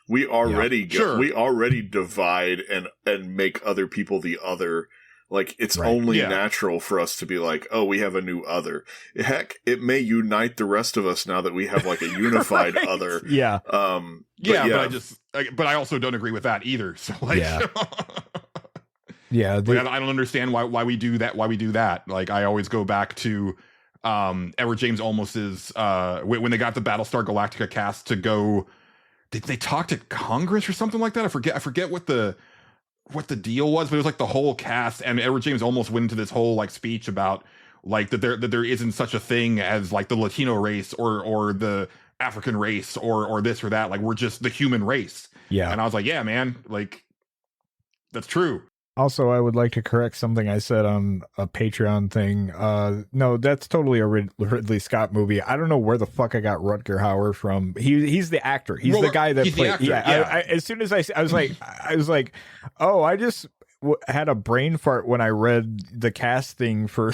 We already we already divide and make other people the other. Like it's only natural for us to be like, oh, we have a new other. Heck, it may unite the rest of us now that we have like a unified other. Yeah. But I also don't agree with that either. So like, I don't understand why we do that. Why we do that? Like I always go back to Edward James Olmos's when they got the Battlestar Galactica cast to go. They talked at Congress or something like that. I forget what the deal was, but it was like the whole cast, and Edward James almost went into this whole like speech about like that there isn't such a thing as like the Latino race or the African race or this or that. Like we're just the human race. Yeah. And I was like, yeah, man, like that's true. Also, I would like to correct something I said on a Patreon thing. No, that's totally a Ridley Scott movie. I don't know where the fuck I got Rutger Hauer from. He's the actor. He's the guy that played. I, as soon as I was like, oh, I just had a brain fart when I read the casting for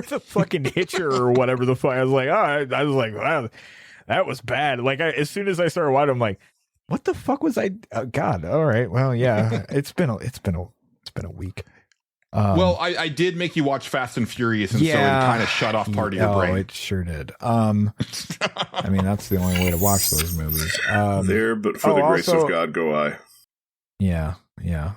the fucking Hitcher or whatever the fuck. I was like, wow, that was bad. Like as soon as I started watching, I'm like, what the fuck was I? God, all right, well, yeah, it's been a week. Well, I did make you watch Fast and Furious, and so it kind of shut off part of your brain. It sure did. I mean, that's the only way to watch those movies. But for the grace of God, go I. Yeah.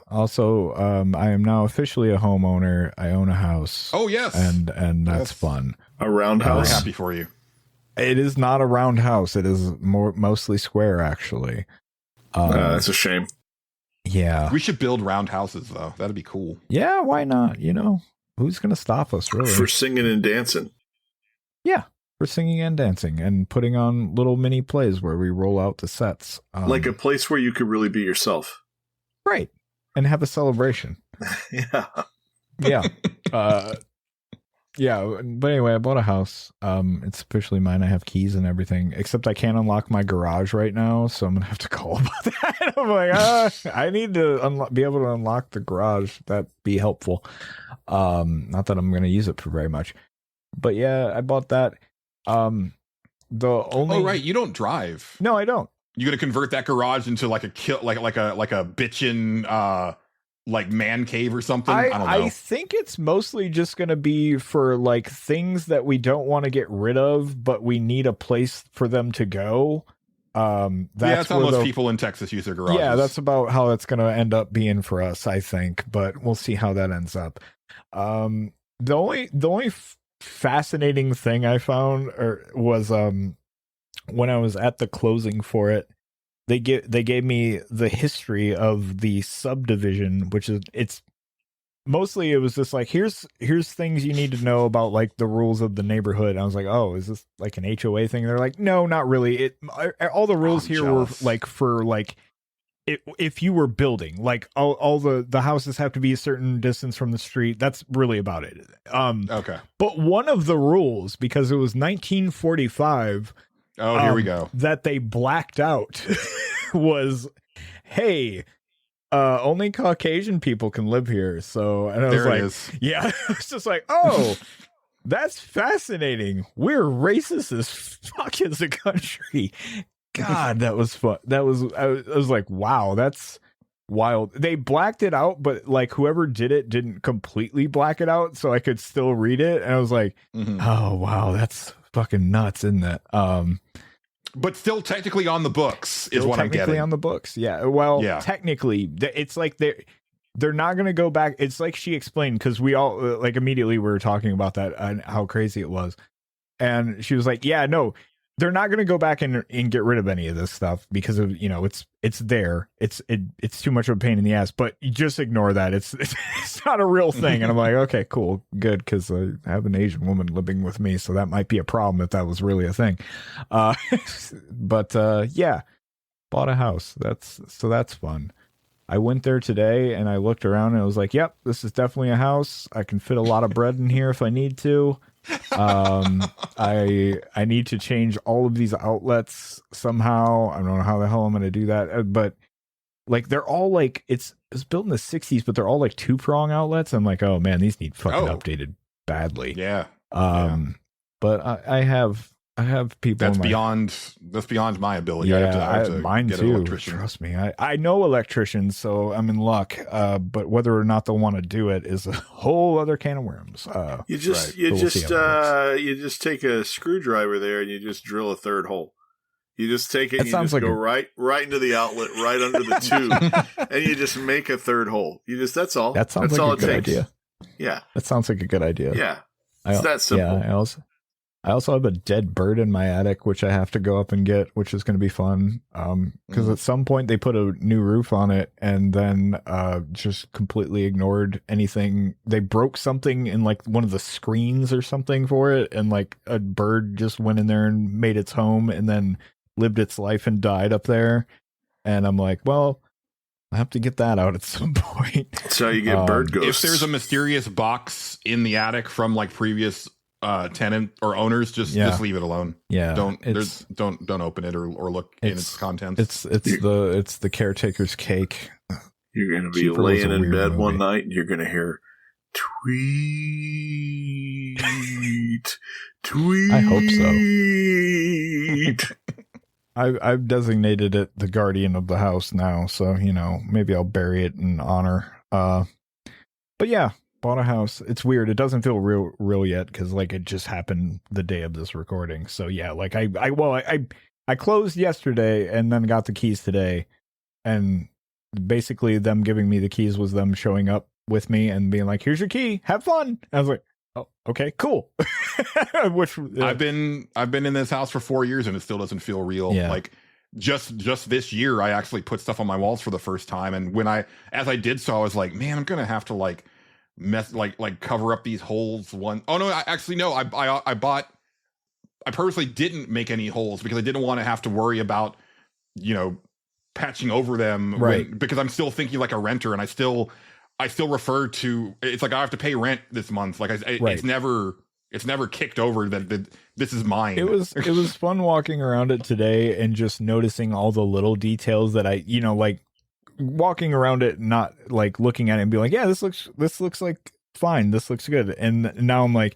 Also, I am now officially a homeowner. I own a house. Oh yes, and that's fun. A round house. Very happy for you. It is not a round house. It is mostly square, actually. That's a shame. Yeah. We should build round houses, though. That'd be cool. Yeah, why not? You know, who's going to stop us, really? For singing and dancing. Yeah, for singing and dancing and putting on little mini plays where we roll out the sets. Like a place where you could really be yourself. Right. And have a celebration. Yeah. Yeah, but anyway, I bought a house. It's officially mine. I have keys and everything, except I can't unlock my garage right now, so I'm gonna have to call about that. I'm like, I need to be able to unlock the garage. That'd be helpful. Not that I'm gonna use it for very much, but yeah, I bought that. Oh right, you don't drive. No, I don't. You gonna convert that garage into like a bitchin' like man cave or something? I don't know. I think it's mostly just going to be for like things that we don't want to get rid of, but we need a place for them to go. That's how most people in Texas use their garages. Yeah, that's about how it's going to end up being for us, I think. But we'll see how that ends up. The only fascinating thing I found was when I was at the closing for it. They gave me the history of the subdivision, which is it was just like here's things you need to know about like the rules of the neighborhood. And I was like, oh, is this like an HOA thing? They're like, no, not really. All the rules here were like for like if you were building, like all the houses have to be a certain distance from the street. That's really about it. Okay. But one of the rules, because it was 1945. Oh, here we go. That they blacked out was, hey, only Caucasian people can live here. So, and I was like, yeah, I was just like, oh, that's fascinating. We're racist as fuck as a country. God, that was fun. I was like, wow, that's wild. They blacked it out, but like whoever did it didn't completely black it out, so I could still read it. And I was like, oh wow, that's fucking nuts, isn't it? But still technically on the books is what I'm getting. Technically on the books, yeah. Well, technically, it's like they're not going to go back. It's like she explained, because we all like immediately we were talking about that and how crazy it was, and she was like, yeah, no, they're not going to go back and get rid of any of this stuff because of, you know, it's there. It's too much of a pain in the ass, but you just ignore that. It's not a real thing. And I'm like, okay, cool, good, because I have an Asian woman living with me, so that might be a problem if that was really a thing. But yeah, bought a house. That's fun. I went there today and I looked around and I was like, yep, this is definitely a house. I can fit a lot of bread in here if I need to. I need to change all of these outlets somehow. I don't know how the hell I'm going to do that, but like they're all like it's built in the 60s, but they're all like 2-prong outlets. I'm like, oh man, these need fucking updated badly. Yeah. But I have people. That's beyond my ability. Yeah, I have to mine get too. an electrician. Trust me, I know electricians, so I'm in luck. But whether or not they'll want to do it is a whole other can of worms. You just take a screwdriver there and you just drill a third hole. You just take it and you just go right into the outlet, right under the tube, and you just make a third hole. That's all. That sounds like a good idea. Yeah, that sounds like a good idea. Yeah, it's that simple. Yeah, I also have a dead bird in my attic, which I have to go up and get, which is going to be fun. Because at some point they put a new roof on it and then just completely ignored anything. They broke something in like one of the screens or something for it, and like a bird just went in there and made its home and then lived its life and died up there. And I'm like, well, I have to get that out at some point. That's how you get bird ghosts. If there's a mysterious box in the attic from like previous tenant or owners, just leave it alone. Yeah, don't open it or look in its contents. It's the caretaker's cake. You're gonna be laying in bed one night and you're gonna hear tweet tweet. I hope so. I've designated it the guardian of the house now, so you know, maybe I'll bury it in honor. But yeah, bought a house. It's weird. It doesn't feel real yet because like it just happened the day of this recording. So yeah, like I closed yesterday and then got the keys today, and basically them giving me the keys was them showing up with me and being like, "Here's your key. Have fun." I was like, "Oh, okay, cool." Which I've been in this house for 4 years and it still doesn't feel real. Yeah. Like just this year, I actually put stuff on my walls for the first time, and as I did so, I was like, man, I'm gonna have to like cover up these holes. I purposely didn't make any holes because I didn't want to have to worry about, you know, patching over them, right? Because I'm still thinking like a renter, and I still refer to it's like I have to pay rent this month. Like it's never kicked over that this is mine. It was fun walking around it today and just noticing all the little details that I, you know, like walking around it, not like looking at it and be like, yeah, this looks like fine. This looks good. And now I'm like,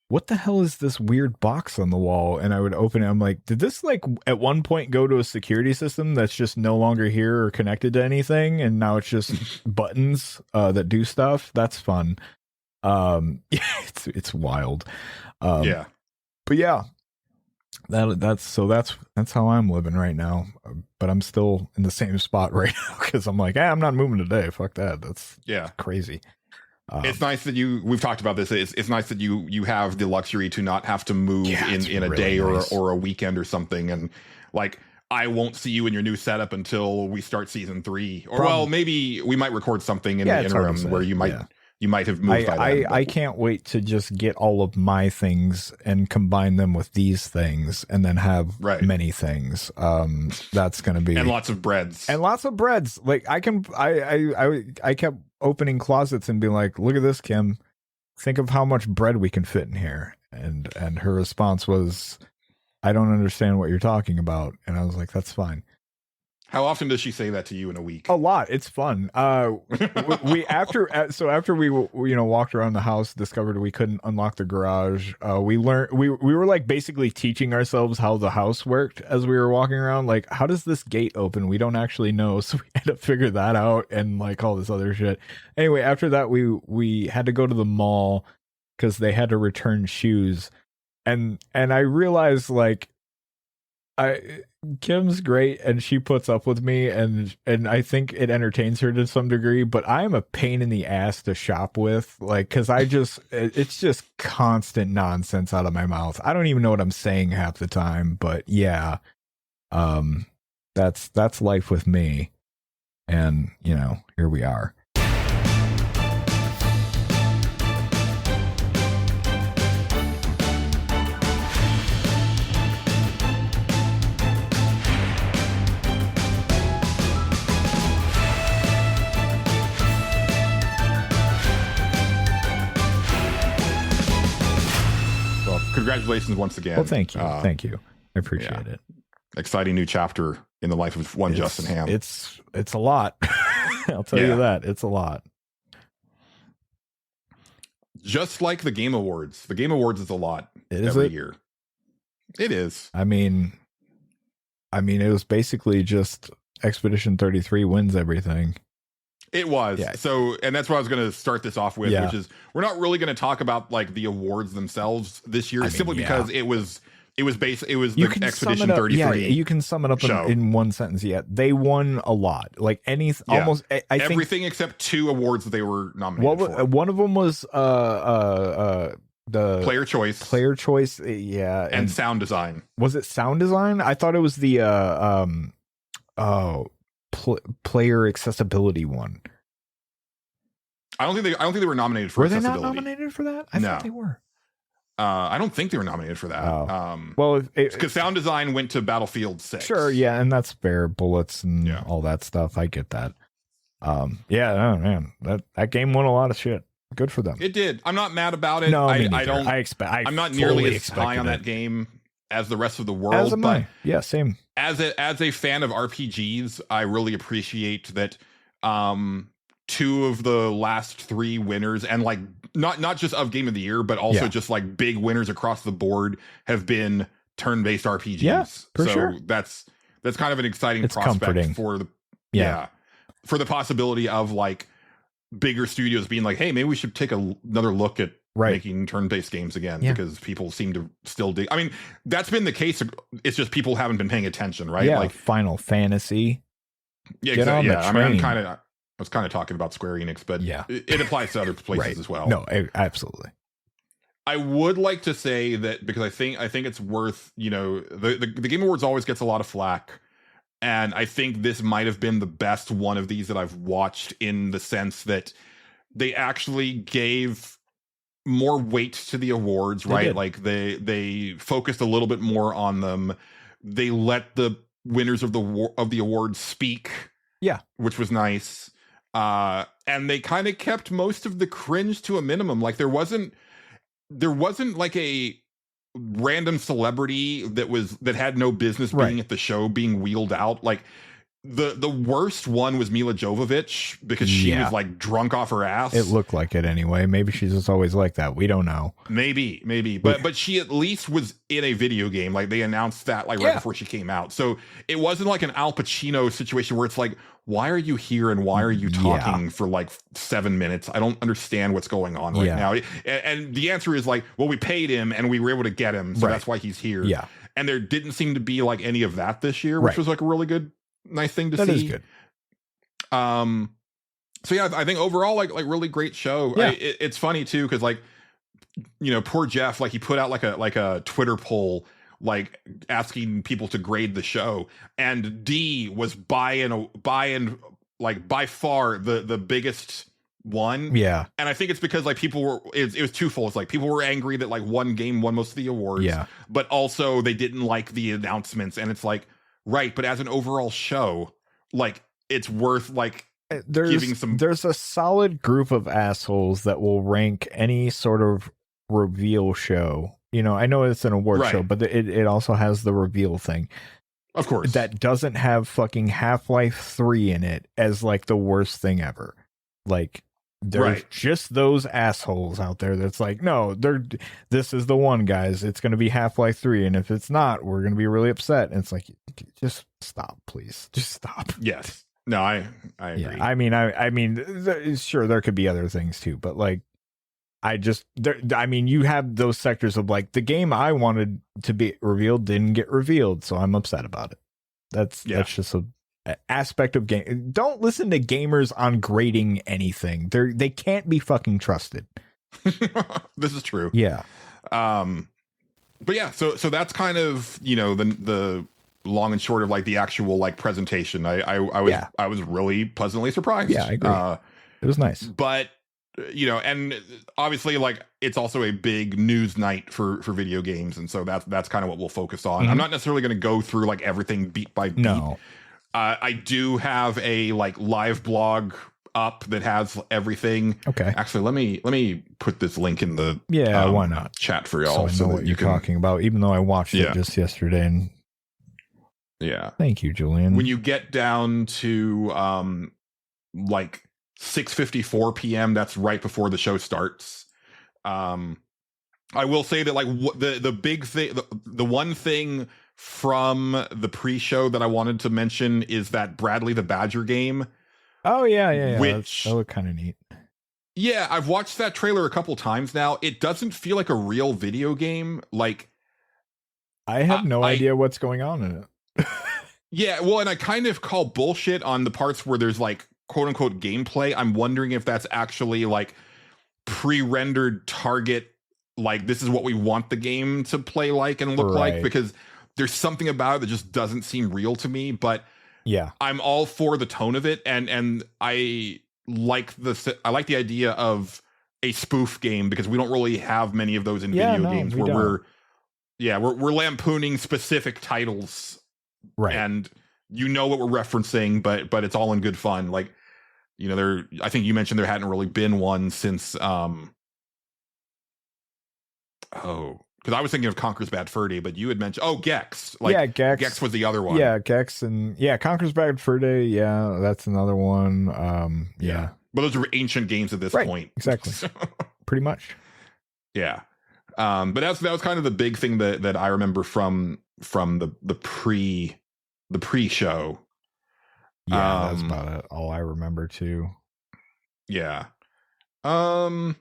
what the hell is this weird box on the wall? And I would open it. I'm like, did this like at one point go to a security system that's just no longer here or connected to anything? And now it's just buttons that do stuff. That's fun. It's wild. Yeah. But yeah, that's how I'm living right now. But I'm still in the same spot right now because I'm like, I'm not moving today. Fuck that. That's crazy. It's nice that we've talked about this. It's nice that you have the luxury to not have to move in a day or a weekend or something. And like, I won't see you in your new setup until we start season 3, or well, maybe we might record something in the interim where you might have moved by then. I can't wait to just get all of my things and combine them with these things and then have many things. That's going to be... And lots of breads. Like I kept opening closets and being like, look at this, Kim. Think of how much bread we can fit in here. And her response was, I don't understand what you're talking about. And I was like, that's fine. How often does she say that to you in a week? A lot. It's fun. We after we walked around the house, discovered we couldn't unlock the garage. We learned we were like basically teaching ourselves how the house worked as we were walking around. Like, how does this gate open? We don't actually know, so we had to figure that out and like all this other shit. Anyway, after that, we had to go to the mall because they had to return shoes, and I realized like Kim's great and she puts up with me and I think it entertains her to some degree, but I'm a pain in the ass to shop with, like, because it's just constant nonsense out of my mouth. I don't even know what I'm saying half the time, but yeah, that's life with me, and here we are. Congratulations once again. Well, thank you. Thank you. I appreciate it. Exciting new chapter in the life of one Justin Ham. It's a lot. I'll tell you that. It's a lot. Just like the Game Awards. The Game Awards is a lot every year. It is. I mean, it was basically just Expedition 33 wins everything. It was. Yeah. So, and that's what I was going to start this off with, which is we're not really going to talk about like the awards themselves this year, simply because it was the Expedition 33. Yeah, you can sum it up in one sentence. Yeah, they won a lot. Like almost I think everything except 2 awards that they were nominated for. One of them was the player choice. Player choice, yeah, and sound design. Was it sound design? I thought it was the player accessibility one. I don't think they were nominated for accessibility. Were they not nominated for that? I thought they were. I don't think they were nominated for that. Well, because sound design went to Battlefield 6. Sure, yeah, and that's fair. Bullets and all that stuff. I get that. Oh man, that game won a lot of shit. Good for them. It did. I'm not mad about it. No, I don't. I'm not nearly as high on that game as the rest of the world. As am I. Yeah, same. As a fan of RPGs, I really appreciate that 2 of the last 3 winners, and like not just of Game of the Year, but also just like big winners across the board, have been turn-based RPGs. Yeah, for sure. That's kind of an exciting prospect comforting. For the possibility of like bigger studios being like, hey, maybe we should take another look at making turn-based games again, because people seem to still dig. I mean, that's been the case. It's just people haven't been paying attention, right? Yeah, like Final Fantasy. Yeah, exactly. Yeah, I mean, I was kind of talking about Square Enix, but it applies to other places as well. No, absolutely. I would like to say that because I think it's worth, the Game Awards always gets a lot of flack, and I think this might have been the best one of these that I've watched, in the sense that they actually gave more weight to the awards, right? Like they focused a little bit more on them. They let the winners of the awards speak, which was nice. And they kind of kept most of the cringe to a minimum. Like there wasn't like a random celebrity that had no business being at the show being wheeled out. Like the worst one was Mila Jovovich, because she was like drunk off her ass. It looked like it anyway. Maybe she's just always like that. We don't know. Maybe. But she at least was in a video game. Like they announced that right before she came out. So it wasn't like an Al Pacino situation where it's like, why are you here and why are you talking for like 7 minutes? I don't understand what's going on right now. And the answer is like, well, we paid him and we were able to get him, so that's why he's here. Yeah. And there didn't seem to be like any of that this year, which was like a really nice thing to see. That is good. So yeah, I think overall like really great show. Yeah. It's funny too, because like, poor Jeff, like he put out like a Twitter poll, like asking people to grade the show, and D was by far the biggest one. Yeah. And I think it's because like people were, it was twofold. It's like people were angry that like one game won most of the awards, but also they didn't like the announcements, and it's like, right, but as an overall show, like it's worth like giving some. There's a solid group of assholes that will rank any sort of reveal show. I know it's an award show, but it also has the reveal thing. Of course. that doesn't have fucking Half-Life 3 in it as like the worst thing ever. Like, there's just those assholes out there that's like, no, this is the one, guys. It's going to be Half-Life 3, and if it's not, we're going to be really upset. And it's like, just stop, please. Just stop. Yes. No, I agree. Yeah, I mean, sure, there could be other things too, but like, you have those sectors of like, the game I wanted to be revealed didn't get revealed, so I'm upset about it. That's just a aspect of game. Don't listen to gamers on grading anything. They can't be fucking trusted. This is true. Yeah. But yeah, so that's kind of, the long and short of like the actual like presentation. I was really pleasantly surprised. Yeah, I agree. It was nice. But and obviously like it's also a big news night for video games, and so that's kind of what we'll focus on. Mm-hmm. I'm not necessarily going to go through like everything beat by beat. No. I do have a like live blog up that has everything. Okay. Actually, let me put this link in the why not chat for y'all so I know what you're talking about, even though I watched it just yesterday. And yeah, thank you, Julian. When you get down to like 6:54 p.m., that's right before the show starts. I will say that like the big thing, the one thing from the pre-show that I wanted to mention is that Bradley the Badger game. Oh yeah. Which that looked kind of neat. Yeah, I've watched that trailer a couple times now. It doesn't feel like a real video game. Like, I have no idea what's going on in it. Yeah, well, and I kind of call bullshit on the parts where there's like quote unquote gameplay. I'm wondering if that's actually like pre-rendered target, like this is what we want the game to play like and look like, because there's something about it that just doesn't seem real to me. But yeah, I'm all for the tone of it, and I like the idea of a spoof game, because we don't really have many of those in video games where we're lampooning specific titles, right? And what we're referencing, but it's all in good fun. Like, I think you mentioned there hadn't really been one since because I was thinking of Conker's Bad Fur Day, but you had mentioned Gex. Like, Gex. Gex was the other one. Yeah, Gex and Conker's Bad Fur Day. Yeah, that's another one. Yeah. But those are ancient games at this point. Exactly. Pretty much. Yeah. But that was kind of the big thing that I remember from the pre-show. Yeah, that's about it. All I remember too. Yeah. The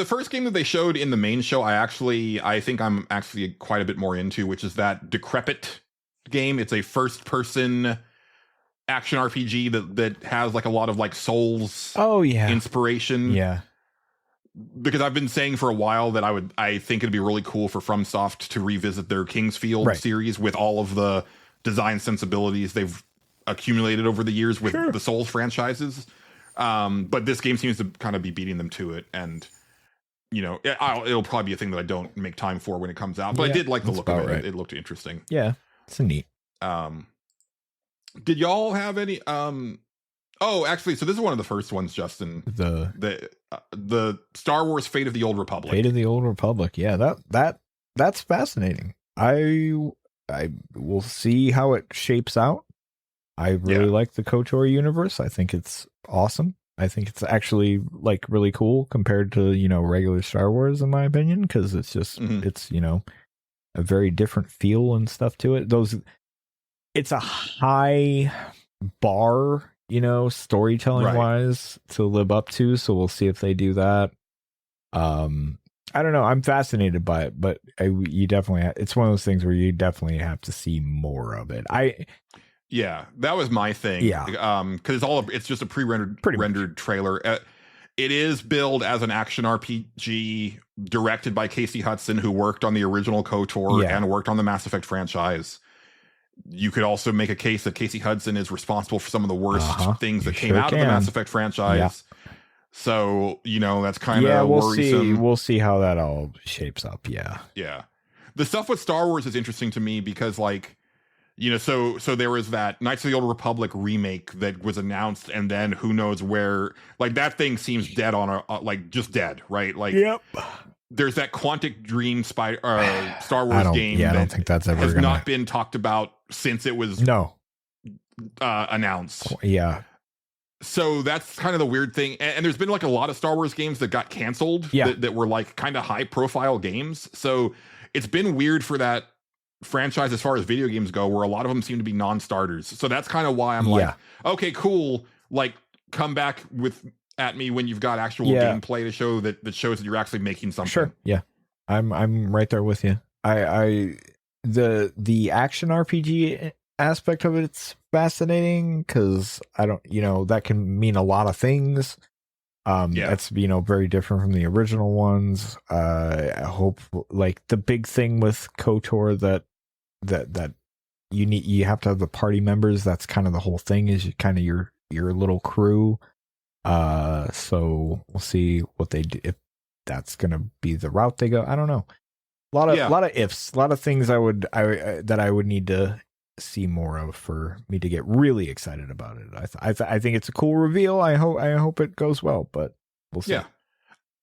first game that they showed in the main show, I think I'm actually quite a bit more into, which is that Decrepit game. It's a first-person action RPG that has like a lot of like Souls inspiration. Yeah. Because I've been saying for a while that I think it'd be really cool for FromSoft to revisit their Kingsfield series with all of the design sensibilities they've accumulated over the years with the Souls franchises. But this game seems to kind of be beating them to it, and it'll probably be a thing that I don't make time for when it comes out. But I did like the look of it. Right. It looked interesting. Yeah, it's neat. Did y'all have any? Actually, so this is one of the first ones, Justin. The Star Wars Fate of the Old Republic. Fate of the Old Republic. Yeah, that's fascinating. I will see how it shapes out. I really like the KOTOR universe. I think it's awesome. I think it's actually like really cool compared to, regular Star Wars, in my opinion, because it's just, it's, a very different feel and stuff to it. It's a high bar, storytelling wise to live up to. So we'll see if they do that. I don't know. I'm fascinated by it, but you definitely, it's one of those things where you definitely have to see more of it. Yeah, that was my thing. Yeah, because it's just a pre-rendered trailer. It is billed as an action RPG directed by Casey Hudson, who worked on the original KOTOR and worked on the Mass Effect franchise. You could also make a case that Casey Hudson is responsible for some of the worst things that came out of the Mass Effect franchise. Yeah. So, that's kind of worrisome. We'll see how that all shapes up. Yeah. Yeah. The stuff with Star Wars is interesting to me because, like, so there was that Knights of the Old Republic remake that was announced, and then who knows where, like, that thing seems dead on just dead, right? Like, yep. there's that Quantic Dream Star Wars game. Yeah, I don't think that's ever has not been talked about since it was announced. Yeah. So that's kind of the weird thing. And there's been like a lot of Star Wars games that got canceled that were like kind of high profile games. So it's been weird for that franchise as far as video games go, where a lot of them seem to be non-starters. So that's kind of why I'm like, okay, cool. Like come back at me when you've got actual gameplay to show that shows that you're actually making something. Sure. Yeah. I'm right there with you. The action RPG aspect of it's fascinating because I don't, that can mean a lot of things. That's very different from the original ones. I hope like the big thing with KOTOR that you have to have the party members. That's kind of the whole thing, is kind of your little crew. So we'll see what they do, if that's gonna be the route they go. I don't know. A lot of ifs, a lot of things I would need to see more of for me to get really excited about it. I think it's a cool reveal. I hope it goes well, but we'll see. Yeah.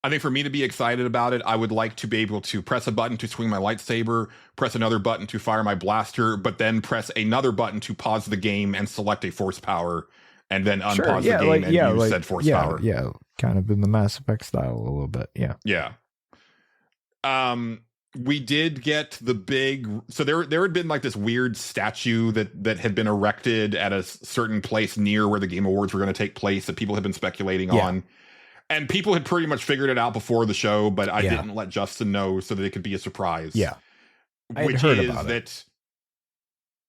I think for me to be excited about it, I would like to be able to press a button to swing my lightsaber, press another button to fire my blaster, but then press another button to pause the game and select a force power, and then unpause the game and use said force power. Yeah, kind of in the Mass Effect style a little bit. Yeah. Yeah. We did get the big, so there had been like this weird statue that had been erected at a certain place near where the Game Awards were going to take place that people had been speculating on. And people had pretty much figured it out before the show, but I didn't let Justin know so that it could be a surprise. Yeah. Which is that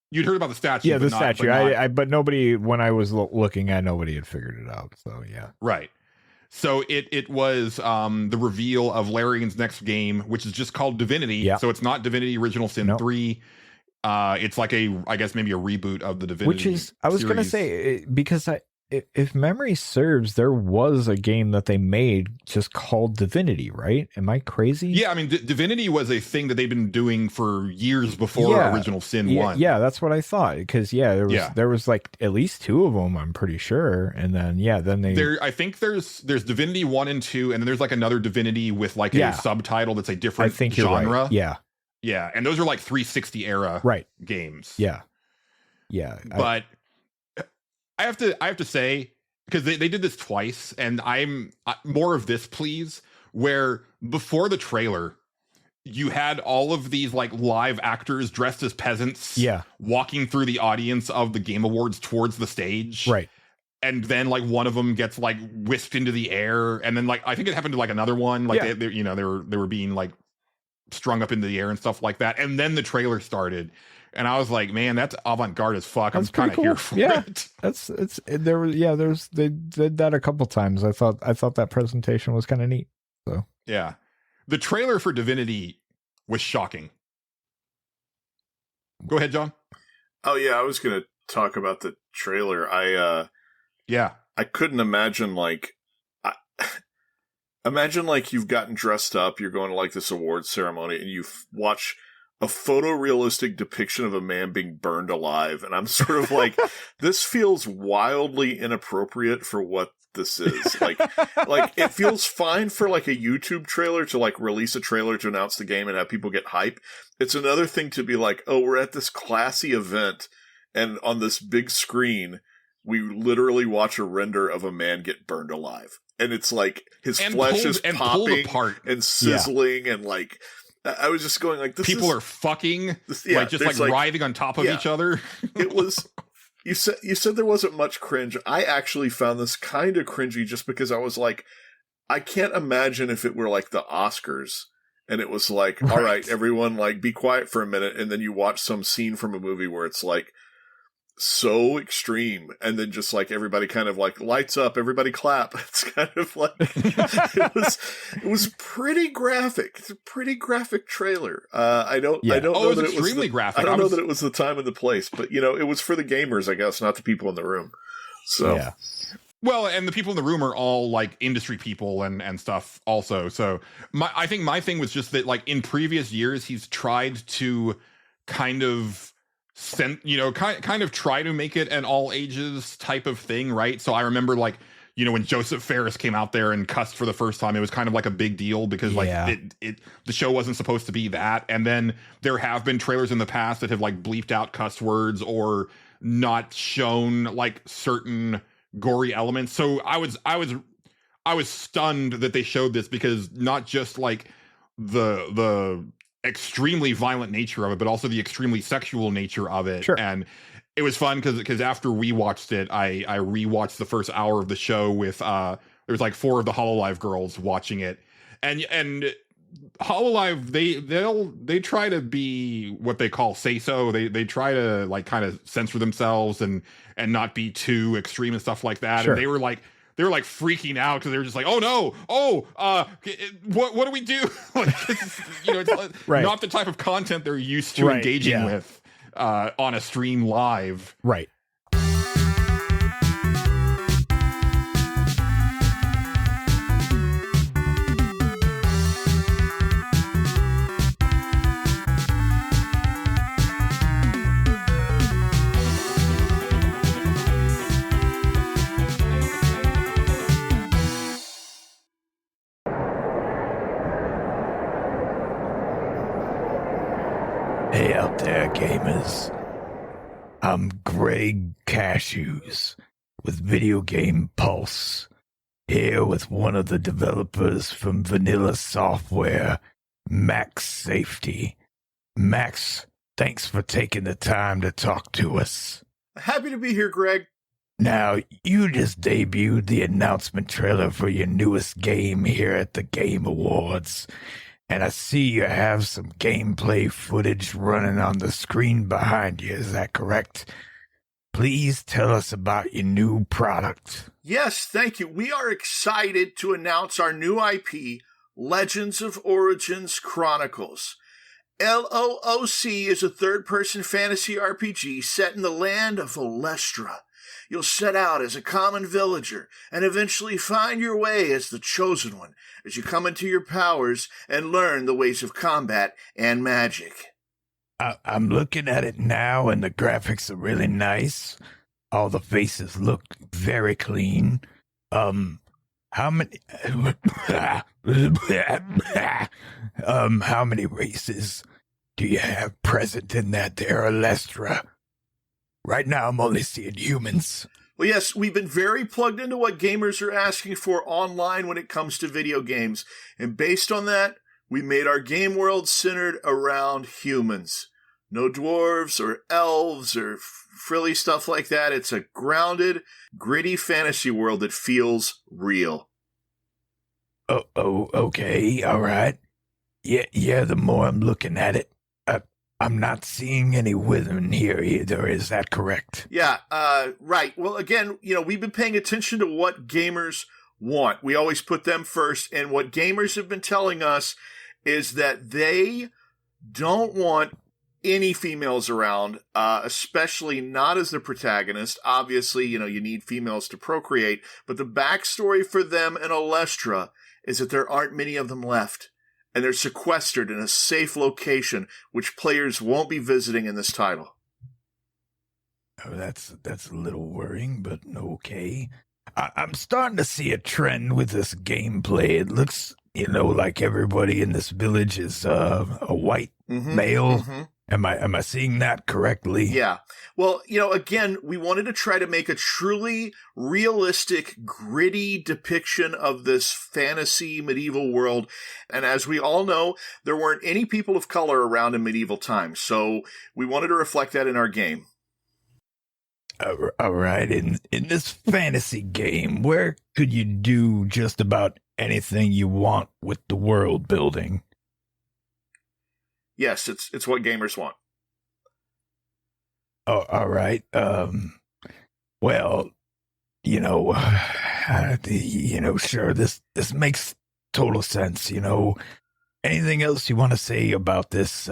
you'd heard about the statue. Yeah, the statue. But nobody, when I was looking at, nobody had figured it out. So yeah. Right. So it was the reveal of Larian's next game, which is just called Divinity. Yeah. So it's not Divinity Original Sin 3. It's like I guess maybe a reboot of the Divinity. Which is, I was going to say, because if memory serves, there was a game that they made just called Divinity, right? Am I crazy? Yeah, I mean, Divinity was a thing that they've been doing for years before Original Sin 1. Yeah, that's what I thought. Because there was like at least 2 of them, I'm pretty sure. And then I think there's Divinity 1 and 2, and then there's like another Divinity with like a subtitle that's a different genre. Right. Yeah. Yeah, and those are like 360 era games. Yeah. But I have to say, because they did this twice, and I'm more of this, please, where before the trailer, you had all of these like live actors dressed as peasants walking through the audience of the Game Awards towards the stage. Right. And then like one of them gets like whisked into the air. And then like, I think it happened to like another one. Like they were being like strung up into the air and stuff like that. And then the trailer started. And I was like, man, that's avant-garde as fuck. I'm kind of here for it. They did that a couple times. I thought that presentation was kind of neat. So yeah. The trailer for Divinity was shocking. Go ahead, John. Oh yeah, I was gonna talk about the trailer. I couldn't imagine imagine like you've gotten dressed up, you're going to like this awards ceremony, and you watch a photorealistic depiction of a man being burned alive, and I'm sort of like, this feels wildly inappropriate for what this is. Like it feels fine for like a YouTube trailer to like release a trailer to announce the game and have people get hype. It's another thing to be like, oh, we're at this classy event, and on this big screen, we literally watch a render of a man get burned alive. And it's like his flesh is popping and sizzling and like, I was just going like, this people are fucking like writhing on top of each other. It was, you said there wasn't much cringe. I actually found this kind of cringy just because I was like, I can't imagine if it were like the Oscars and it was like, all right, everyone like be quiet for a minute. And then you watch some scene from a movie where it's like so extreme, and then just like everybody kind of like lights up, everybody clap. It's kind of like it was pretty graphic. It's a pretty graphic trailer. I don't know that it was extremely graphic. I don't know that it was the time and the place, but it was for the gamers, I guess, not the people in the room. So yeah. Well, and the people in the room are all like industry people and stuff also. So I think my thing was just that like in previous years he's tried to kind of kind of try to make it an all ages type of thing, right? So I remember like you know, when Joseph Ferris came out there and cussed for the first time, it was kind of like a big deal because like the show wasn't supposed to be that. And then there have been trailers in the past that have like bleeped out cuss words or not shown like certain gory elements. So I was stunned that they showed this, because not just like the extremely violent nature of it, but also the extremely sexual nature of it. Sure. And it was fun because after we watched it, I rewatched the first hour of the show with there was like 4 of the Hololive girls watching it, and Hololive they try to be what they call say so. They try to like kind of censor themselves and not be too extreme and stuff like that. Sure. And they were like freaking out because they were just like, what do we do? Like, you know, it's right. Not the type of content they're used to engaging with on a stream live. Right. Hey out there, gamers. I'm Greg Cashews with Video Game Pulse, here with one of the developers from Vanilla Software, Max Safety. Max, thanks for taking the time to talk to us. Happy to be here, Greg. Now, you just debuted the announcement trailer for your newest game here at the Game Awards. And I see you have some gameplay footage running on the screen behind you. Is that correct? Please tell us about your new product. Yes, thank you. We are excited to announce our new IP, Legends of Origins Chronicles. LOOC is a third-person fantasy RPG set in the land of Olestra. You'll set out as a common villager and eventually find your way as the Chosen One as you come into your powers and learn the ways of combat and magic. I'm looking at it now, and the graphics are really nice. All the faces look very clean. How many races do you have present in that there Olestra? Right now, I'm only seeing humans. Well, yes, we've been very plugged into what gamers are asking for online when it comes to video games. And based on that, we made our game world centered around humans. No dwarves or elves or frilly stuff like that. It's a grounded, gritty fantasy world that feels real. Oh, okay, all right. Yeah, the more I'm looking at it, I'm not seeing any women here either. Is that correct? Yeah, right. Well, again, you know, we've been paying attention to what gamers want. We always put them first. And what gamers have been telling us is that they don't want any females around, especially not as the protagonist. Obviously, you know, you need females to procreate. But the backstory for them in Olestra is that there aren't many of them left. And they're sequestered in a safe location, which players won't be visiting in this title. Oh, that's a little worrying, but okay. I'm starting to see a trend with this gameplay. It looks, you know, like everybody in this village is a white male. Mm-hmm. Am I seeing that correctly? Yeah. Well, you know, again, we wanted to try to make a truly realistic, gritty depiction of this fantasy medieval world. And as we all know, there weren't any people of color around in medieval times. So we wanted to reflect that in our game. All right. In this fantasy game, where could you do just about anything you want with the world building? Yes, it's what gamers want. Oh, all right. Well, you know, sure. This makes total sense. You know, anything else you want to say about this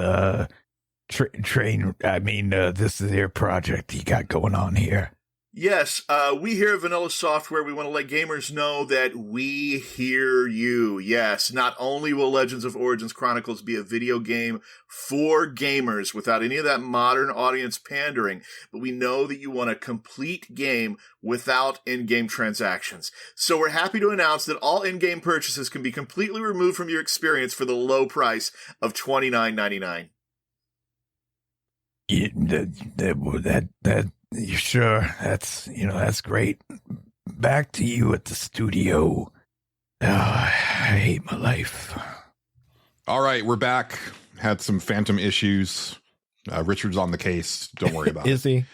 this is your project you got going on here? Yes, we here at Vanilla Software, we want to let gamers know that we hear you. Yes, not only will Legends of Origins Chronicles be a video game for gamers without any of that modern audience pandering, but we know that you want a complete game without in-game transactions. So we're happy to announce that all in-game purchases can be completely removed from your experience for the low price of $29.99. You sure? That's great. Back to you at the studio. I hate my life. All right, we're back. Had some phantom issues. Richard's on the case. Don't worry about it. Is he?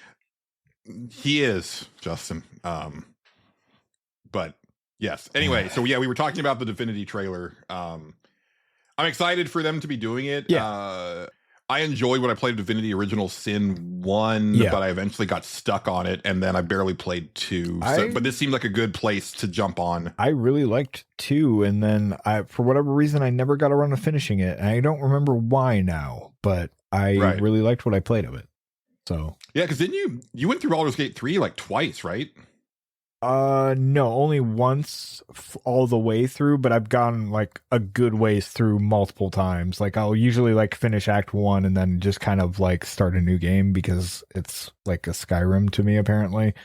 He is, Justin. But yes. Anyway, so yeah, we were talking about the Divinity trailer. I'm excited for them to be doing it. Yeah. I enjoyed when I played Divinity Original Sin 1, but I eventually got stuck on it, and then I barely played 2. But this seemed like a good place to jump on. I really liked 2, and then for whatever reason, I never got around to finishing it. And I don't remember why now, but I really liked what I played of it. So yeah, because didn't you went through Baldur's Gate 3 like twice, right? No, only once all the way through, but I've gone like a good ways through multiple times. Like I'll usually like finish Act 1 and then just kind of like start a new game because it's like a Skyrim to me, apparently.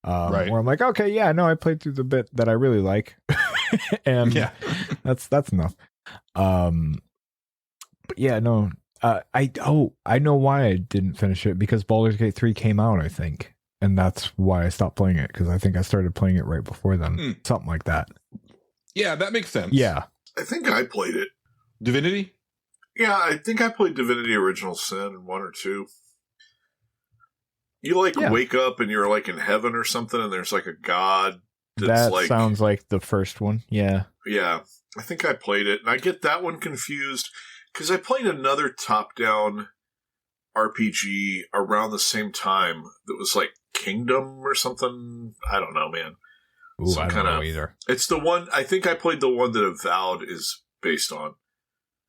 Where I'm like, okay, yeah, no, I played through the bit that I really like. And that's enough. But yeah, no, I know why I didn't finish it, because Baldur's Gate 3 came out, I think. And that's why I stopped playing it, because I think I started playing it right before then. Something like that. Yeah, that makes sense. Yeah. I think I played it. Divinity? Yeah, I think I played Divinity Original Sin 1 or 2. You wake up and you're like in heaven or something, and there's like a god that's that sounds like the first one. Yeah. Yeah. I think I played it, and I get that one confused because I played another top-down RPG around the same time that was like Kingdom or something. I don't know, man. Ooh, I don't know either. It's the one, I think I played the one that Avowed is based on.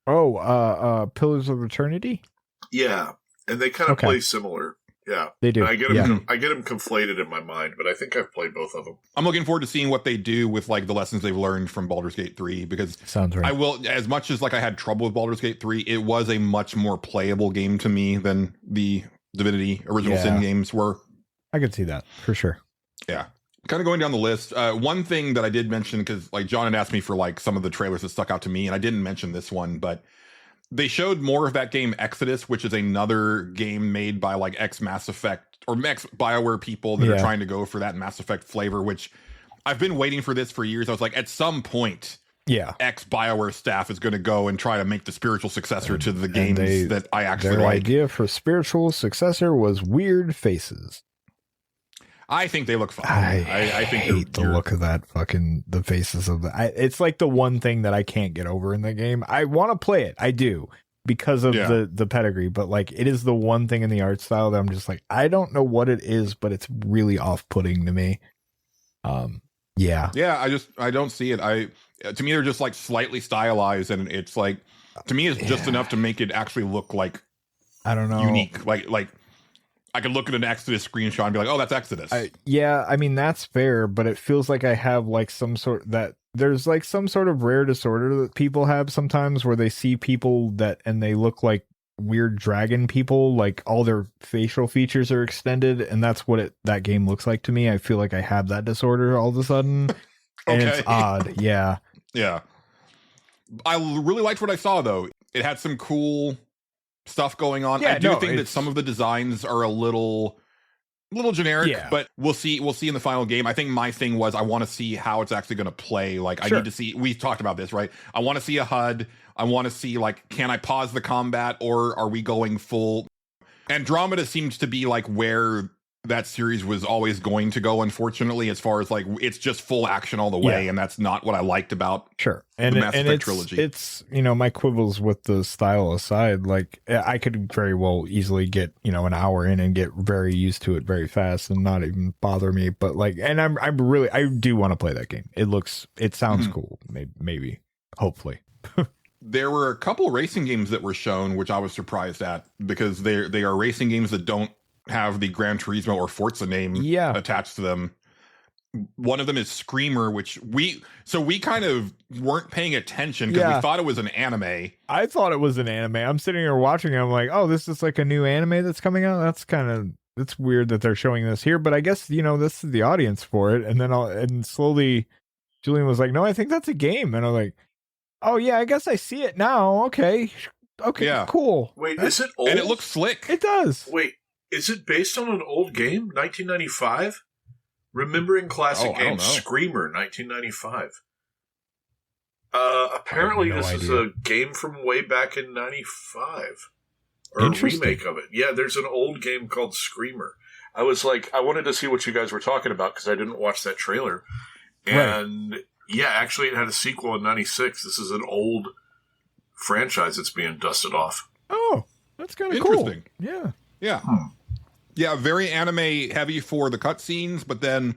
Oh, Pillars of Eternity? Yeah. And they kind of play similar. Yeah. They do. And I get them conflated in my mind, but I think I've played both of them. I'm looking forward to seeing what they do with like the lessons they've learned from Baldur's Gate 3, because sounds right. I will, as much as like I had trouble with Baldur's Gate 3, it was a much more playable game to me than the Divinity Original Sin games were. I could see that for sure. Yeah. Kind of going down the list. One thing that I did mention, because like John had asked me for like some of the trailers that stuck out to me, and I didn't mention this one, but they showed more of that game Exodus, which is another game made by like ex-Mass Effect or ex-BioWare people that are trying to go for that Mass Effect flavor, which I've been waiting for this for years. I was like, at some point, ex-BioWare staff is going to go and try to make the spiritual successor to the games that I actually their like. Idea for spiritual successor was weird faces. I think they look fun. I think hate the look of that the faces of it's like the one thing that I can't get over in the game. I want to play it. I do, because of the pedigree, but like it is the one thing in the art style that I'm just like, I don't know what it is, but it's really off-putting to me. I don't see it. To me, they're just like slightly stylized, and it's like, to me, it's just enough to make it actually look like, I don't know, unique. Like I could look at an Exodus screenshot and be like, oh, that's Exodus. I mean, that's fair, but it feels like I have like there's like some sort of rare disorder that people have sometimes, where they see people and they look like weird dragon people, like all their facial features are extended, and that's what that game looks like to me. I feel like I have that disorder all of a sudden. And it's odd. Yeah. I really liked what I saw, though. It had some cool stuff going on. I do think that some of the designs are a little generic, but we'll see in the final game. I think my thing was, I want to see how it's actually going to play. Like, I need to see, we talked about this, right? I want to see a HUD. I want to see, like, can I pause the combat, or are we going full? Andromeda seems to be like where that series was always going to go, unfortunately, as far as like, it's just full action all the way, and that's not what I liked about the Mass Effect trilogy. It's, my quibbles with the style aside, like, I could very well easily get, an hour in and get very used to it very fast and not even bother me, but like, and I do want to play that game. It sounds cool, maybe, hopefully. There were a couple racing games that were shown, which I was surprised at, because they are racing games that don't have the Gran Turismo or Forza name attached to them. One of them is Screamer, which we kind of weren't paying attention because we thought it was an anime. I thought it was an anime. I'm sitting here watching it. I'm like, oh, this is like a new anime that's coming out. It's weird that they're showing this here, but I guess, this is the audience for it. And then slowly Julian was like, no, I think that's a game. And I'm like, oh yeah, I guess I see it now. Okay, cool. Wait, is it old? And it looks slick. It does. Wait, is it based on an old game? 1995? Remembering classic game Screamer, 1995. Apparently this is a game from way back in 95. Or a remake of it. Yeah, there's an old game called Screamer. I was like, I wanted to see what you guys were talking about because I didn't watch that trailer. And yeah, actually it had a sequel in 96. This is an old franchise that's being dusted off. Oh, that's kind of cool. Interesting. Yeah. Yeah. Yeah, very anime heavy for the cutscenes, but then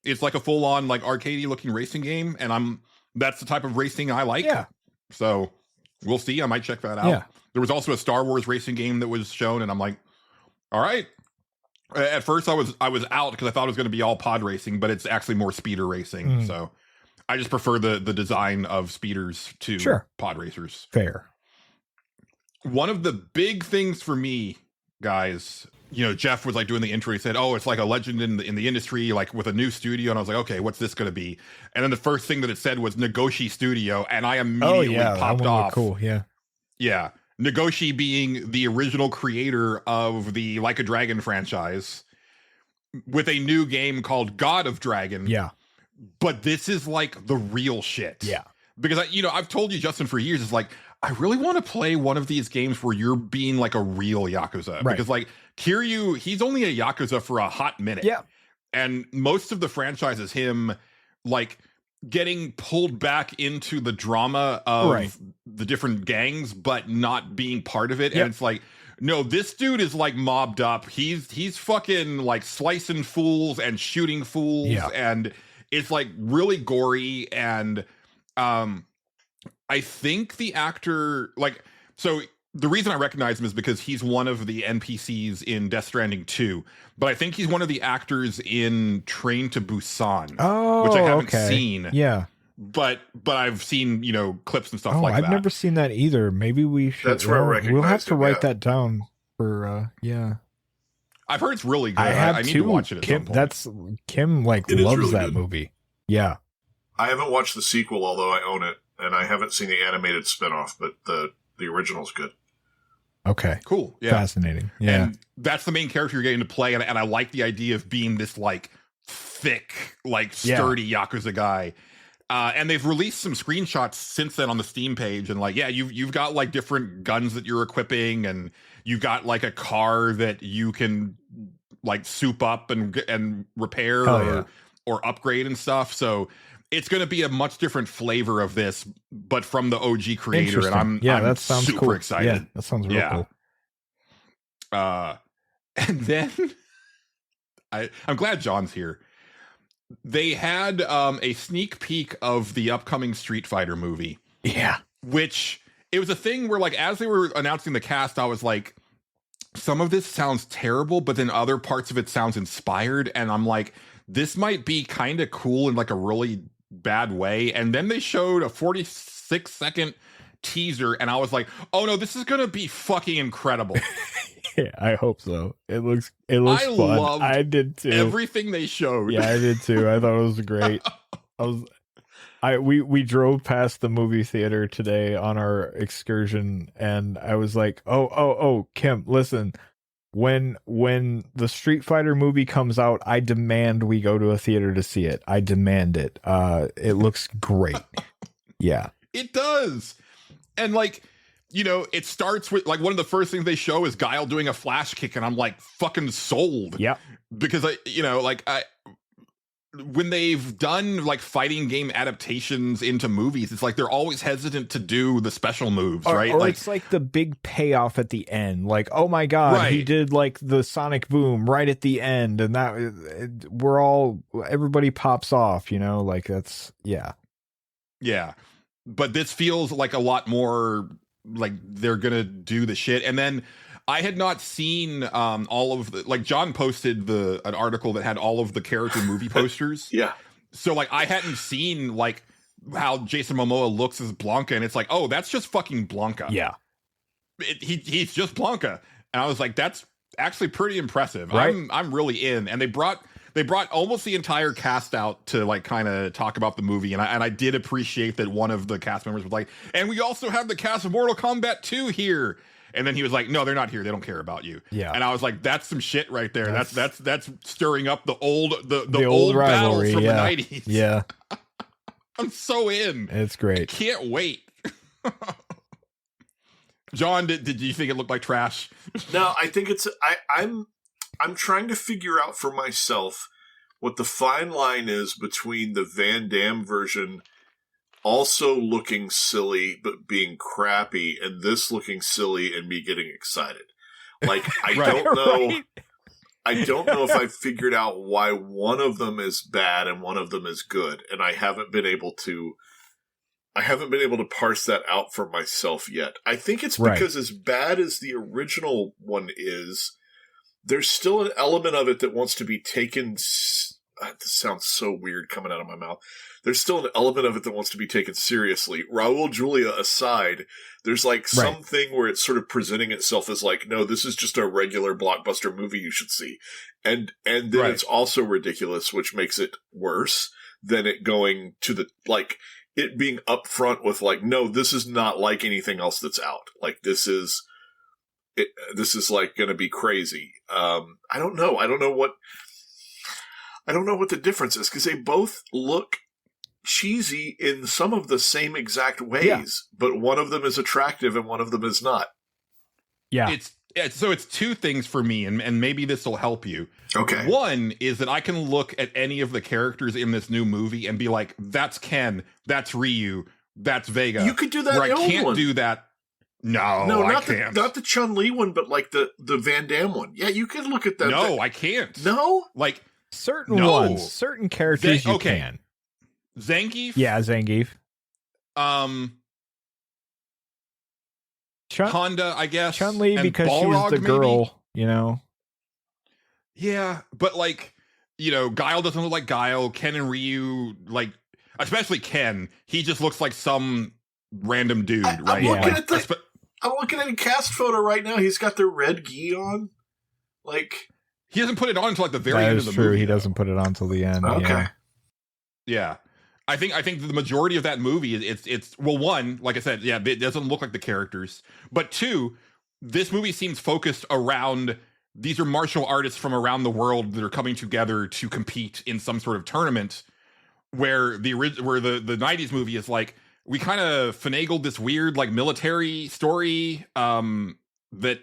it's like a full on like arcadey looking racing game, and that's the type of racing I like. Yeah. So we'll see. I might check that out. Yeah. There was also a Star Wars racing game that was shown, and I'm like, all right. At first I was out because I thought it was going to be all pod racing, but it's actually more speeder racing. So I just prefer the design of speeders to pod racers. Fair. One of the big things for me, guys, Jeff was like doing the intro. He said, oh, it's like a legend in the industry, like with a new studio. And I was like, okay, what's this going to be? And then the first thing that it said was Nagoshi Studio. And I immediately popped off. Cool. Yeah. Yeah. Nagoshi being the original creator of the Like a Dragon franchise with a new game called God of Dragon. Yeah. But this is like the real shit. Yeah. Because I've told you, Justin, for years, it's like, I really want to play one of these games where you're being like a real Yakuza. Right. Because like Kiryu, he's only a Yakuza for a hot minute. Yeah. And most of the franchise is him like getting pulled back into the drama of the different gangs, but not being part of it. And it's like, no, this dude is like mobbed up. He's fucking like slicing fools and shooting fools. Yeah. And it's like really gory. And I think the actor, like, so the reason I recognize him is because he's one of the NPCs in Death Stranding 2, but I think he's one of the actors in Train to Busan, which I haven't seen. Yeah. But I've seen, clips and stuff like that. I've never seen that either. Maybe we should. That's where I recognize we'll have to write that down for, I've heard it's really good. I need to watch it at some point. Kim loves really that movie. Yeah. I haven't watched the sequel, although I own it, and I haven't seen the animated spinoff, but the original's good. Okay. Cool. Yeah. Fascinating. Yeah. And that's the main character you're getting to play, and I like the idea of being this like thick, like sturdy Yakuza guy. And they've released some screenshots since then on the Steam page, and like, you've got like different guns that you're equipping, and you've got like a car that you can like soup up and repair or upgrade and stuff. So it's going to be a much different flavor of this, but from the OG creator, and I'm that sounds super cool. excited. Yeah, that sounds real cool. And then I'm glad John's here. They had a sneak peek of the upcoming Street Fighter movie. Yeah, which it was a thing where like as they were announcing the cast, I was like, some of this sounds terrible, but then other parts of it sounds inspired, and I'm like, this might be kind of cool in like a really bad way. And then they showed a 46-second teaser, and I was like, oh no, this is gonna be fucking incredible. Yeah, I hope so. It looks fun. Loved I did too. Everything they showed. Yeah, I did too. I thought it was great. We drove past the movie theater today on our excursion, and I was like, oh, Kim, listen. When the Street Fighter movie comes out, I demand we go to a theater to see it. I demand it. It looks great. Yeah. It does. And like, it starts with like one of the first things they show is Guile doing a flash kick, and I'm like fucking sold. Yeah. Because when they've done like fighting game adaptations into movies, it's like they're always hesitant to do the special moves, right? Or it's like the big payoff at the end. Like, oh my God, he did like the sonic boom right at the end. And everybody pops off, like that's, yeah. Yeah. But this feels like a lot more like they're going to do the shit. And then I had not seen all of the, like, John posted an article that had all of the character movie posters. Yeah. So like I hadn't seen like how Jason Momoa looks as Blanca, and it's like, oh, that's just fucking Blanca. Yeah. He's just Blanca. And I was like, that's actually pretty impressive. Right. I'm really in. And they brought almost the entire cast out to like kind of talk about the movie. And I did appreciate that one of the cast members was like, and we also have the cast of Mortal Kombat 2 here. And then he was like, no, they're not here. They don't care about you. Yeah. And I was like, that's some shit right there. That's stirring up the old old battles rivalry, from yeah. the 90s. Yeah. I'm so in. It's great. Can't wait. John, did you think it looked like trash? No, I think I'm trying to figure out for myself what the fine line is between the Van Damme version also looking silly but being crappy, and this looking silly and me getting excited. Like, I don't know. Right. I don't know if I've figured out why one of them is bad and one of them is good, and I haven't been able to parse that out for myself yet. I think it's because as bad as the original one is, there's still an element of it that wants to be taken. This sounds so weird coming out of my mouth. There's still an element of it that wants to be taken seriously. Raul Julia aside, there's like something where it's sort of presenting itself as like, no, this is just a regular blockbuster movie you should see. And then it's also ridiculous, which makes it worse than it going to the, like, it being upfront with like, no, this is not like anything else that's out. Like, this is like going to be crazy. I don't know. I don't know what the difference is, because they both look cheesy in some of the same exact ways, but one of them is attractive and one of them is not. Yeah. It's two things for me, and maybe this will help you. Okay. One is that I can look at any of the characters in this new movie and be like, that's Ken, that's Ryu, that's Vega. You could do that. Where I can't do that. No, I can't. Not the Chun-Li one, but like the Van Damme one. Yeah, you could look at that. No, I can't. No? Like, certain ones, certain characters you can. Zangief? Yeah, Zangief. Honda, I guess. Chun-Li, and because Balrog, she's the girl, you know? Yeah, but like, you know, Guile doesn't look like Guile. Ken and Ryu, like, especially Ken, he just looks like some random dude, right? I'm looking at a cast photo right now. He's got the red gi on. Like, he doesn't put it on until like the very end of the true. movie. He doesn't put it on till the end. Okay. Yeah. I think the majority of that movie it's well, one, like I said, yeah, it doesn't look like the characters, but two, this movie seems focused around, these are martial artists from around the world that are coming together to compete in some sort of tournament, where the 90s movie is like, we kind of finagled this weird like military story that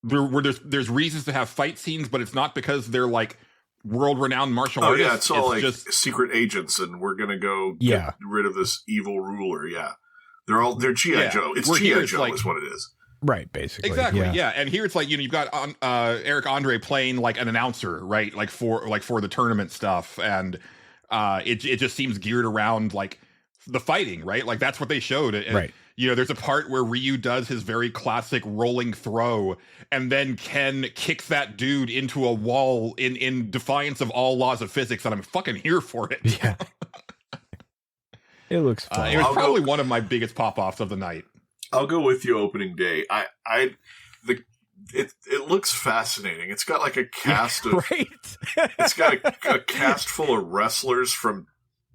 where there's reasons to have fight scenes, but it's not because they're like world-renowned martial artists. Yeah, it's all like just secret agents, and we're gonna go get rid of this evil ruler. Yeah, they're G.I. Joe. It's G.I. Joe, like, is what it is. Right, basically. Exactly. Yeah. And here it's like, you know, you've got Eric Andre playing like an announcer, right? Like for the tournament stuff, and it just seems geared around like the fighting, right? Like that's what they showed. And, right. You know, there's a part where Ryu does his very classic rolling throw, and then Ken kicks that dude into a wall in defiance of all laws of physics, and I'm fucking here for it. Yeah. It looks fun. It was probably one of my biggest pop-offs of the night. I'll go with you opening day. It looks fascinating. It's got like a cast of it's got a cast full of wrestlers from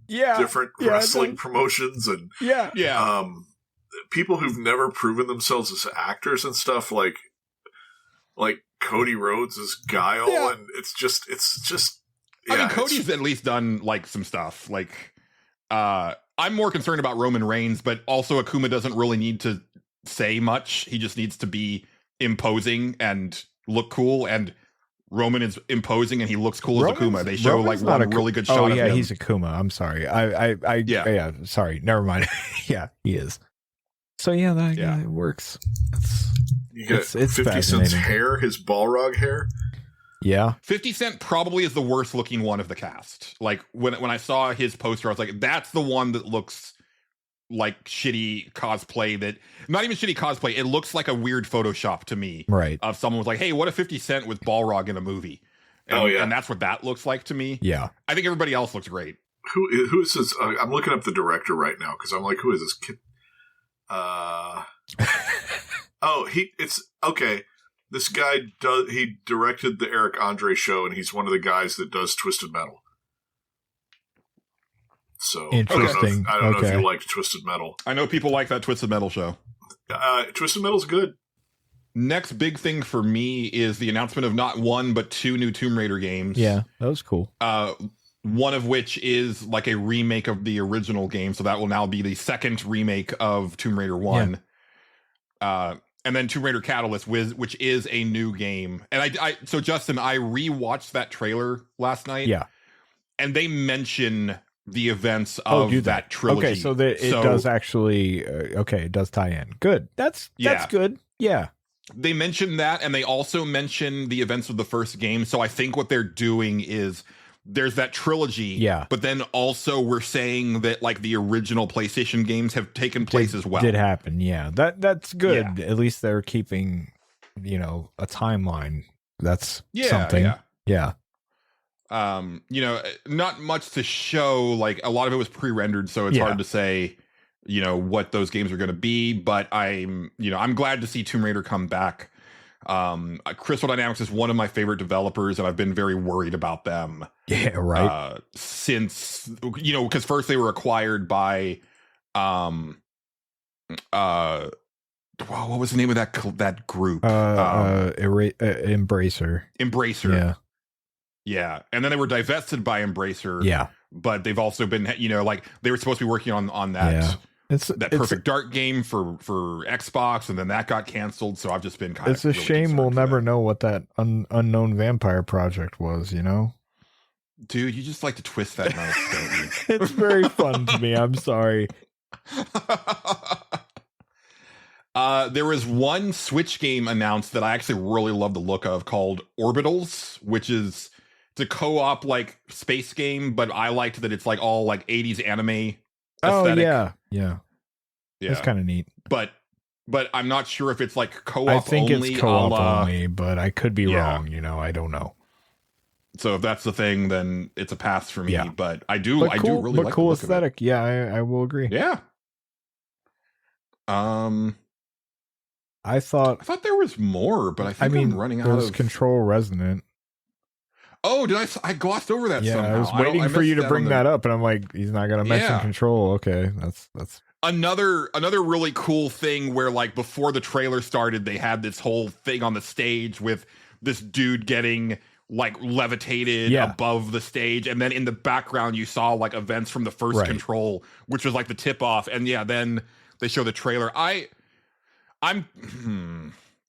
different wrestling promotions, and people who've never proven themselves as actors and stuff, like Cody Rhodes as Guile, and it's just I mean, Cody's at least done like some stuff. Like I'm more concerned about Roman Reigns, but also Akuma doesn't really need to say much. He just needs to be imposing and look cool, and Roman is imposing and he looks cool as Akuma. They show Roman's like one really good shot of him. Oh yeah, he's Akuma. I'm sorry. I sorry. Never mind. Yeah, he is. So yeah, it works. It's 50 Cent's hair, his Balrog hair. Yeah. 50 Cent probably is the worst looking one of the cast. Like when I saw his poster, I was like, that's the one that looks like shitty cosplay that not even shitty cosplay. It looks like a weird Photoshop to me. Right. Of someone was like, hey, what if 50 Cent with Balrog in a movie? And, and that's what that looks like to me. Yeah. I think everybody else looks great. Who is this? I'm looking up the director right now because I'm like, who is this kid? It's okay. This guy he directed the Eric Andre show, and he's one of the guys that does Twisted Metal. So interesting. I don't know if you liked Twisted Metal. I know people like that Twisted Metal show. Twisted Metal's good. Next big thing for me is the announcement of not one but 2 new Tomb Raider games. Yeah, that was cool. One of which is like a remake of the original game, so that will now be the second remake of Tomb Raider 1. Yeah. And then Tomb Raider Catalyst, which is a new game. And so Justin, I rewatched that trailer last night. Yeah. And they mention the events of that trilogy. Okay, so it does actually, it does tie in. Good. That's good. Yeah. They mentioned that, and they also mention the events of the first game. So I think what they're doing is there's that trilogy, but then also we're saying that like the original PlayStation games have taken place as well. Did happen, yeah. That's good. Yeah. At least they're keeping, a timeline. That's something. Yeah. Not much to show. Like a lot of it was pre-rendered, so it's hard to say, what those games are going to be. But I'm glad to see Tomb Raider come back. Crystal Dynamics is one of my favorite developers, and I've been very worried about them. Yeah, right. Since because first they were acquired by, what was the name of that group? Embracer. Embracer. Yeah, and then they were divested by Embracer. Yeah, but they've also been, like they were supposed to be working on that. Yeah. That Perfect Dark game for Xbox, and then that got canceled. So I've just been kind of. It's a shame we'll never know what that unknown vampire project was. Dude, you just like to twist that knife, don't you? It's very fun to me. I'm sorry. There was one Switch game announced that I actually really love the look of called Orbitals, which is it's a co-op like space game, but I liked that it's like all like 80s anime aesthetic. Oh yeah. It's kind of neat. But I'm not sure if it's like co-op. I think only, it's co-op only, but I could be wrong. I don't know. So if that's the thing, then it's a pass for me. Yeah. But I do really like cool the look aesthetic. Of it. Yeah, I will agree. Yeah. I thought there was more, but I think I'm running out of Control Resonant. Oh, did I glossed over that somehow. I was waiting for you to bring that up, and I'm like, he's not going to mention Control. Okay, that's another really cool thing where like before the trailer started, they had this whole thing on the stage with this dude getting like levitated above the stage, and then in the background you saw like events from the first Control, which was like the tip off, and then they show the trailer. I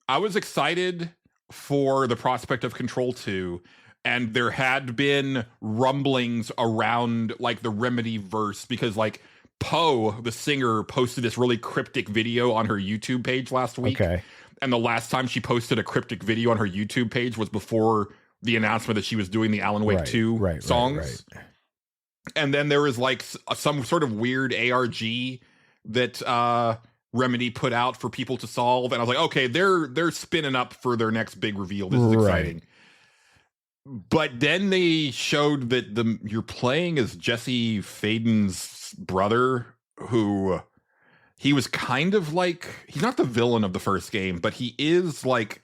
was excited for the prospect of Control 2. And there had been rumblings around like the Remedy verse because like Poe, the singer, posted this really cryptic video on her YouTube page last week. Okay. And the last time she posted a cryptic video on her YouTube page was before the announcement that she was doing the Alan Wake 2 songs. Right. And then there was like some sort of weird ARG that Remedy put out for people to solve. And I was like, okay, they're spinning up for their next big reveal. This is exciting. But then they showed that you're playing as Jesse Faden's brother, who he was kind of like, he's not the villain of the first game, but he is like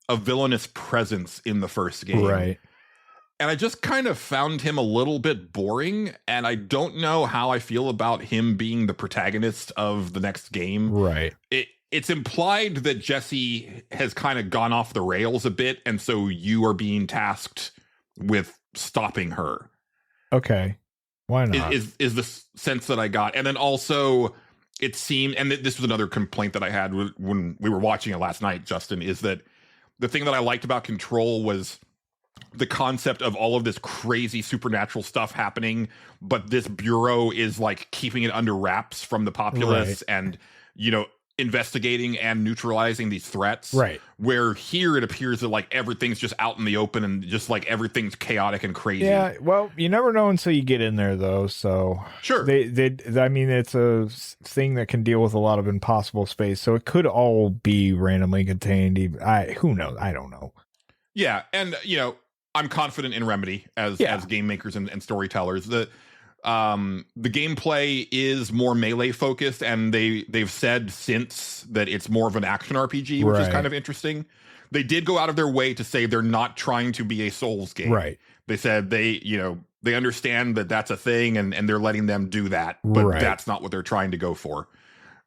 a villainous presence in the first game. Right. And I just kind of found him a little bit boring, and I don't know how I feel about him being the protagonist of the next game. Right. It's implied that Jesse has kind of gone off the rails a bit, and so you are being tasked with stopping her. Okay. Why not? Is the sense that I got. And then also, it seemed, and this was another complaint that I had when we were watching it last night, Justin, is that the thing that I liked about Control was the concept of all of this crazy supernatural stuff happening, but this bureau is like keeping it under wraps from the populace. Right. And, investigating and neutralizing these threats. Right. Where here it appears that like everything's just out in the open and just like everything's chaotic and crazy. Yeah, well, you never know until you get in there, though. So sure, I mean, it's a thing that can deal with a lot of impossible space. So it could all be randomly contained. Who knows? I don't know. Yeah, and I'm confident in Remedy as game makers and storytellers. The gameplay is more melee focused, and they've said since that it's more of an action RPG, which is kind of interesting. They did go out of their way to say they're not trying to be a Souls game. Right. They said they understand that that's a thing, and they're letting them do that, but that's not what they're trying to go for.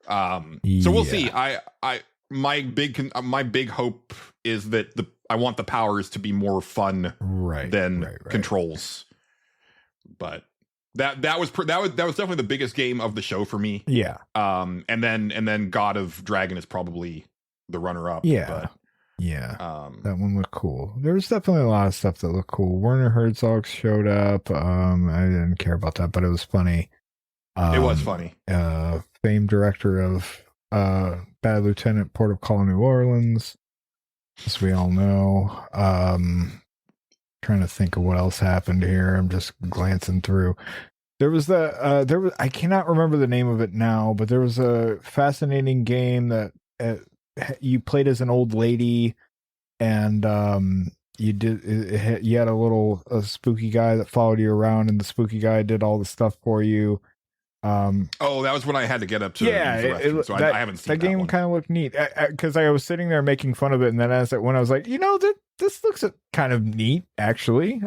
So we'll see. My big hope is that I want the powers to be more fun than controls. But that was definitely the biggest game of the show for me. Yeah. And then God of Dragon is probably the runner up. Yeah. But, that one looked cool. There was definitely a lot of stuff that looked cool. Werner Herzog showed up. I didn't care about that, but it was funny. It was funny. Famed director of Bad Lieutenant, Port of Call, New Orleans, as we all know. Trying to think of what else happened here. I'm just glancing through. There was I cannot remember the name of it now, but there was a fascinating game that you played as an old lady, and you had a spooky guy that followed you around, and the spooky guy did all the stuff for you. That was when I had to get up to so I haven't seen that game. Kind of looked neat because I was sitting there making fun of it, and then when I was like, this looks kind of neat actually.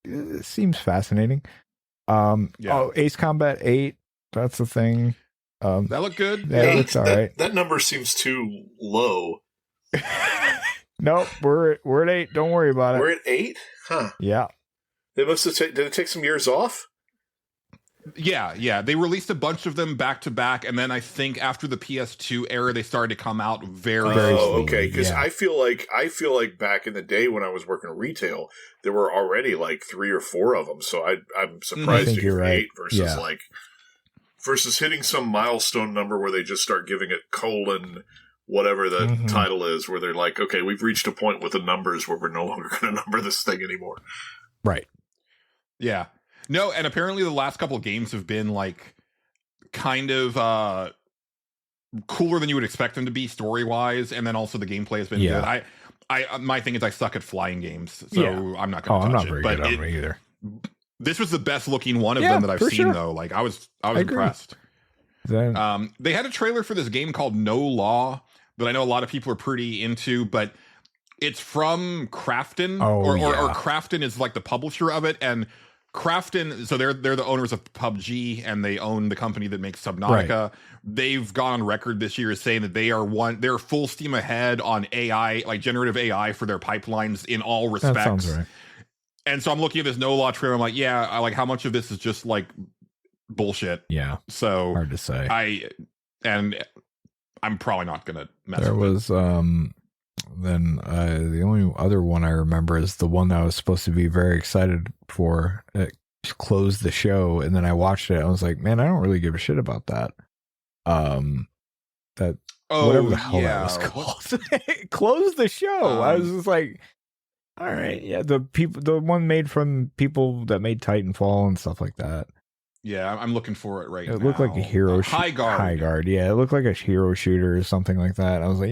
It seems fascinating. Ace Combat 8, that's the thing. That looked good. That looks all right. That number seems too low. Nope, we're at 8. Don't worry about it. We're at 8? Huh. Yeah. They must have did it take some years off? Yeah. They released a bunch of them back to back, and then I think after the PS2 era, they started to come out very. Oh, okay. Because I feel like back in the day when I was working retail, there were already like 3 or 4 of them. So I'm surprised you're right. 8 versus versus hitting some milestone number where they just start giving it colon whatever the title is, where they're like, okay, we've reached a point with the numbers where we're no longer going to number this thing anymore. Right. Yeah. No, and apparently the last couple of games have been like kind of cooler than you would expect them to be story-wise, and then also the gameplay has been good. My thing is I suck at flying games, so I'm not going to touch it. I'm not very good at it either. This was the best looking one of them that I've seen, though. Like I was impressed. They had a trailer for this game called No Law that I know a lot of people are pretty into, but it's from Krafton, or Krafton is like the publisher of it, and Krafton, so they're the owners of PUBG, and they own the company that makes Subnautica. Right. They've gone on record this year as saying that they're full steam ahead on AI, like generative AI, for their pipelines in all respects. That sounds right. And so I'm looking at this No Law trailer. I'm like, I like how much of this is just like bullshit. Yeah. So hard to say. I'm probably not gonna mess there with was the only other one I remember is the one that I was supposed to be very excited for. It closed the show, and then I watched it. I was like, man, I don't really give a shit about that. Whatever the hell that was called. It closed the show. I was just like, all right, the one made from people that made Titanfall and stuff like that. Yeah, I'm looking for it right now. It looked like a hero High Guard. High Guard, yeah. It looked like a hero shooter or something like that. I was like,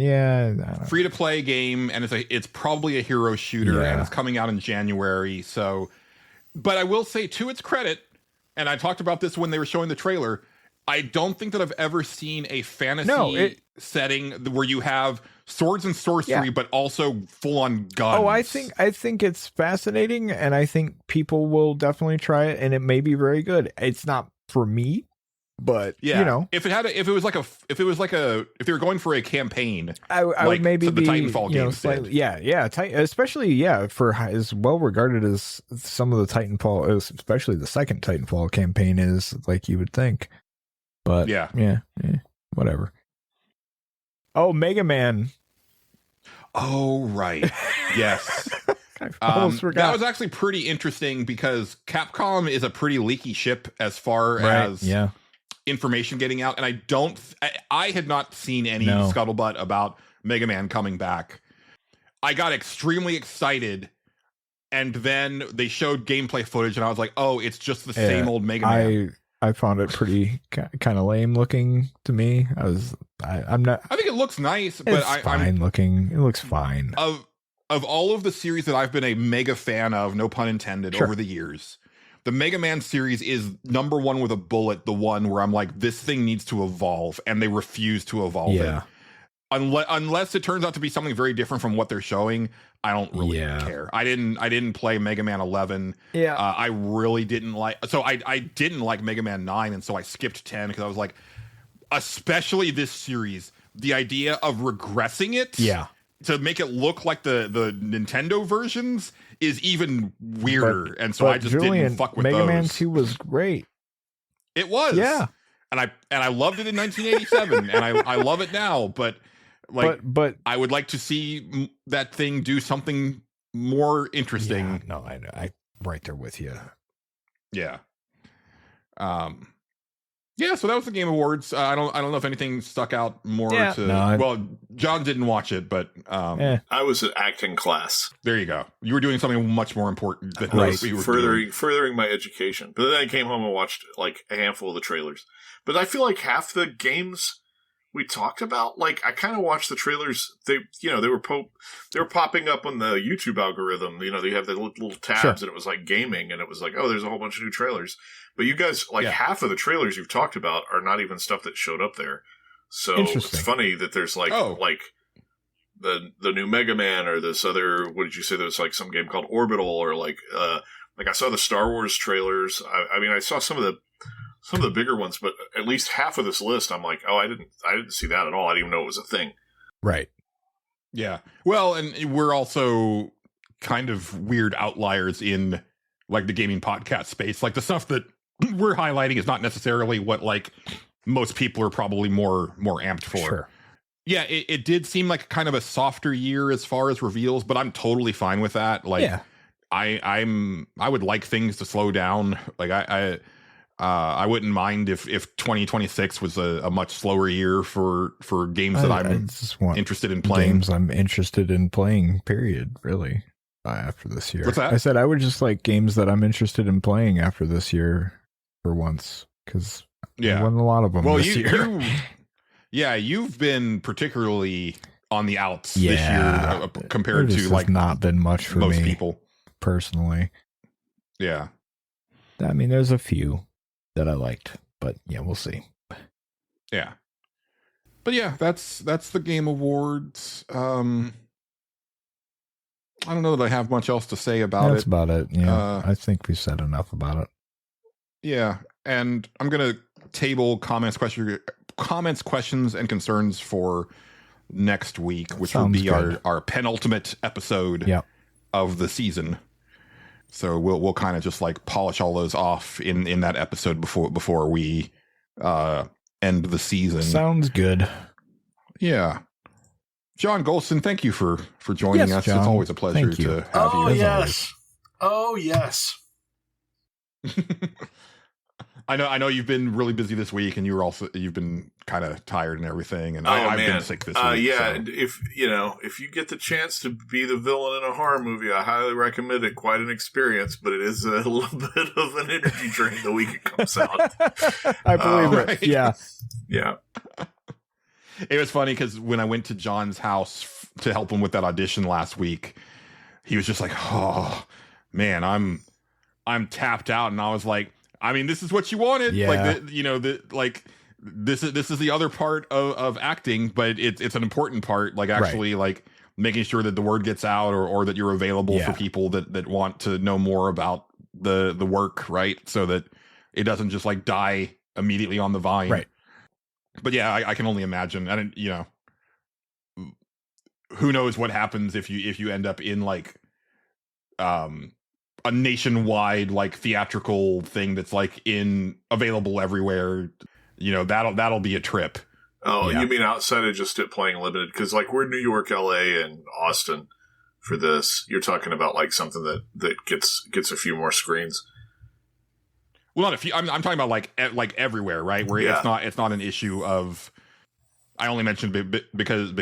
free to play game, and it's probably a hero shooter, and it's coming out in January. So, but I will say, to its credit, and I talked about this when they were showing the trailer, I don't think that I've ever seen a fantasy setting where you have swords and sorcery, but also full on guns. Oh, I think it's fascinating, and I think people will definitely try it, and it may be very good. It's not for me, but if they were going for a campaign, I would maybe the Titanfall games slightly, especially for as well regarded as some of the Titanfall, especially the second Titanfall campaign is, like you would think. But whatever. Oh, Mega Man. Oh, right. Yes. I almost forgot. That was actually pretty interesting because Capcom is a pretty leaky ship as far as information getting out, and I had not seen any scuttlebutt about Mega Man coming back. I got extremely excited, and then they showed gameplay footage, and I was like, "Oh, it's just the same old Mega Man." I found it pretty kind of lame looking to me. I'm not. I think it looks nice, but I'm looking. It looks fine. Of all of the series that I've been a mega fan of, no pun intended, over the years, the Mega Man series is number one with a bullet. The one where I'm like, this thing needs to evolve, and they refuse to evolve it. Unless it turns out to be something very different from what they're showing, I don't really care. I didn't play Mega Man 11. Yeah. I really didn't like. So I didn't like Mega Man 9, and so I skipped 10 because I was like, especially this series, the idea of regressing it, to make it look like the Nintendo versions is even weirder. And so I just didn't fuck with Mega those. Man 2 was great. It was. Yeah. And I loved it in 1987, and I love it now, but. But I would like to see that thing do something more interesting. Yeah, no, I right there with you. Yeah. Yeah, so that was the Game Awards. I don't know if anything stuck out more well, John didn't watch it, but I was at acting class. There you go. You were doing something much more important than we were furthering my education. But then I came home and watched like a handful of the trailers. But I feel like half the games we talked about, like, I kind of watched the trailers. They were popping up on the YouTube algorithm. They have the little tabs, and it was like gaming, and it was like, oh, there's a whole bunch of new trailers. But you guys, half of the trailers you've talked about are not even stuff that showed up there. So it's funny that there's like the new Mega Man, or this other. What did you say? There's like some game called Orbital, or like I saw the Star Wars trailers. I mean, I saw some of the bigger ones, but at least half of this list, I'm like, oh, I didn't see that at all. I didn't even know it was a thing. Right. Yeah. Well, and we're also kind of weird outliers in like the gaming podcast space. Like the stuff that we're highlighting is not necessarily what like most people are probably more amped for. Sure. Yeah, it did seem like kind of a softer year as far as reveals, but I'm totally fine with that. Like, I would like things to slow down. Like I wouldn't mind if 2026 was a much slower year for games that I'm interested in playing. Games I'm interested in playing, period, really, after this year. What's that? I said I would just like games that I'm interested in playing after this year for once, because I won a lot of them this year. You've been particularly on the outs this year compared to like not been much for most me, people personally. Yeah. I mean, there's a few that I liked, but we'll see. Yeah. But yeah, that's the Game Awards. I don't know that I have much else to say about it. That's about it. Yeah. I think we said enough about it. Yeah. And I'm going to table comments, questions, and concerns for next week, which will be our penultimate episode of the season. So we'll kind of just like polish all those off in that episode before we end the season. Sounds good. Yeah. John Gholson, thank you for joining us. John. It's always a pleasure to have you. Yes. Oh, yes. I know you've been really busy this week, and you've been kind of tired and everything, and I've been sick this week. Yeah, so. if you get the chance to be the villain in a horror movie, I highly recommend it. Quite an experience, but it is a little bit of an energy drain the week it comes out. I believe it. Right? Yeah. It was funny because when I went to John's house to help him with that audition last week, he was just like, "Oh man, I'm tapped out," and I was like, I mean, this is what you wanted. Yeah. Like, this is the other part of acting, but it's an important part. Like actually like making sure that the word gets out or that you're available for people that want to know more about the work. Right. So that it doesn't just like die immediately on the vine. Right. But yeah, I can only imagine. And who knows what happens if you end up in like, a nationwide like theatrical thing that's like available everywhere. That'll be a trip. Oh, you mean outside of just it playing limited? Because like we're New York, LA, and Austin for this. You're talking about like something that gets a few more screens. Well, not a few. I'm talking about like everywhere, right? Where it's not an issue of. I only mentioned because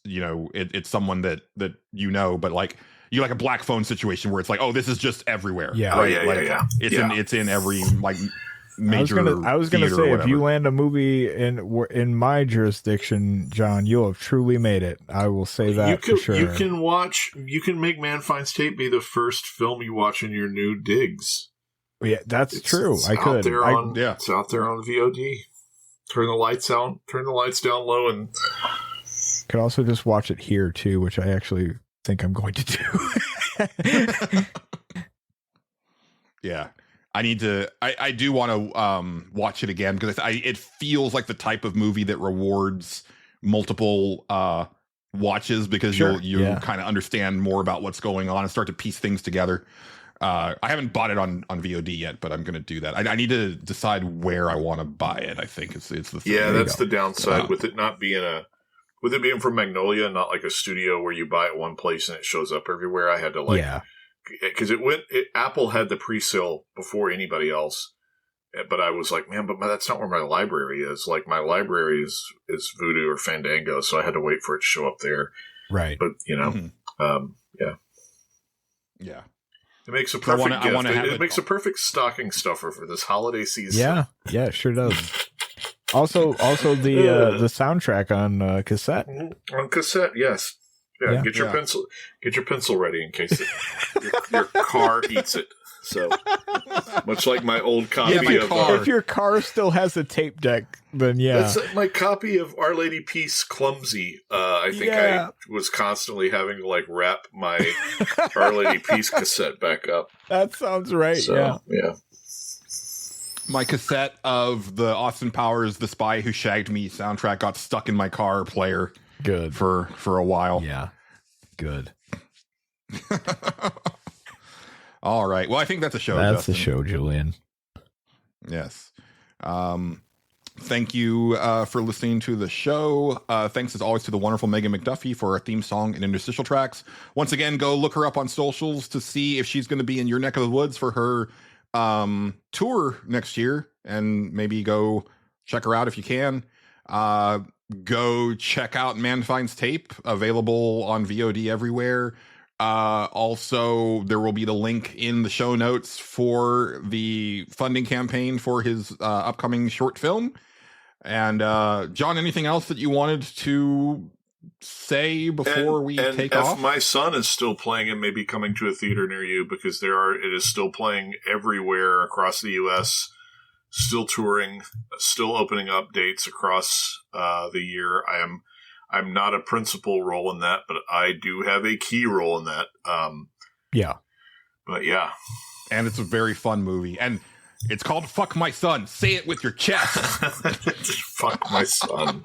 it's someone that but like you like a black phone situation where it's like, oh, this is just everywhere. Yeah, right? It's in every like major. I was gonna say if you land a movie in my jurisdiction, John, you'll have truly made it. I will say that for sure. You can make Man Finds Tape be the first film you watch in your new digs. Yeah, that's true. It's out there on VOD. Turn the lights out. Turn the lights down low, and could also just watch it here too, which I actually think I'm going to do. Yeah, I need to. I do want to watch it again because it feels like the type of movie that rewards multiple watches because you kind of understand more about what's going on and start to piece things together. I haven't bought it on VOD yet, but I'm going to do that. I need to decide where I want to buy it. I think it's the thing. Yeah, that's the downside with it not being with it being from Magnolia, not like a studio where you buy it one place and it shows up everywhere. I had to because Apple had the pre-sale before anybody else, but I was like, man, but that's not where my library is. Like my library is Vudu or Fandango, so I had to wait for it to show up there. Right, but yeah. It makes a perfect gift. It makes a perfect stocking stuffer for this holiday season. Yeah, it sure does. Also the soundtrack on cassette. On cassette, yes. Yeah, get your pencil. Get your pencil ready in case your car eats it. So much like my old copy of if your car still has a tape deck, then that's my copy of Our Lady Peace Clumsy. I think I was constantly having to like wrap my Our Lady Peace cassette back up. That sounds right. So, yeah. My cassette of the Austin Powers "The Spy Who Shagged Me" soundtrack got stuck in my car player. Good for a while. Yeah, good. All right. Well, I think that's a show. That's Justin. the show, Julian. Yes. Thank you for listening to the show. Thanks as always to the wonderful Megan McDuffie for our theme song and interstitial tracks. Once again, go look her up on socials to see if she's going to be in your neck of the woods for her tour next year, and maybe go check her out if you can. Go check out Man Finds Tape, available on VOD everywhere. Also, there will be the link in the show notes for the funding campaign for his upcoming short film. And John, anything else that you wanted to say before we take off? My son is still playing and maybe coming to a theater near you, because it is still playing everywhere across the U.S., still touring, still opening up dates across the year. I'm not a principal role in that, but I do have a key role in that. But yeah. And it's a very fun movie. And it's called Fuck My Son. Say it with your chest. Fuck my son.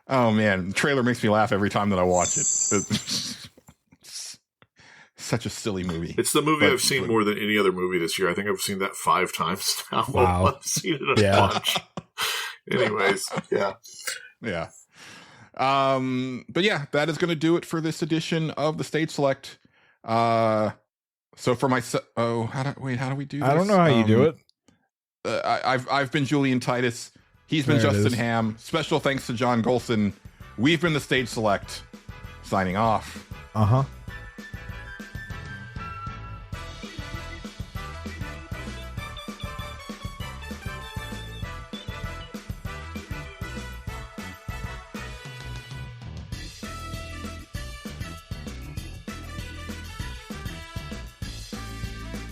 Oh, man. The trailer makes me laugh every time that I watch it. It's such a silly movie. It's the movie I've seen more than any other movie this year. I think I've seen that 5 times now. Wow. I've seen it a bunch. Anyways, yeah. But yeah, that is going to do it for this edition of the Stage Select. So for my how do we do this? I don't know how you do it. I've been Julian Titus. He's been Justin Ham. Special thanks to John Gholson. We've been the Stage Select. Signing off.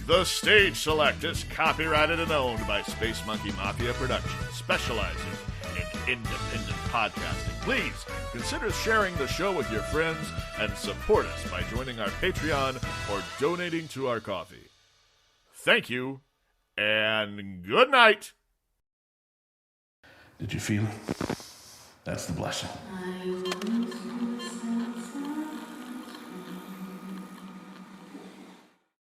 The Stage Select is copyrighted and owned by Space Monkey Mafia Productions, specializing in independent podcasting. Please consider sharing the show with your friends and support us by joining our Patreon or donating to our coffee. Thank you, and good night. Did you feel it? That's the blessing.